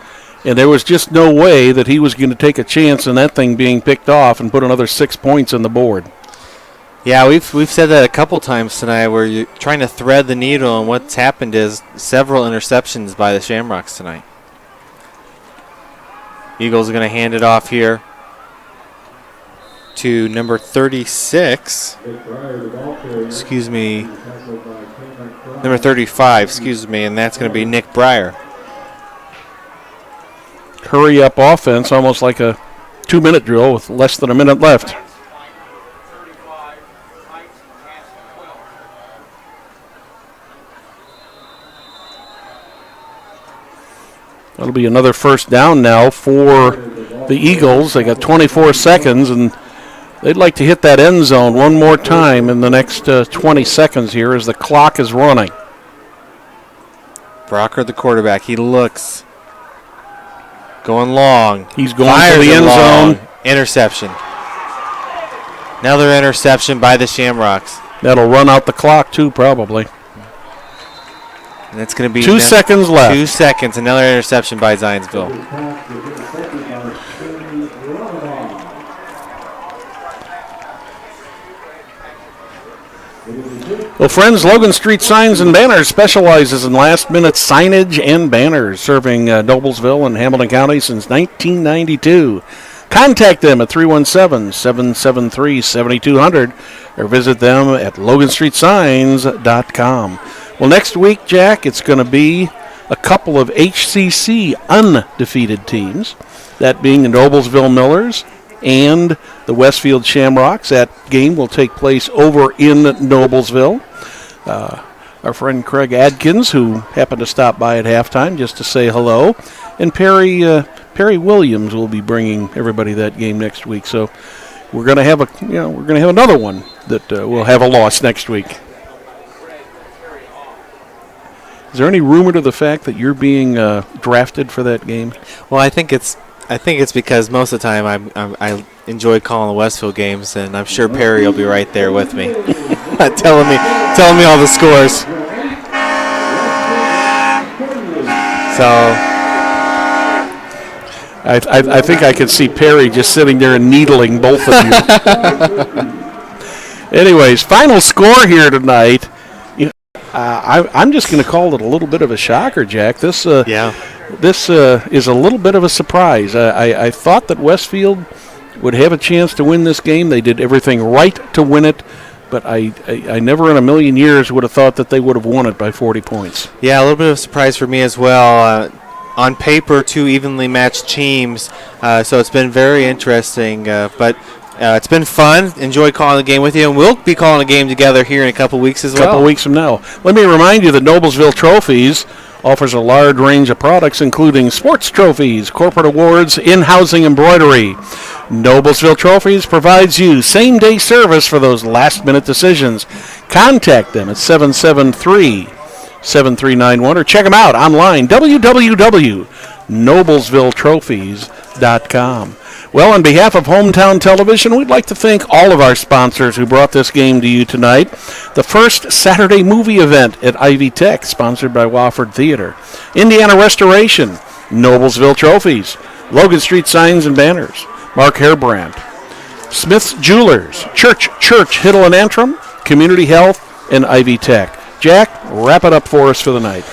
and there was just no way that he was going to take a chance in that thing being picked off and put another 6 points on the board. Yeah, we've said that a couple times tonight where you're trying to thread the needle, and what's happened is several interceptions by the Shamrocks tonight. Eagles are going to hand it off here to number 36. Excuse me. Number 35, excuse me, and that's going to be Nick Breyer. Hurry up offense, almost like a 2-minute drill with less than a minute left. That'll be another first down now for the Eagles. They got 24 seconds, and they'd like to hit that end zone one more time in the next 20 seconds here as the clock is running. Brocker, the quarterback, he looks going long. He's going for the end zone. Interception. Another interception by the Shamrocks. That'll run out the clock, too, probably. And it's going to be 2 seconds left. 2 seconds. Another interception by Zionsville. Well, friends, Logan Street Signs and Banners specializes in last-minute signage and banners, serving Noblesville and Hamilton County since 1992. Contact them at 317-773-7200 or visit them at loganstreetsigns.com. Well, next week, Jack, it's going to be a couple of HCC undefeated teams, that being the Noblesville Millers and the Westfield Shamrocks. That game will take place over in Noblesville. Our friend Craig Adkins, who happened to stop by at halftime just to say hello, and Perry Williams will be bringing everybody that game next week. So we're going to have another one that will have a loss next week. Is there any rumor to the fact that you're being drafted for that game? Well, I think it's because most of the time I enjoy calling the Westfield games, and I'm sure Perry will be right there with me, telling me all the scores. So I think I could see Perry just sitting there and needling both of you. Anyways, final score here tonight. I'm just going to call it a little bit of a shocker, Jack. This is a little bit of a surprise. I thought that Westfield would have a chance to win this game. They did everything right to win it, but I never in a million years would have thought that they would have won it by 40 points. Yeah, a little bit of a surprise for me as well. On paper, two evenly matched teams, so it's been very interesting. But it's been fun. Enjoy calling the game with you, and we'll be calling a game together here in a couple weeks as well. A couple weeks from now. Let me remind you that Noblesville Trophies offers a large range of products, including sports trophies, corporate awards, in-housing embroidery. Noblesville Trophies provides you same-day service for those last-minute decisions. Contact them at 773-7391 or check them out online, www.noblesvilletrophies.com. Well, on behalf of Hometown Television, we'd like to thank all of our sponsors who brought this game to you tonight. The first Saturday movie event at Ivy Tech, sponsored by Wofford Theater. Indiana Restoration, Noblesville Trophies, Logan Street Signs and Banners, Mark Hairbrandt, Smith's Jewelers, Church, Hiddle and Antrim, Community Health, and Ivy Tech. Jack, wrap it up for us for the night.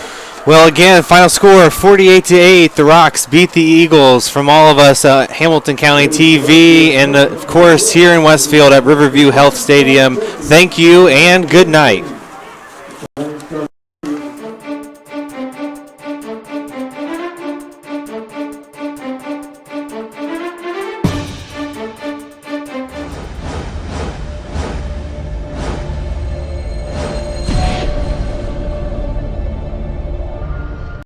Well, again, final score 48-8. The Rocks beat the Eagles. From all of us at Hamilton County TV and, of course, here in Westfield at Riverview Health Stadium, thank you and good night.